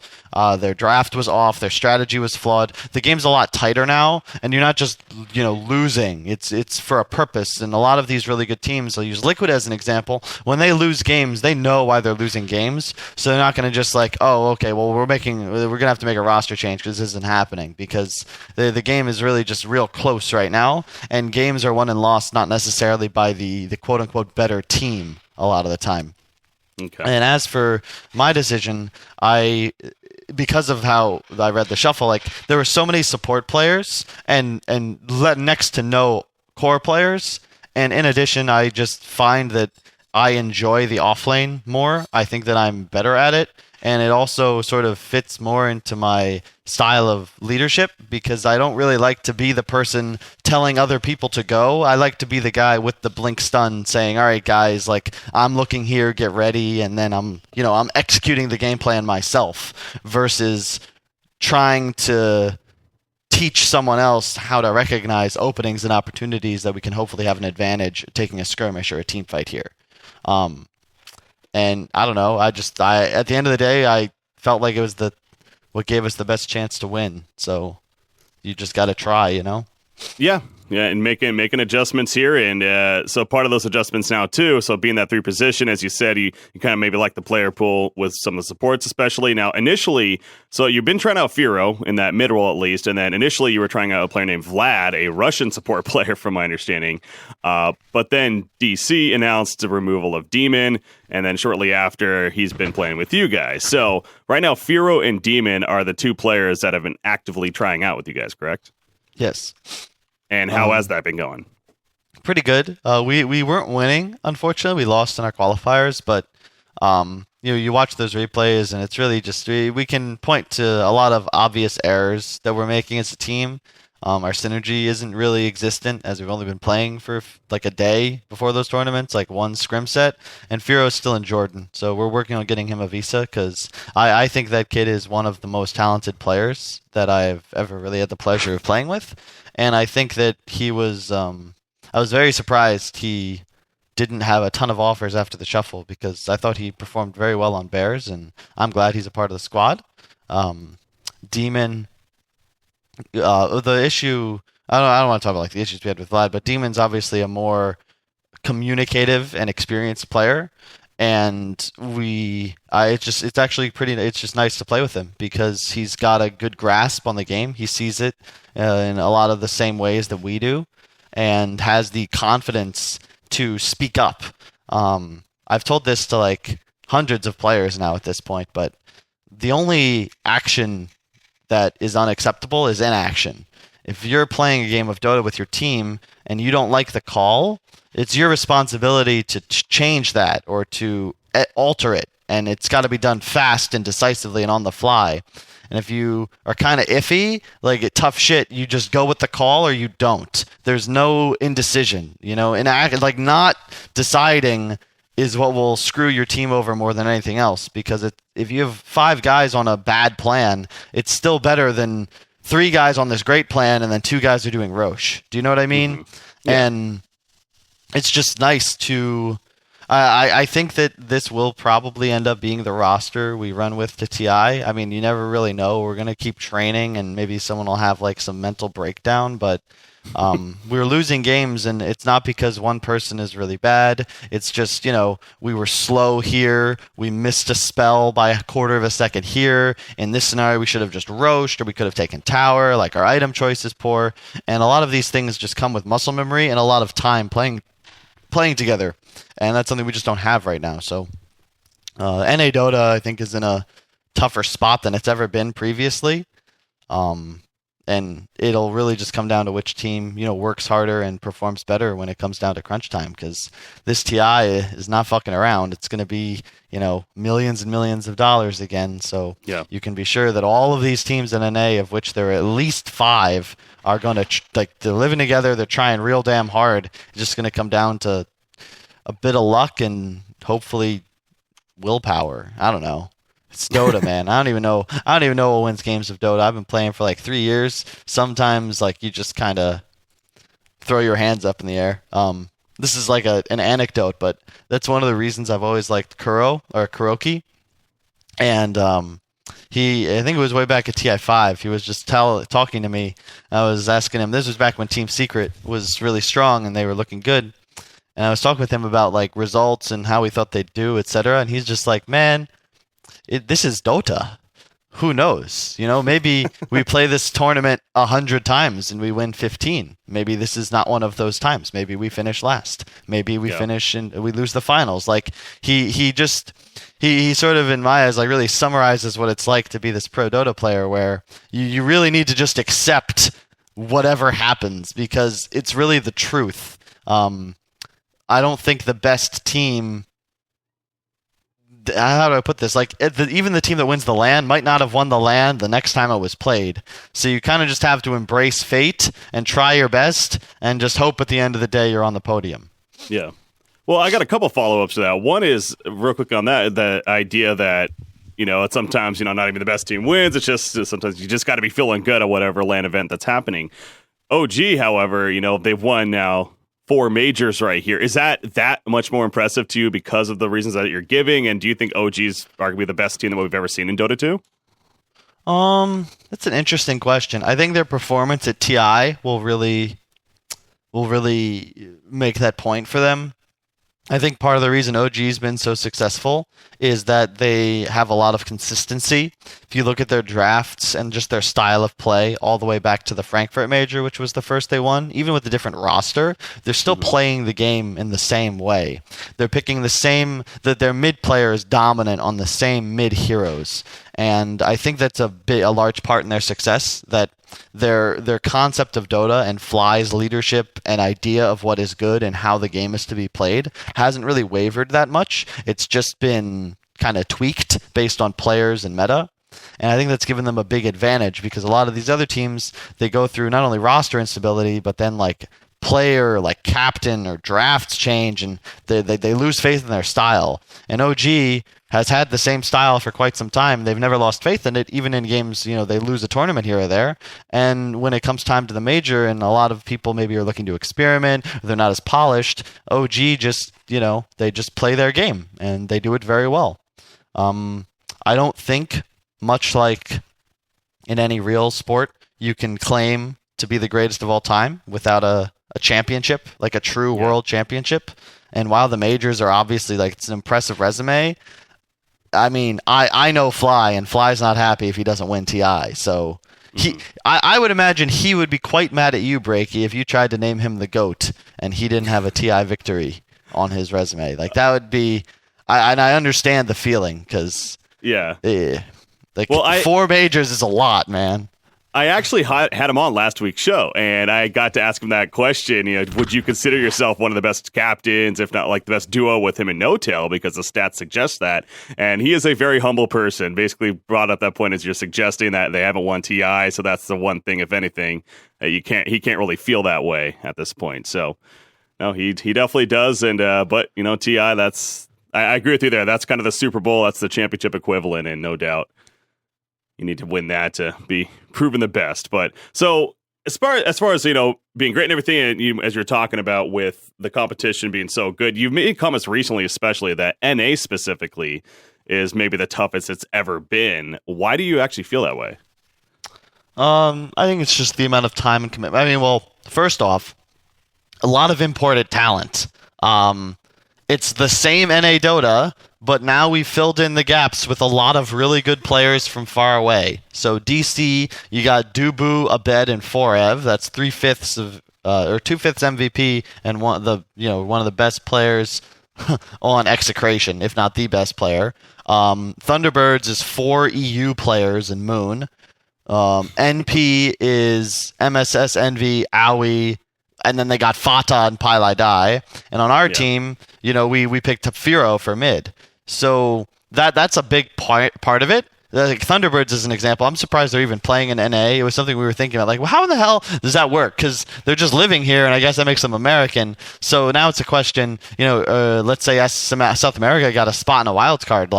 Speaker 4: their draft was off, their strategy was flawed. The game's a lot tighter now, and you're not just, losing. It's for a purpose, and a lot of these really good teams, I'll use Liquid as an example, when they lose games, they know why they're losing games, so they're not going to just like, oh, okay, well, we're going to have to make a roster change because this isn't happening, because the game is really just real close right now, and games are won and lost not necessarily by the quote-unquote better team a lot of the time.
Speaker 2: Okay.
Speaker 4: And as for my decision, because of how I read the shuffle, like there were so many support players and next to no core players, and in addition, I just find that I enjoy the offlane more. I think that I'm better at it, and it also sort of fits more into my style of leadership because I don't really like to be the person telling other people to go. I like to be the guy with the blink stun saying, all right, guys, like I'm looking here, get ready, and then I'm executing the game plan myself versus trying to teach someone else how to recognize openings and opportunities that we can hopefully have an advantage taking a skirmish or a team fight here. And I don't know, at the end of the day, I felt like it was what gave us the best chance to win. So you just got to try,
Speaker 2: Yeah, and making adjustments here, and so part of those adjustments now too. So being that 3 position, as you said, you kind of maybe like the player pool with some of the supports, especially now. Initially, so you've been trying out Firo in that mid role at least, and then initially you were trying out a player named Vlad, a Russian support player, from my understanding. But then DC announced the removal of Demon, and then shortly after, he's been playing with you guys. So right now, Firo and Demon are the 2 players that have been actively trying out with you guys, correct?
Speaker 4: Yes.
Speaker 2: And how has that been going?
Speaker 4: Pretty good. We weren't winning, unfortunately. We lost in our qualifiers, but you watch those replays, and it's really just we can point to a lot of obvious errors that we're making as a team. Our synergy isn't really existent, as we've only been playing for like a day before those tournaments, like one scrim set, and Firo is still in Jordan. So we're working on getting him a visa because I think that kid is one of the most talented players that I've ever really had the pleasure of playing with. And I think that he was, I was very surprised he didn't have a ton of offers after the shuffle, because I thought he performed very well on Bears, and I'm glad he's a part of the squad. Demon, the issue, I don't want to talk about like the issues we had with Vlad, but Demon's obviously a more communicative and experienced player, and it's just nice to play with him because he's got a good grasp on the game. He sees it in a lot of the same ways that we do, and has the confidence to speak up. I've told this to like hundreds of players now at this point, but the only action that is unacceptable is inaction. If you're playing a game of Dota with your team and you don't like the call, it's your responsibility to change that or to alter it, and it's got to be done fast and decisively and on the fly. And if you are kind of iffy, like tough shit, you just go with the call or you don't. There's no indecision, and like not deciding is what will screw your team over more than anything else. Because if you have 5 guys on a bad plan, it's still better than 3 guys on this great plan and then 2 guys are doing Roche. Do you know what I mean? Mm-hmm. Yeah. And it's just nice to. I think that this will probably end up being the roster we run with to TI. I mean, you never really know. We're going to keep training, and maybe someone will have like some mental breakdown, but we're losing games, and it's not because one person is really bad. It's just, we were slow here. We missed a spell by a quarter of a second here. In this scenario, we should have just roached, or we could have taken tower. Like, our item choice is poor. And a lot of these things just come with muscle memory and a lot of time playing together. And that's something we just don't have right now. So NA Dota, I think, is in a tougher spot than it's ever been previously. And it'll really just come down to which team, works harder and performs better when it comes down to crunch time. Because this TI is not fucking around. It's going to be, millions and millions of dollars again. So You can be sure that all of these teams in NA, of which there are at least 5, are going to, they're living together. They're trying real damn hard. It's just going to come down to a bit of luck and hopefully willpower. I don't know. It's Dota, man. I don't even know what wins games of Dota. I've been playing for like 3 years. Sometimes like you just kind of throw your hands up in the air. This is like an anecdote, but that's one of the reasons I've always liked Kuroki. And I think it was way back at TI5. He was just talking to me. I was asking him. This was back when Team Secret was really strong and they were looking good. And I was talking with him about like results and how we thought they'd do, etc. And he's just like, man, this is Dota. Who knows? Maybe we play this tournament 100 times and we win 15. Maybe this is not one of those times. Maybe we finish last. Maybe we finish and we lose the finals. Like he sort of, in my eyes, like really summarizes what it's like to be this pro Dota player, where you really need to just accept whatever happens, because it's really the truth. I don't think the best team. How do I put this? Like, even the team that wins the LAN might not have won the LAN the next time it was played. So you kind of just have to embrace fate and try your best and just hope at the end of the day you're on the podium.
Speaker 2: Yeah. Well, I got a couple follow-ups to that. One is, real quick on that, the idea that, it's sometimes, not even the best team wins. It's just sometimes you just got to be feeling good at whatever LAN event that's happening. OG, however, they've won now 4 majors right here. Is that much more impressive to you because of the reasons that you're giving? And do you think OG's arguably the best team that we've ever seen in Dota 2?
Speaker 4: That's an interesting question. I think their performance at TI will really make that point for them. I think part of the reason OG's been so successful is that they have a lot of consistency. If you look at their drafts and just their style of play all the way back to the Frankfurt Major, which was the first they won, even with a different roster, they're still playing the game in the same way. They're picking their mid player is dominant on the same mid heroes. And I think that's a large part in their success, that their concept of Dota and Fly's leadership and idea of what is good and how the game is to be played hasn't really wavered that much. It's just been kind of tweaked based on players and meta. And I think that's given them a big advantage, because a lot of these other teams, they go through not only roster instability, but then like player like captain or drafts change and they lose faith in their style. And OG has had the same style for quite some time. They've never lost faith in it, even in games, they lose a tournament here or there. And when it comes time to the major and a lot of people maybe are looking to experiment, they're not as polished, OG just, they just play their game and they do it very well. I don't think, much like in any real sport, you can claim to be the greatest of all time without a championship, like a true world championship. And while the majors are obviously it's an impressive resume, I mean, I know Fly, and Fly's not happy if he doesn't win TI. So I would imagine he would be quite mad at you, Breaky, if you tried to name him the GOAT and he didn't have a TI victory on his resume. That would be, and I understand the feeling because 4 majors is a lot, man.
Speaker 2: I actually had him on last week's show, and I got to ask him that question. Would you consider yourself one of the best captains, if not the best duo with him and No Tail, because the stats suggest that? And he is a very humble person. Basically, brought up that point as you're suggesting that they haven't won TI, so that's the one thing, if anything, that he can't really feel that way at this point. So, no, he definitely does. And but TI, that's I agree with you there. That's kind of the Super Bowl. That's the championship equivalent, and no doubt, you need to win that to be proven the best. But so as far as being great and everything, and as you're talking about with the competition being so good, you've made comments recently, especially that NA specifically is maybe the toughest it's ever been. Why do you actually feel that way?
Speaker 4: I think it's just the amount of time and commitment. I mean, well, first off, a lot of imported talent. It's the same NA Dota, but now we've filled in the gaps with a lot of really good players from far away. So DC, you got Dubu, Abed, and Forev. That's 3/5 of or 2/5 MVP and one of the best players on Execration, if not the best player. Thunderbirds is 4 EU players in Moon. NP is MSS, Envy, Aoi, and then they got Fata and Pylai Dai. And on our team, we picked up Firo for mid. So that's a big part of it. Thunderbirds is an example. I'm surprised they're even playing in NA. It was something we were thinking about. Well, how in the hell does that work? Because they're just living here, and I guess that makes them American. So now it's a question, let's say South America got a spot in a wild card.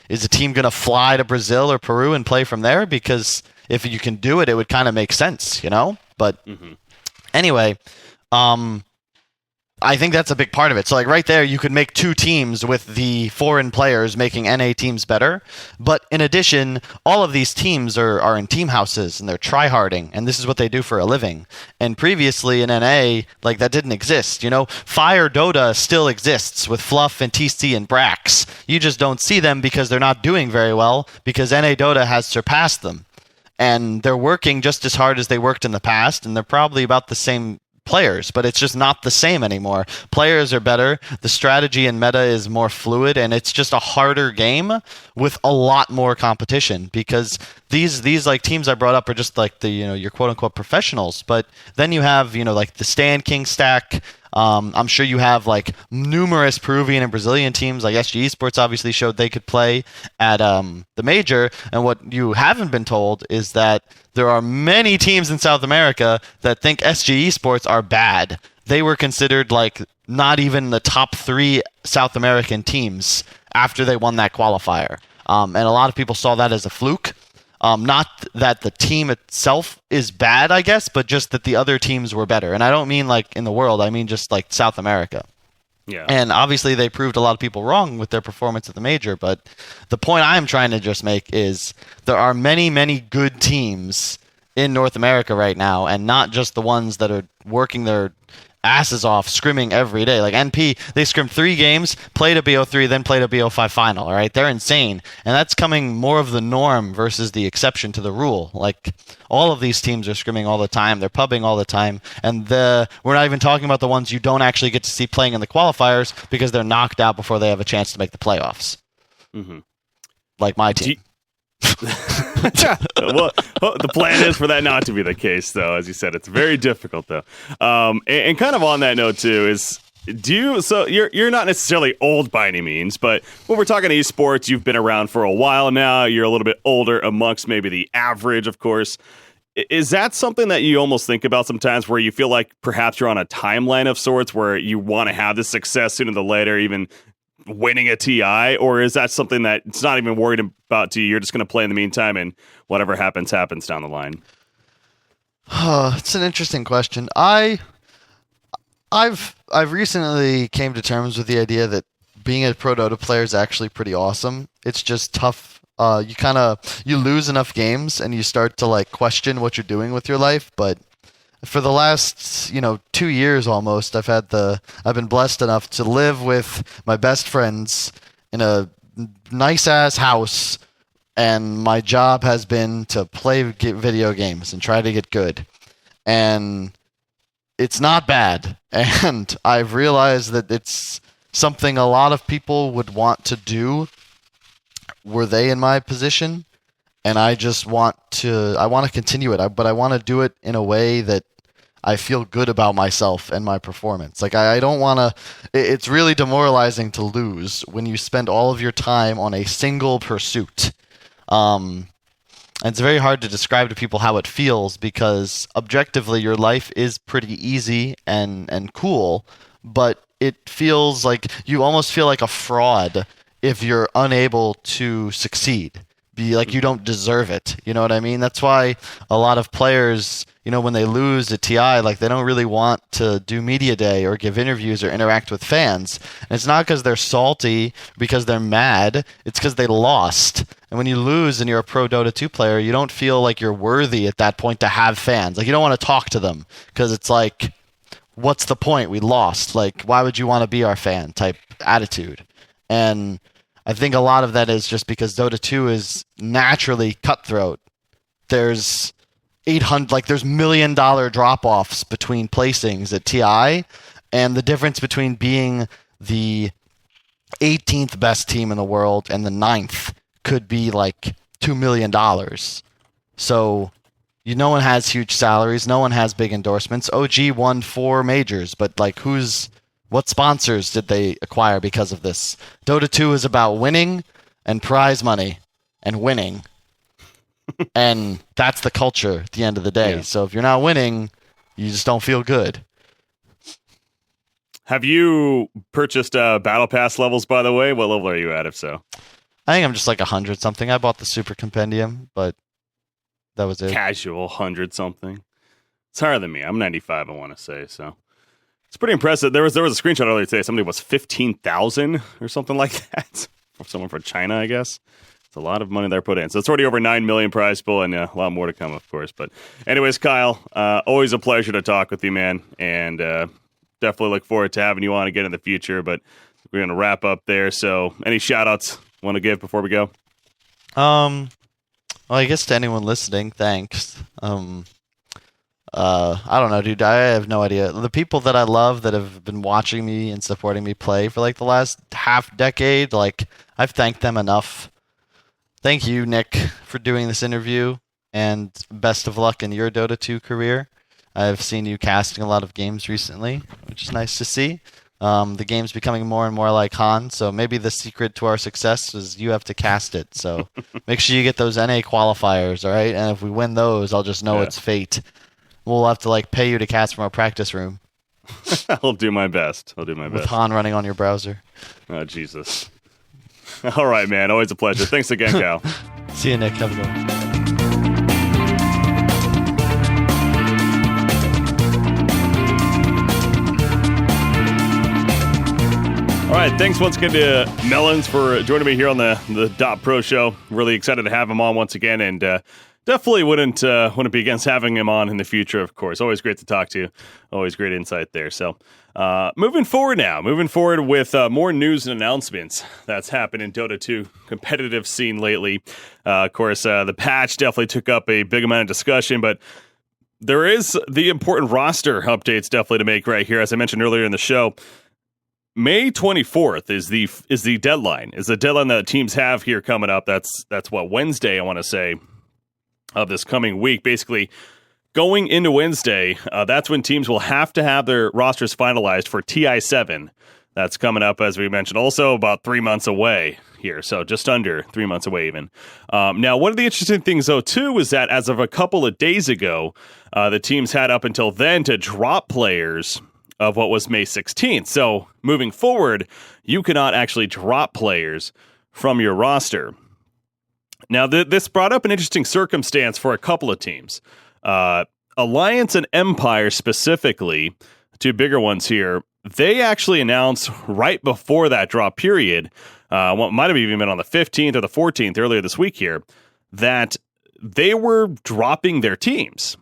Speaker 4: Is the team going to fly to Brazil or Peru and play from there? Because if you can do it, it would kind of make sense, But anyway, I think that's a big part of it. So right there, you could make 2 teams with the foreign players making NA teams better. But in addition, all of these teams are in team houses and they're tryharding, and this is what they do for a living. And previously in NA, that didn't exist. Fire Dota still exists with Fluff and TC and Brax. You just don't see them because they're not doing very well because NA Dota has surpassed them. And they're working just as hard as they worked in the past, and they're probably about the same players, but it's just not the same anymore. Players are better, the strategy and meta is more fluid, and it's just a harder game with a lot more competition because these teams I brought up are just your quote unquote professionals, but then you have the Stan King stack. I'm sure you have numerous Peruvian and Brazilian teams. SG Esports obviously showed they could play at the major, and what you haven't been told is that there are many teams in South America that think SG Esports are bad. They were considered not even the top 3 South American teams after they won that qualifier, and a lot of people saw that as a fluke. Not that the team itself is bad, I guess, but just that the other teams were better. And I don't mean in the world, I mean just South America.
Speaker 2: Yeah.
Speaker 4: And obviously they proved a lot of people wrong with their performance at the major, but the point I'm trying to just make is there are many, many good teams in North America right now, and not just the ones that are working their asses off scrimming every day. NP, they scrimmed 3 games, played a BO3, then played a BO5 final. All right, they're insane, and that's coming more of the norm versus the exception to the rule. All of these teams are scrimming all the time, they're pubbing all the time, and we're not even talking about the ones you don't actually get to see playing in the qualifiers because they're knocked out before they have a chance to make the playoffs. Like my team.
Speaker 2: Well, the plan is for that not to be the case, though. As you said, it's very difficult, though. And kind of on that note, too, is you're not necessarily old by any means, but when we're talking esports, you've been around for a while now. You're a little bit older amongst maybe the average, of course. Is that something that you almost think about sometimes, where you feel like perhaps you're on a timeline of sorts where you want to have this success sooner than later, even winning a TI? Or is that something that it's not even worried about to you? You're just going to play in the meantime, and whatever happens down the line?
Speaker 4: It's an interesting question. I've recently came to terms with the idea that being a pro Dota player is actually pretty awesome. It's just tough. You lose enough games and you start to like question what you're doing with your life. But for the last 2 years almost, I've been blessed enough to live with my best friends in a nice ass house, and my job has been to play video games and try to get good. And it's not bad. And I've realized that it's something a lot of people would want to do were they in my position, and I want to continue it, but I want to do it in a way that I feel good about myself and my performance. Like I don't want to. It's really demoralizing to lose when you spend all of your time on a single pursuit. And it's very hard to describe to people how it feels, because objectively your life is pretty easy and cool, but it feels like you almost feel like a fraud if you're unable to succeed. Be like you don't deserve it. You know what I mean? That's why a lot of players, when they lose a TI, like they don't really want to do media day or give interviews or interact with fans. And it's not because they're salty, because they're mad. It's because they lost. And when you lose and you're a pro Dota 2 player, you don't feel like you're worthy at that point to have fans. Like you don't want to talk to them, because it's like, what's the point? We lost. Like, why would you want to be our fan type attitude? And I think a lot of that is just because Dota 2 is naturally cutthroat. There's there's $1 million drop-offs between placings at TI, and the difference between being the 18th best team in the world and the 9th could be like $2 million. So no one has huge salaries, no one has big endorsements. OG won 4 majors, but like what sponsors did they acquire because of this? Dota 2 is about winning and prize money and winning. And that's the culture at the end of the day. Yeah. So if you're not winning, you just don't feel good.
Speaker 2: Have you purchased Battle Pass levels, by the way? What level are you at, if so?
Speaker 4: I think I'm just like 100 something. I bought the Super Compendium, but that was it.
Speaker 2: Casual 100 something. It's higher than me. I'm 95, I want to say, so. It's pretty impressive. There was a screenshot earlier today. Somebody was 15,000 or something like that. Someone from China, I guess. It's a lot of money they're put in. So it's already over 9 million prize pool, and a lot more to come, of course. But anyways, Kyle, always a pleasure to talk with you, man. And definitely look forward to having you on again in the future. But we're going to wrap up there. So any shout-outs want to give before we go?
Speaker 4: Well, I guess to anyone listening, thanks. I don't know, dude. I have no idea. The people that I love that have been watching me and supporting me play for like the last half decade, like I've thanked them enough. Thank you, Nick, for doing this interview, and best of luck in your Dota 2 career. I've seen you casting a lot of games recently, which is nice to see. The game's becoming more and more like Han, so maybe the secret to our success is you have to cast it. So make sure you get those NA qualifiers, all right? And if we win those, I'll just know it's fate. We'll have to pay you to cast from our practice room.
Speaker 2: I'll do my best.
Speaker 4: With Han running on your browser.
Speaker 2: Oh, Jesus. All right, man. Always a pleasure. Thanks again, Kyle.
Speaker 4: See you, Nick. Have a good one.
Speaker 2: All right, thanks once again to Melonzz for joining me here on the DotPro show. Really excited to have him on once again, and definitely wouldn't be against having him on in the future, of course. Always great to talk to you. Always great insight there. So moving forward with more news and announcements that's happened in Dota 2 competitive scene lately. Of course, the patch definitely took up a big amount of discussion, but there is the important roster updates definitely to make right here. As I mentioned earlier in the show, May 24th is the deadline. Is the deadline that teams have here coming up. That's what, Wednesday, I want to say, of this coming week. Basically, going into Wednesday, that's when teams will have to have their rosters finalized for TI7. That's coming up, as we mentioned, also about 3 months away here. So just under 3 months away even. Now, one of the interesting things, though, too, is that as of a couple of days ago, the teams had up until then to drop players of what was May 16th. So moving forward, you cannot actually drop players from your roster. Now, this brought up an interesting circumstance for a couple of teams. Alliance and Empire specifically, two bigger ones here, they actually announced right before that drop period, what might have even been on the 15th or the 14th earlier this week here, that they were dropping their teams.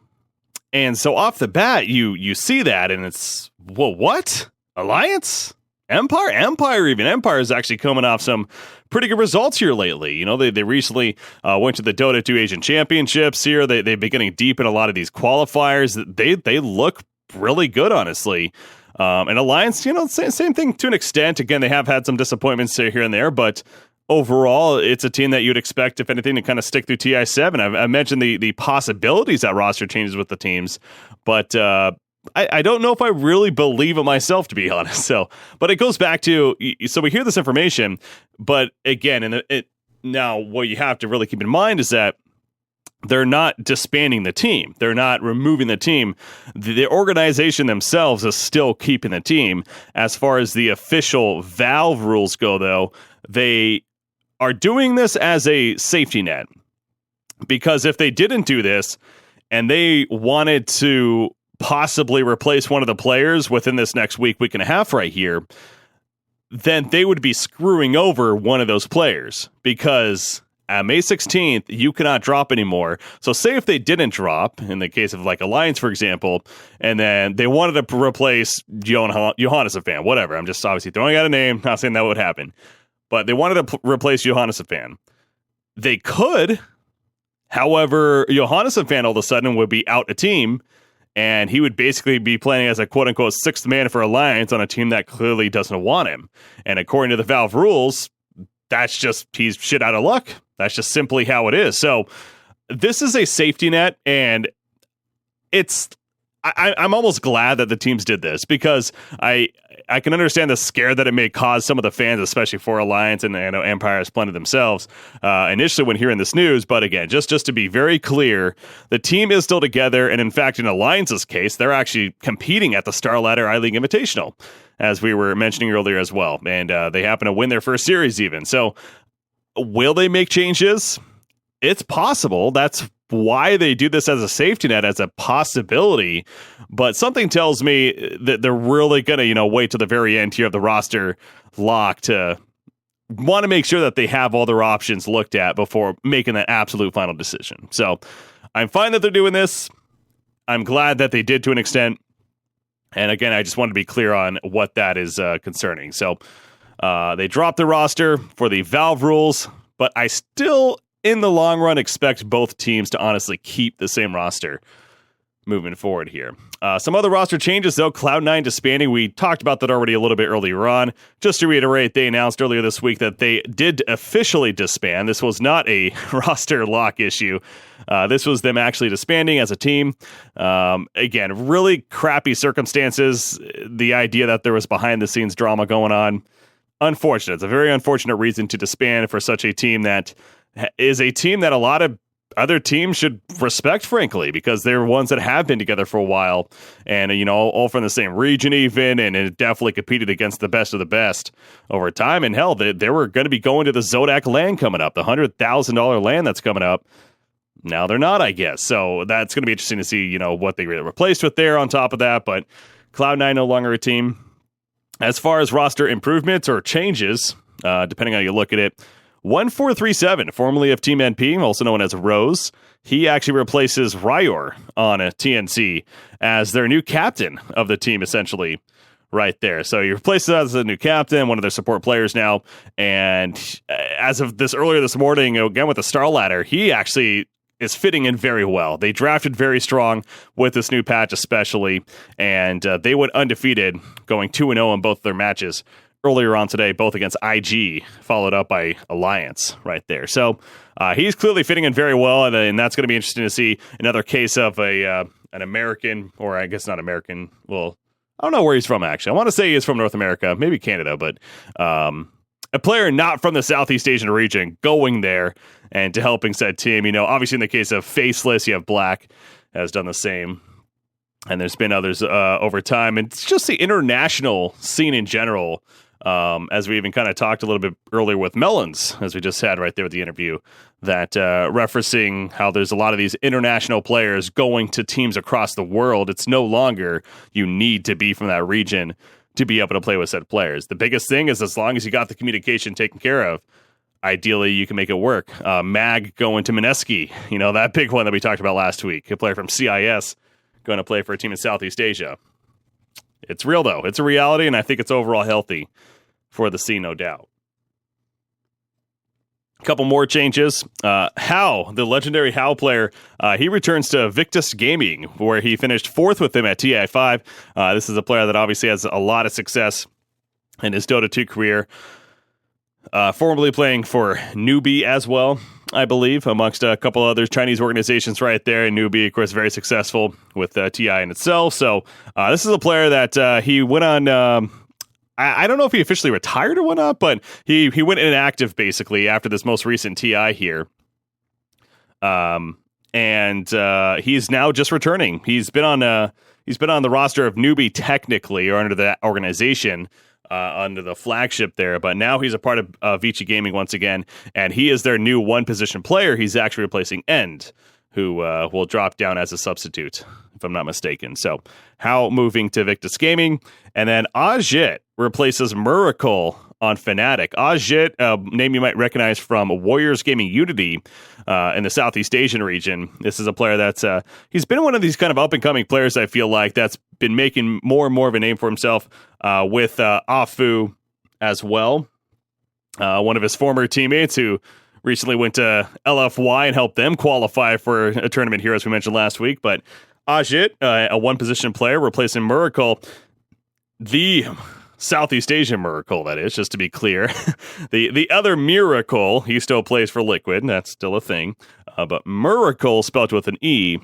Speaker 2: And so off the bat, you see that, and it's, well, what? Alliance? Empire? Empire is actually coming off some pretty good results here lately. You know, they recently went to the Dota 2 Asian Championships here. They've been getting deep in a lot of these qualifiers. They look really good, honestly. And Alliance, you know, same thing to an extent. Again, they have had some disappointments here and there, but overall, it's a team that you'd expect, if anything, to kind of stick through TI7. I mentioned the possibilities that roster changes with the teams, but I don't know if I really believe it myself, to be honest. So, but it goes back to, so we hear this information, but again, now what you have to really keep in mind is that they're not disbanding the team. They're not removing the team. The organization themselves is still keeping the team. As far as the official Valve rules go, though, they are doing this as a safety net. Because if they didn't do this and they wanted to possibly replace one of the players within this next week and a half right here, then they would be screwing over one of those players, because at May 16th, you cannot drop anymore. So say if they didn't drop, in the case of like Alliance, for example, and then they wanted to replace Johannes fan, whatever. I'm just obviously throwing out a name, not saying that would happen. But they wanted to replace Johannes fan. They could. However, Johannes fan all of a sudden would be out a team, and he would basically be playing as a quote-unquote sixth man for Alliance on a team that clearly doesn't want him. And according to the Valve rules, that's just, he's shit out of luck. That's just simply how it is. So this is a safety net, and I'm almost glad that the teams did this, because I can understand the scare that it may cause some of the fans, especially for Alliance, and I know Empire has plenty themselves initially when hearing this news. But again, just to be very clear, the team is still together, and in fact, in Alliance's case, they're actually competing at the Star Ladder iLeague Invitational, as we were mentioning earlier as well, and they happen to win their first series even. So will they make changes? It's possible. That's why they do this as a safety net, as a possibility. But something tells me that they're really going to, wait to the very end here of the roster lock to want to make sure that they have all their options looked at before making that absolute final decision. So I'm fine that they're doing this. I'm glad that they did to an extent. And again, I just want to be clear on what that is concerning. So they dropped the roster for the Valve rules, but I still, in the long run, expect both teams to honestly keep the same roster moving forward here. Some other roster changes, though. Cloud9 disbanding. We talked about that already a little bit earlier on. Just to reiterate, they announced earlier this week that they did officially disband. This was not a roster lock issue. This was them actually disbanding as a team. Again, really crappy circumstances. The idea that there was behind-the-scenes drama going on. Unfortunate. It's a very unfortunate reason to disband for such a team that is a team that a lot of other teams should respect, frankly, because they're ones that have been together for a while, and all from the same region even, and it definitely competed against the best of the best over time. And hell, they were going to be going to the Zodak land coming up, the $100,000 land that's coming up. Now they're not, I guess. So that's going to be interesting to see, what they replaced with there on top of that. But Cloud9 no longer a team. As far as roster improvements or changes, depending on how you look at it, 1437, formerly of Team NP, also known as Rose, he actually replaces Ryor on a TNC as their new captain of the team, essentially, right there. So he replaces as the new captain, one of their support players now, and as of earlier this morning, again with the Star Ladder, he actually is fitting in very well. They drafted very strong with this new patch especially, and they went undefeated, going 2-0 in both their matches earlier on today, both against IG, followed up by Alliance right there. So he's clearly fitting in very well, and that's going to be interesting to see another case of an American, or I guess not American, well, I don't know where he's from, actually. I want to say he's from North America, maybe Canada, but a player not from the Southeast Asian region going there and to helping said team. Obviously in the case of Faceless, you have Black has done the same. And there's been others over time. And it's just the international scene in general, as we even kind of talked a little bit earlier with Melonzz, as we just had right there with the interview, that referencing how there's a lot of these international players going to teams across the world. It's no longer you need to be from that region to be able to play with said players. The biggest thing is as long as you got the communication taken care of, ideally you can make it work. Mag going to Mineski, that big one that we talked about last week, a player from CIS going to play for a team in Southeast Asia. It's real, though. It's a reality, and I think it's overall healthy for the scene, no doubt. A couple more changes. How, the legendary How player, he returns to Victus Gaming, where he finished 4th with them at TI5. This is a player that obviously has a lot of success in his Dota 2 career. Formerly playing for Newbie as well, I believe, amongst a couple other Chinese organizations right there. And Newbie, of course, very successful with TI in itself. So this is a player that he went on... I don't know if he officially retired or whatnot, but he went inactive basically after this most recent TI here. And he's now just returning. He's been on the roster of Newbie technically, or under that organization, under the flagship there, but now he's a part of Vici Gaming once again, and he is their new one-position player. He's actually replacing End, who will drop down as a substitute, if I'm not mistaken. So, How moving to Victus Gaming, and then Ajit replaces Miracle on Fnatic. Ajit, a name you might recognize from Warriors Gaming Unity in the Southeast Asian region. This is a player that's he's been one of these kind of up-and-coming players, I feel like, that's been making more and more of a name for himself with Afu as well. One of his former teammates who recently went to LFY and helped them qualify for a tournament here, as we mentioned last week. But Ajit, a one-position player, replacing Miracle, the Southeast Asian Miracle, that is, just to be clear. The other Miracle, he still plays for Liquid, and that's still a thing. But Miracle, spelled with an E,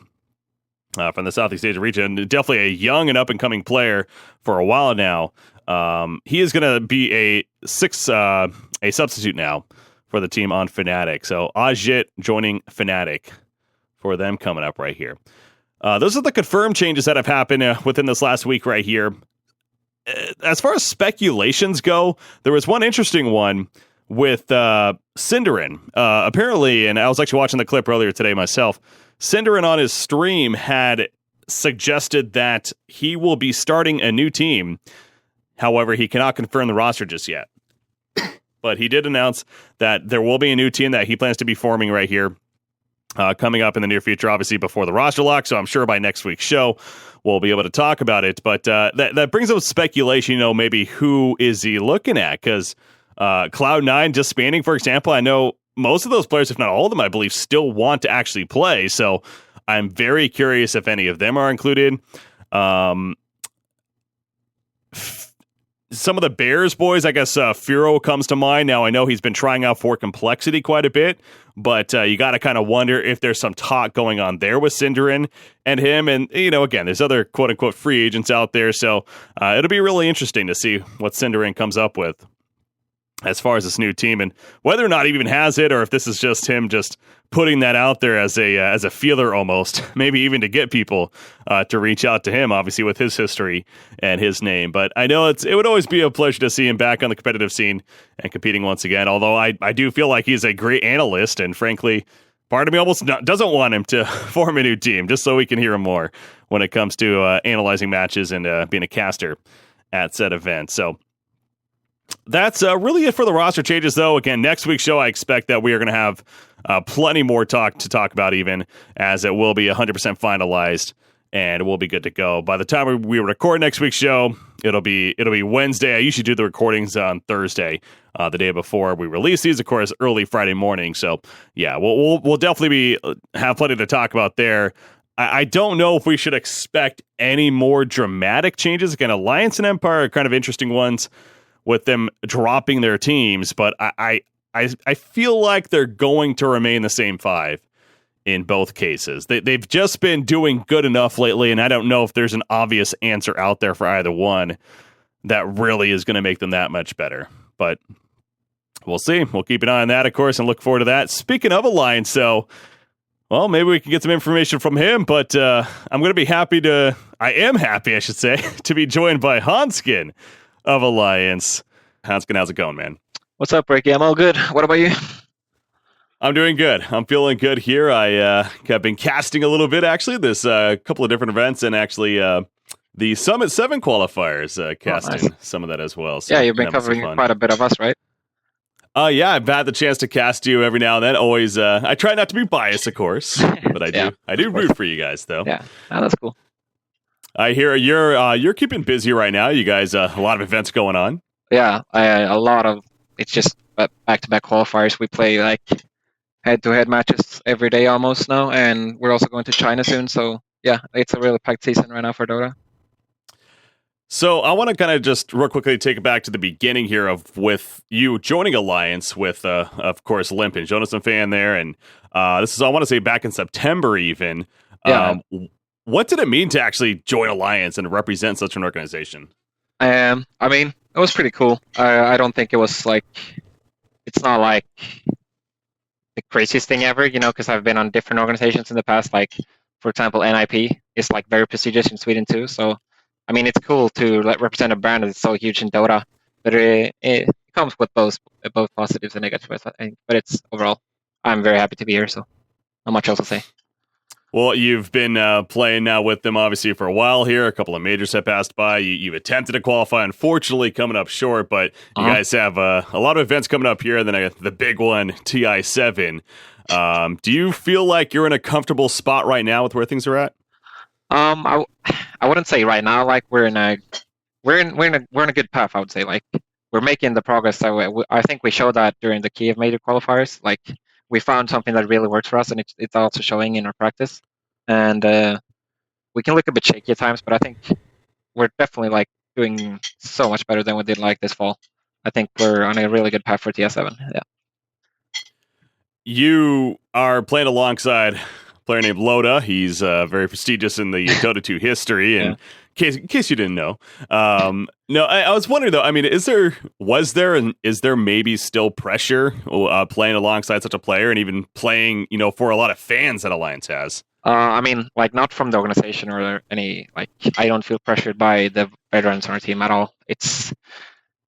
Speaker 2: from the Southeast Asian region, definitely a young and up-and-coming player for a while now. He is going to be a substitute now for the team on Fnatic. So Ajit joining Fnatic for them coming up right here. Those are the confirmed changes that have happened within this last week right here. As far as speculations go, there was one interesting one with Cinderin. Apparently, and I was actually watching the clip earlier today myself, Cinderin on his stream had suggested that he will be starting a new team. However, he cannot confirm the roster just yet. But he did announce that there will be a new team that he plans to be forming right here coming up in the near future, obviously before the roster lock. So I'm sure by next week's show, we'll be able to talk about it. But that brings up speculation, maybe who is he looking at? Because Cloud9 disbanding, for example, I know most of those players, if not all of them, I believe, still want to actually play. So I'm very curious if any of them are included. Some of the Bears boys, I guess Furo comes to mind. Now, I know he's been trying out for Complexity quite a bit, but you got to kind of wonder if there's some talk going on there with Cinderin and him. And, again, there's other quote-unquote free agents out there, so it'll be really interesting to see what Cinderin comes up with as far as this new team, and whether or not he even has it, or if this is just him just putting that out there as a feeler almost, maybe even to get people to reach out to him, obviously with his history and his name. But I know it would always be a pleasure to see him back on the competitive scene and competing once again, although I do feel like he's a great analyst, and frankly, part of me almost doesn't want him to form a new team, just so we can hear him more when it comes to analyzing matches and being a caster at said event. So that's really it for the roster changes, though. Again, next week's show, I expect that we are going to have plenty more to talk about, even as it will be 100% finalized and we'll be good to go. By the time we record next week's show, it'll be Wednesday. I usually do the recordings on Thursday, the day before we release these, of course, early Friday morning. So yeah, we'll definitely have plenty to talk about there. I don't know if we should expect any more dramatic changes. Again, Alliance and Empire are kind of interesting ones with them dropping their teams, but I feel like they're going to remain the same five in both cases. They've just been doing good enough lately, and I don't know if there's an obvious answer out there for either one that really is going to make them that much better. But we'll see. We'll keep an eye on that, of course, and look forward to that. Speaking of Alliance, so, well, maybe we can get some information from him, but I am happy, I should say, to be joined by Handsken of Alliance. Handsken, how's it going, man?
Speaker 5: What's up, Breaky? I'm all good. What about you?
Speaker 2: I'm doing good. I'm feeling good here. I have been casting a little bit, actually, this couple of different events, and actually the Summit 7 qualifiers, casting some of that as well. So
Speaker 5: yeah, you've been covering quite a bit of us, right?
Speaker 2: Yeah, I've had the chance to cast you every now and then. Always, I try not to be biased, of course, but I do. I do root for you guys, though.
Speaker 5: Yeah, that's cool.
Speaker 2: I hear you're keeping busy right now. You guys, a lot of events going on.
Speaker 5: Yeah, a lot of it's just back-to-back qualifiers. We play like head-to-head matches every day almost now, and we're also going to China soon. So yeah, it's a really packed season right now for Dota.
Speaker 2: So I want to kind of just real quickly take it back to the beginning here of with you joining Alliance with, of course, Limp and Jonas and Fan there, and this is I want to say back in September even.
Speaker 5: Yeah.
Speaker 2: What did it mean to actually join Alliance and represent such an organization?
Speaker 5: I mean, it was pretty cool. I don't think it was like it's not like the craziest thing ever, because I've been on different organizations in the past. Like, for example, NIP is like very prestigious in Sweden too. So, I mean, it's cool to represent a brand that's so huge in Dota, but it comes with both positives and negatives, I think. But it's overall, I'm very happy to be here. So, not much else to say.
Speaker 2: Well, you've been playing now with them, obviously, for a while here. A couple of majors have passed by. You've attempted to qualify, unfortunately, coming up short. But you guys have a lot of events coming up here, and then the big one, TI7. Do you feel like you're in a comfortable spot right now with where things are at?
Speaker 5: I wouldn't say right now. Like we're in a good path. I would say like we're making the progress. So I think we showed that during the Kiev major qualifiers. Like, we found something that really works for us, and it's also showing in our practice. And we can look a bit shaky at times, but I think we're definitely like doing so much better than we did like this fall. I think we're on a really good path for TS7. Yeah.
Speaker 2: You are playing alongside a player named Loda. He's very prestigious in the Dota 2 history, and in case you didn't know. No, I was wondering though. I mean, was there and is there maybe still pressure playing alongside such a player, and even playing, for a lot of fans that Alliance has?
Speaker 5: I mean, like not from the organization or any like. I don't feel pressured by the veterans on our team at all. It's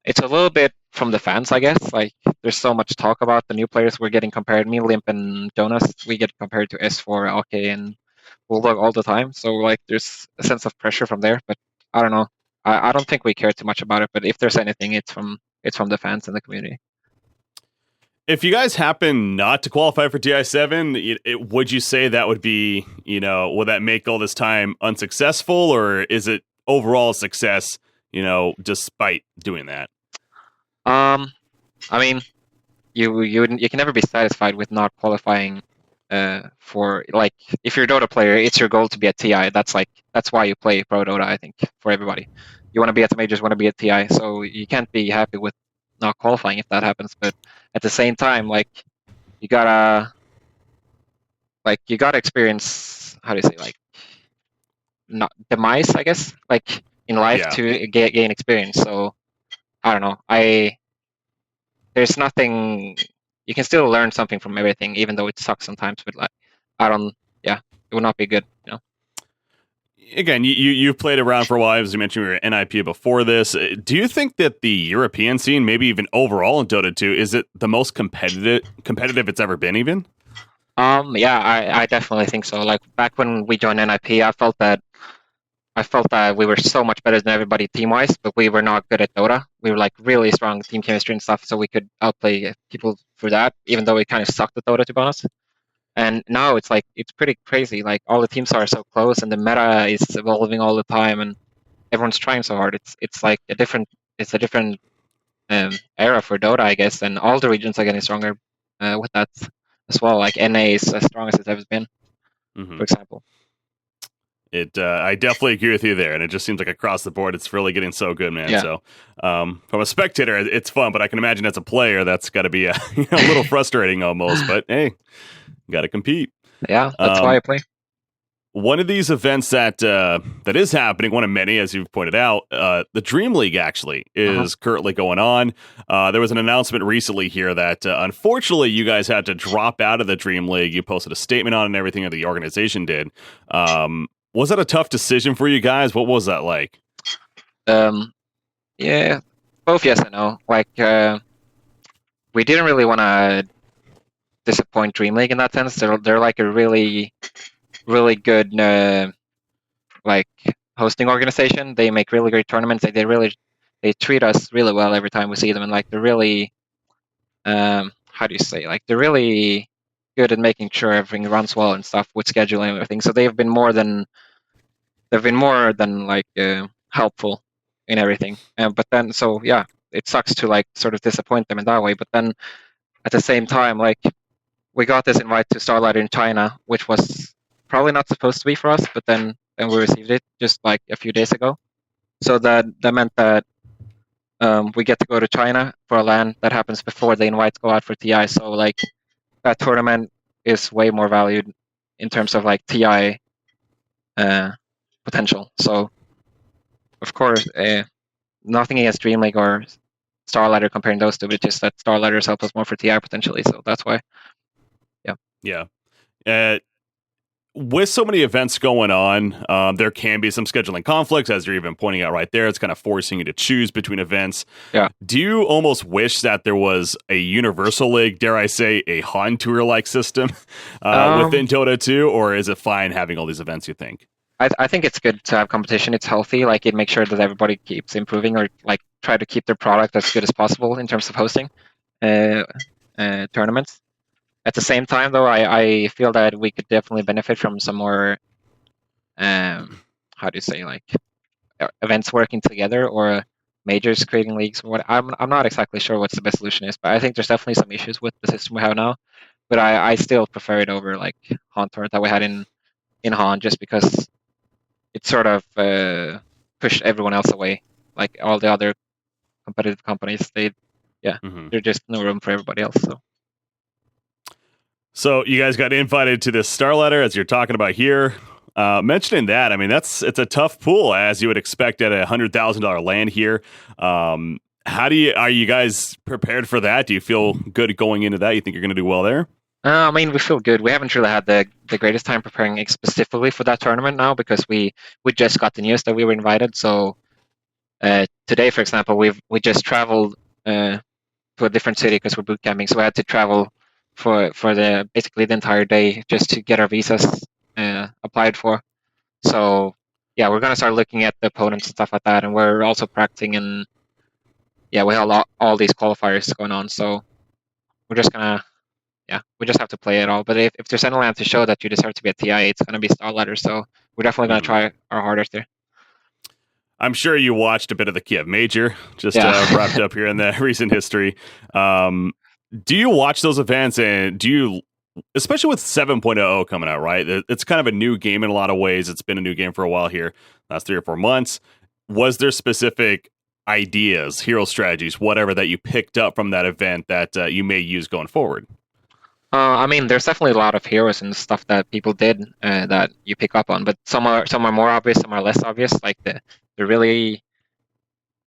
Speaker 5: a little bit from the fans, I guess. Like, there's so much talk about the new players we're getting compared. Me, Limp, and Jonas, we get compared to S4, OK, and Bulldog all the time. So like, there's a sense of pressure from there. But I don't know. I don't think we care too much about it. But if there's anything, it's from the fans and the community.
Speaker 2: If you guys happen not to qualify for TI7, would you say that would be, will that make all this time unsuccessful, or is it overall success, despite doing that?
Speaker 5: I mean, you can never be satisfied with not qualifying. For like, if you're a Dota player, it's your goal to be at TI. That's why you play Pro Dota. I think for everybody, you want to be at the majors, want to be at TI. So you can't be happy with not qualifying if that happens. But at the same time, like you gotta experience, how do you say, like, not demise, I guess, like in life to gain experience. So I don't know. There's nothing. You can still learn something from everything, even though it sucks sometimes. But like, it would not be good,
Speaker 2: Again, you've played around for a while. As you mentioned, you were NIP before this. Do you think that the European scene, maybe even overall in Dota 2, is it the most competitive it's ever been? Even?
Speaker 5: Yeah, I definitely think so. Like back when we joined NIP, I felt that we were so much better than everybody team-wise, but we were not good at Dota. We were like really strong team chemistry and stuff, so we could outplay people for that, even though we kind of sucked at Dota, to be honest. And now it's like, it's pretty crazy. Like, all the teams are so close, and the meta is evolving all the time, and everyone's trying so hard. It's like a different era for Dota, I guess, and all the regions are getting stronger with that as well. Like NA is as strong as it's ever been, for example.
Speaker 2: I definitely agree with you there, and it just seems like across the board, it's really getting so good, man.
Speaker 5: Yeah.
Speaker 2: So, from a spectator, it's fun, but I can imagine as a player, that's got to be a little frustrating almost. But hey, got to compete.
Speaker 5: Yeah, that's why I play.
Speaker 2: One of these events that is happening, one of many, as you've pointed out, the Dream League actually is currently going on. There was an announcement recently here that unfortunately you guys had to drop out of the Dream League. You posted a statement on it and everything that the organization did. Was that a tough decision for you guys? What was that like?
Speaker 5: Yeah, both yes and no. Like, we didn't really want to disappoint Dream League in that sense. They're like a really good like hosting organization. They make really great tournaments. They treat us really well every time we see them, and like they're really how do you say, like they're really good at making sure everything runs well and stuff with scheduling and everything. So they've been more than like helpful in everything. But then so yeah, it sucks to like sort of disappoint them in that way. But then at the same time, like we got this invite to Starlight in China, which was probably not supposed to be for us, but then we received it just like a few days ago. So that meant that we get to go to China for a LAN that happens before the invites go out for TI. So like that tournament is way more valued in terms of like TI potential. So of course, nothing against Dream League or Starlighter comparing those two, but it's just that Starlighters help us more for TI potentially. So that's why.
Speaker 2: Yeah. With so many events going on, there can be some scheduling conflicts, as you're even pointing out right there. It's kind of forcing you to choose between events.
Speaker 5: Yeah.
Speaker 2: Do you almost wish that there was a universal league, dare I say, a Han Tour-like system within Dota 2, or is it fine having all these events, you think?
Speaker 5: I think it's good to have competition. It's healthy. Like it makes sure that everybody keeps improving or like try to keep their product as good as possible in terms of hosting tournaments. At the same time, though, I feel that we could definitely benefit from some more, how do you say, like events working together or majors creating leagues. I'm not exactly sure what the best solution is, but I think there's definitely some issues with the system we have now. But I still prefer it over like Han Tour that we had in Han, just because it sort of pushed everyone else away. Like all the other competitive companies, there's just no room for everybody else.
Speaker 2: So you guys got invited to this Starlighter, as you're talking about here. Mentioning that, I mean, it's a tough pool, as you would expect at $100,000 land here. Are you guys prepared for that? Do you feel good going into that? You think you're going to do well there?
Speaker 5: I mean, we feel good. We haven't really had the greatest time preparing specifically for that tournament now, because we just got the news that we were invited. So today, for example, we just traveled to a different city because we're boot camping. So we had to travel for basically the entire day just to get our visas applied for. So yeah, we're gonna start looking at the opponents and stuff like that, and we're also practicing. And yeah, we have all these qualifiers going on. So we're just gonna. Yeah, we just have to play it all. But if there's any land to show that you deserve to be a TI, it's going to be Starlighter. So we're definitely going to try our hardest there.
Speaker 2: I'm sure you watched a bit of the Kiev Major, just wrapped up here in the recent history. Do you watch those events, and do you, especially with 7.0 coming out, right? It's kind of a new game in a lot of ways. It's been a new game for a while here, last 3 or 4 months. Was there specific ideas, hero strategies, whatever that you picked up from that event that you may use going forward?
Speaker 5: I mean, there's definitely a lot of heroes and stuff that people did that you pick up on, but some are more obvious, some are less obvious. Like the really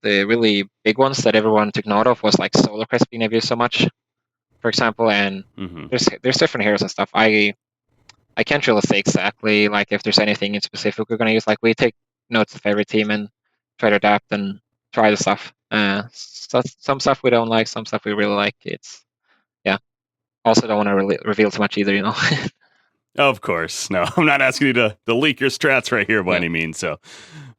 Speaker 5: big ones that everyone took note of was like Solar Crest being abused so much, for example. And there's different heroes and stuff. I can't really say exactly like if there's anything in specific we're gonna use. Like we take notes of every team and try to adapt and try the stuff. So some stuff we don't like, some stuff we really like. Also, don't want to reveal too much either, you know.
Speaker 2: Of course, no. I'm not asking you to leak your strats right here by any means. So,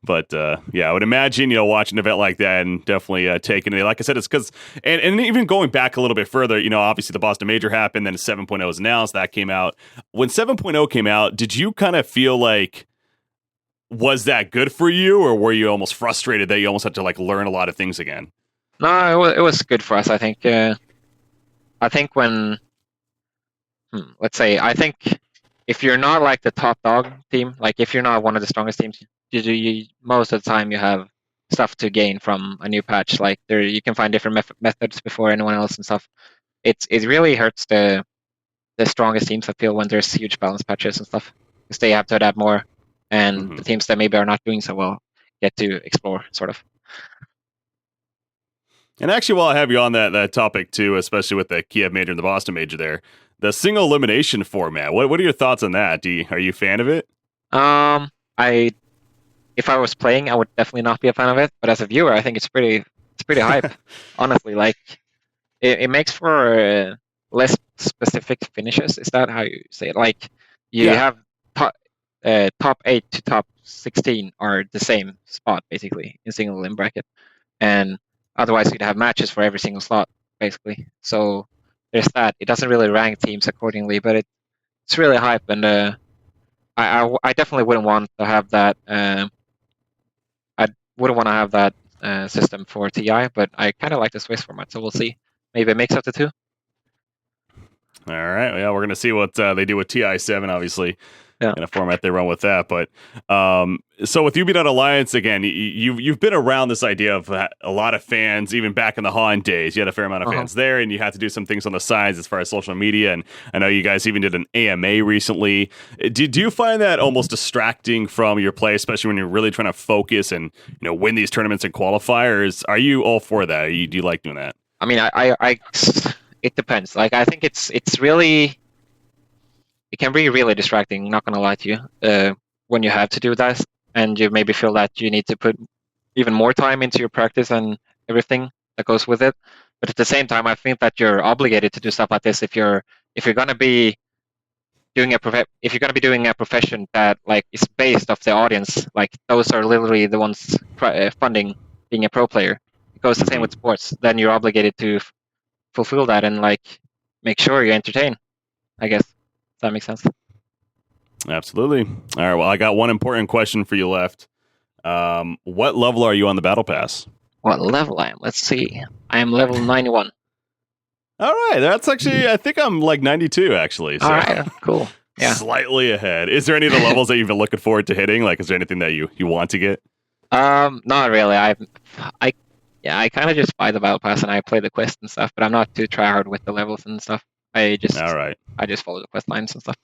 Speaker 2: but yeah, I would imagine watching an event like that and definitely taking it. Like I said, it's because and even going back a little bit further, obviously the Boston Major happened, then 7.0 was announced, that came out. When 7.0 came out, did you kind of feel like, was that good for you, or were you almost frustrated that you almost had to like learn a lot of things again?
Speaker 5: No, it was good for us. I think. I think when. Let's say, I think if you're not like the top dog team, like if you're not one of the strongest teams, you most of the time you have stuff to gain from a new patch. Like you can find different methods before anyone else and stuff. It really hurts the the strongest teams, I feel, when there's huge balance patches and stuff, because they have to adapt more, and the teams that maybe are not doing so well get to explore, sort of.
Speaker 2: And actually, while I have you on that topic too, especially with the Kiev major and the Boston major there, the single elimination format. What are your thoughts on that? Are you a fan of it?
Speaker 5: If I was playing, I would definitely not be a fan of it. But as a viewer, I think it's pretty hype. Honestly, like it makes for less specific finishes. Is that how you say it? Like you have top 8 to top 16 are the same spot basically in single elim bracket, and otherwise you'd have matches for every single slot basically. So there's that. It doesn't really rank teams accordingly, but it's really hype, and I definitely wouldn't want to have that. I wouldn't want to have that system for TI, but I kind of like the Swiss format, so we'll see. Maybe a mix of the two.
Speaker 2: All right. Yeah, we're going to see what they do with TI7, obviously, in a format they run with that. But so with you being on Alliance, again, you've been around this idea of a lot of fans, even back in the Han days. You had a fair amount of fans there, and you had to do some things on the sides as far as social media. And I know you guys even did an AMA recently. Do you find that almost distracting from your play, especially when you're really trying to focus and win these tournaments and qualifiers? Are you all for that? Do you like doing that?
Speaker 5: I mean, I it depends. Like, I think it's really, it can be really distracting, not gonna lie to you, when you have to do that, and you maybe feel that you need to put even more time into your practice and everything that goes with it. But at the same time, I think that you're obligated to do stuff like this if you're gonna be doing a profession that like is based off the audience. Like, those are literally the ones funding being a pro player. It goes the same with sports. Then you're obligated to fulfill that and like make sure you entertain, I guess. Does that make sense?
Speaker 2: Absolutely. All right, well, I got one important question for you left. What level are you on the battle pass?
Speaker 5: What level I am? Let's see. I am level 91.
Speaker 2: All right, that's actually, I think I'm like 92 actually. So
Speaker 5: all right, cool. Yeah,
Speaker 2: slightly ahead. Is there any of the levels that you've been looking forward to hitting? Like, is there anything that you want to get?
Speaker 5: Not really. I kind of just buy the battle pass and I play the quest and stuff, but I'm not too try hard with the levels and stuff. I just follow the quest lines and stuff.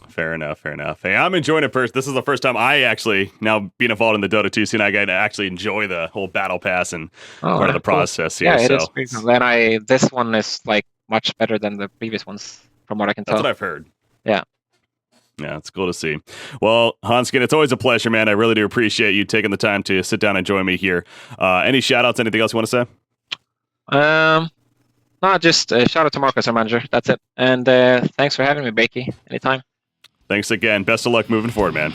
Speaker 2: Fair enough. Hey, I'm enjoying it first. This is the first time I actually, now being involved in the Dota 2 scene, I get to actually enjoy the whole battle pass and part of the process here.
Speaker 5: Yeah, it is pretty cool. And this one is like much better than the previous ones, from what I can tell.
Speaker 2: That's what I've heard.
Speaker 5: Yeah.
Speaker 2: Yeah, it's cool to see. Well, Handsken, it's always a pleasure, man. I really do appreciate you taking the time to sit down and join me here. Any shout-outs, anything else you want to say?
Speaker 5: No, just shout out to Marcus, our manager. That's it. And thanks for having me, Breaky. Anytime.
Speaker 2: Thanks again. Best of luck moving forward, man.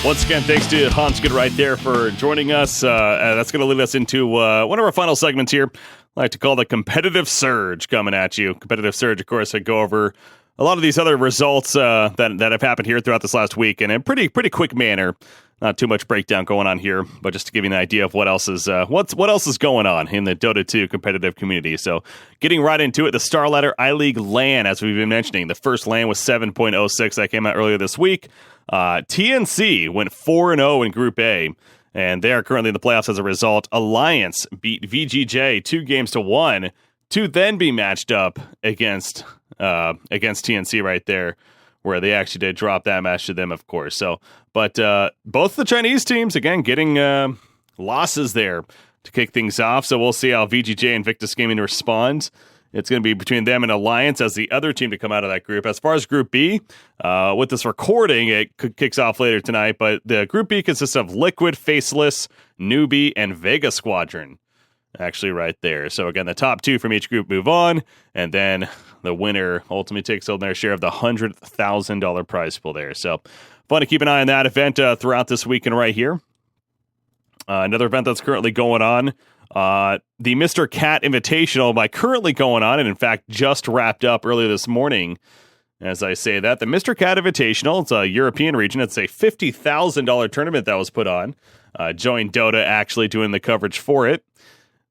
Speaker 2: Once again, thanks to Handsken right there for joining us. That's going to lead us into one of our final segments here. I like to call the Competitive Surge coming at you. Competitive Surge, of course, I go over a lot of these other results that have happened here throughout this last week in a pretty quick manner. Not too much breakdown going on here, but just to give you an idea of what else is going on in the Dota 2 competitive community. So getting right into it, the Star Ladder iLeague LAN, as we've been mentioning, the first LAN was 7.06 that came out earlier this week. TNC went 4-0 in Group A, and they are currently in the playoffs as a result. Alliance beat VGJ 2-1 to then be matched up against TNC right there, where they actually did drop that match to them, of course. So, but both the Chinese teams, again, getting losses there to kick things off. So we'll see how VGJ and Victus Gaming respond. It's going to be between them and Alliance as the other team to come out of that group. As far as Group B, with this recording, it kicks off later tonight, but the Group B consists of Liquid, Faceless, Newbie, and Vega Squadron. Actually right there. So again, the top two from each group move on, and then the winner ultimately takes home their share of the $100,000 prize pool there. So fun to keep an eye on that event throughout this weekend right here. Another event that's currently going on, the Mr. Cat Invitational currently going on, and in fact just wrapped up earlier this morning. As I say that, the Mr. Cat Invitational, it's a European region. It's a $50,000 tournament that was put on. Joined Dota actually doing the coverage for it.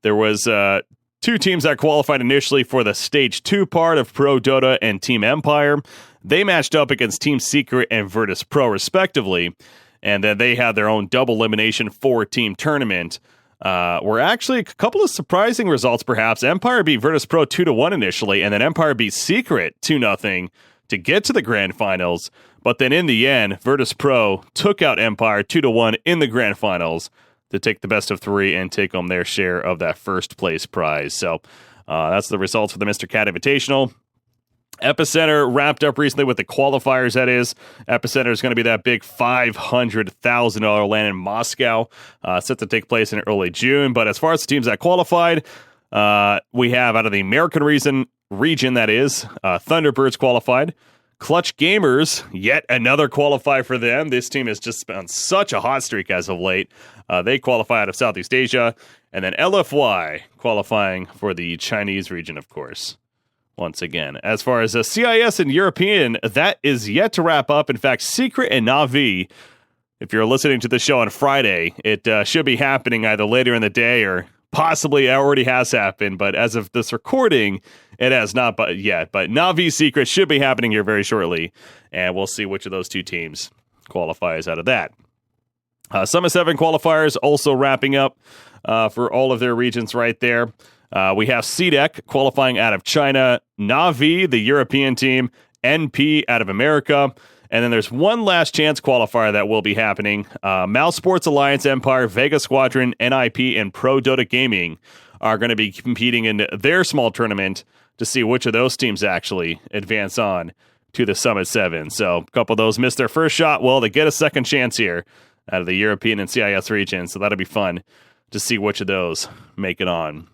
Speaker 2: There was 2 teams that qualified initially for the Stage 2 part of Pro Dota and Team Empire. They matched up against Team Secret and Virtus Pro, respectively. And then they had their own double elimination 4-team tournament. Were actually a couple of surprising results, perhaps. Empire beat Virtus Pro 2-1 initially, and then Empire beat Secret 2-0 to get to the grand finals. But then in the end, Virtus Pro took out Empire 2-1 in the grand finals to take the best of 3 and take home their share of that first place prize. So that's the results for the Mr. Cat Invitational. Epicenter wrapped up recently with the qualifiers, that is. Epicenter is going to be that big $500,000 land in Moscow, set to take place in early June. But as far as the teams that qualified, we have out of the American region, that is, Thunderbirds qualified. Clutch Gamers, yet another qualifier for them. This team has just been on such a hot streak as of late. They qualify out of Southeast Asia. And then LFY qualifying for the Chinese region, of course. Once again, as far as a CIS and European, that is yet to wrap up. In fact, Secret and Na'Vi, if you're listening to the show on Friday, it should be happening either later in the day or possibly already has happened. But as of this recording, it has not yet. But Na'Vi Secret should be happening here very shortly. And we'll see which of those 2 teams qualifies out of that. Summit 7 qualifiers also wrapping up for all of their regions right there. We have CDEC qualifying out of China, Na'Vi, the European team, NP out of America, and then there's one last chance qualifier that will be happening. Mouse Sports Alliance, Empire, Vega Squadron, NIP, and Pro Dota Gaming are going to be competing in their small tournament to see which of those teams actually advance on to the Summit 7. So a couple of those missed their first shot. Well, they get a second chance here out of the European and CIS region, so that'll be fun to see which of those make it on.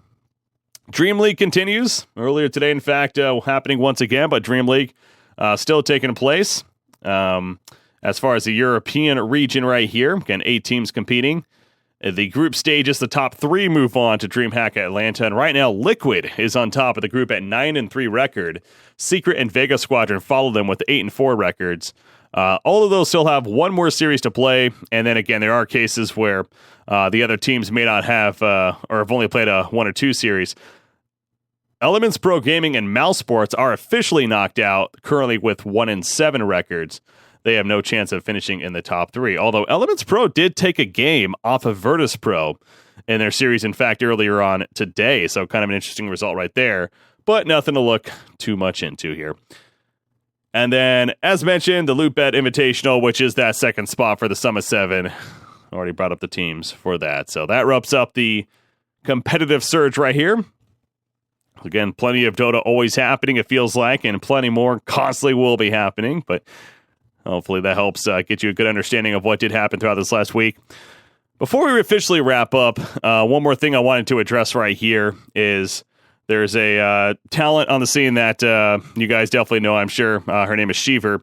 Speaker 2: Dream League continues. Earlier today, in fact, happening once again, but Dream League still taking place. As far as the European region right here, again, 8 teams competing. The group stages, the top 3 move on to DreamHack Atlanta, and right now Liquid is on top of the group at 9-3 record. Secret and Vega Squadron follow them with 8-4 records. All of those still have one more series to play, and then again, there are cases where the other teams may not have or have only played a 1 or 2 series. Elements Pro Gaming and Mouse Sports are officially knocked out, currently with 1-7 records. They have no chance of finishing in the top 3. Although Elements Pro did take a game off of Virtus Pro in their series, in fact, earlier on today. So kind of an interesting result right there, but nothing to look too much into here. And then, as mentioned, the Loot Bet Invitational, which is that second spot for the Summit 7. Already brought up the teams for that. So that wraps up the competitive surge right here. Again, plenty of Dota always happening, it feels like, and plenty more constantly will be happening, but hopefully that helps get you a good understanding of what did happen throughout this last week. Before we officially wrap up, one more thing I wanted to address right here is there's a talent on the scene that you guys definitely know, I'm sure. Her name is Shiver.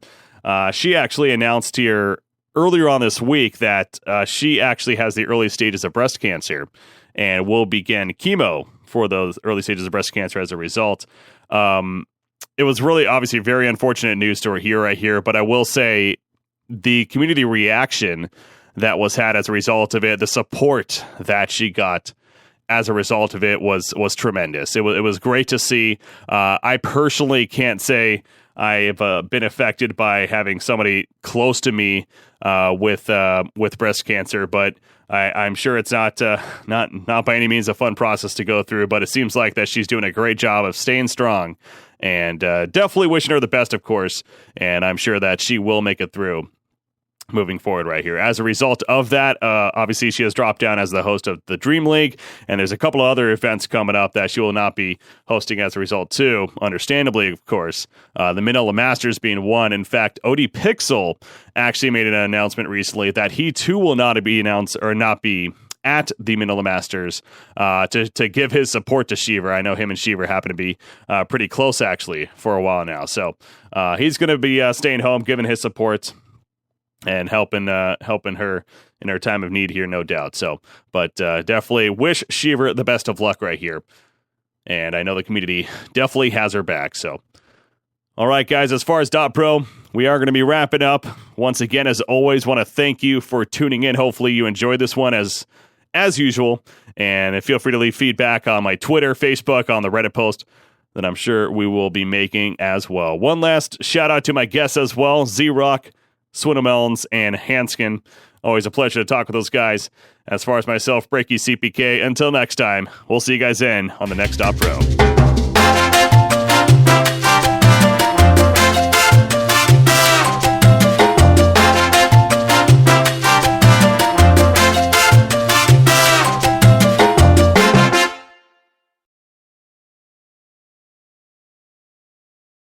Speaker 2: She actually announced here earlier on this week that she actually has the early stages of breast cancer and will begin chemo for those early stages of breast cancer as a result. It was really obviously very unfortunate news story here right here, but I will say the community reaction that was had as a result of it, the support that she got as a result of it was tremendous. It was great to see. I personally can't say I've been affected by having somebody close to me with breast cancer, but I'm sure it's not by any means a fun process to go through. But it seems like that she's doing a great job of staying strong, and definitely wishing her the best, of course. And I'm sure that she will make it through moving forward right here. As a result of that, obviously she has dropped down as the host of the Dream League, and there's a couple of other events coming up that she will not be hosting as a result too, understandably, of course. The Manila Masters being one. In fact, OD Pixel actually made an announcement recently that he too will not be at the Manila Masters to give his support to Shiver. I know him and Shiver happen to be pretty close actually for a while now. So he's going to be staying home, giving his support and helping her in her time of need here, no doubt. So, but definitely wish Shiver the best of luck right here. And I know the community definitely has her back. So All right, guys, as far as DotPro, we are going to be wrapping up. Once again, as always, want to thank you for tuning in. Hopefully you enjoyed this one as usual. And feel free to leave feedback on my Twitter, Facebook, on the Reddit post that I'm sure we will be making as well. One last shout out to my guests as well, Zrock, Melonzz, and Handsken. Always a pleasure to talk with those guys. As far as myself, BreakyCPK, until next time, we'll see you guys in on the next DotPro.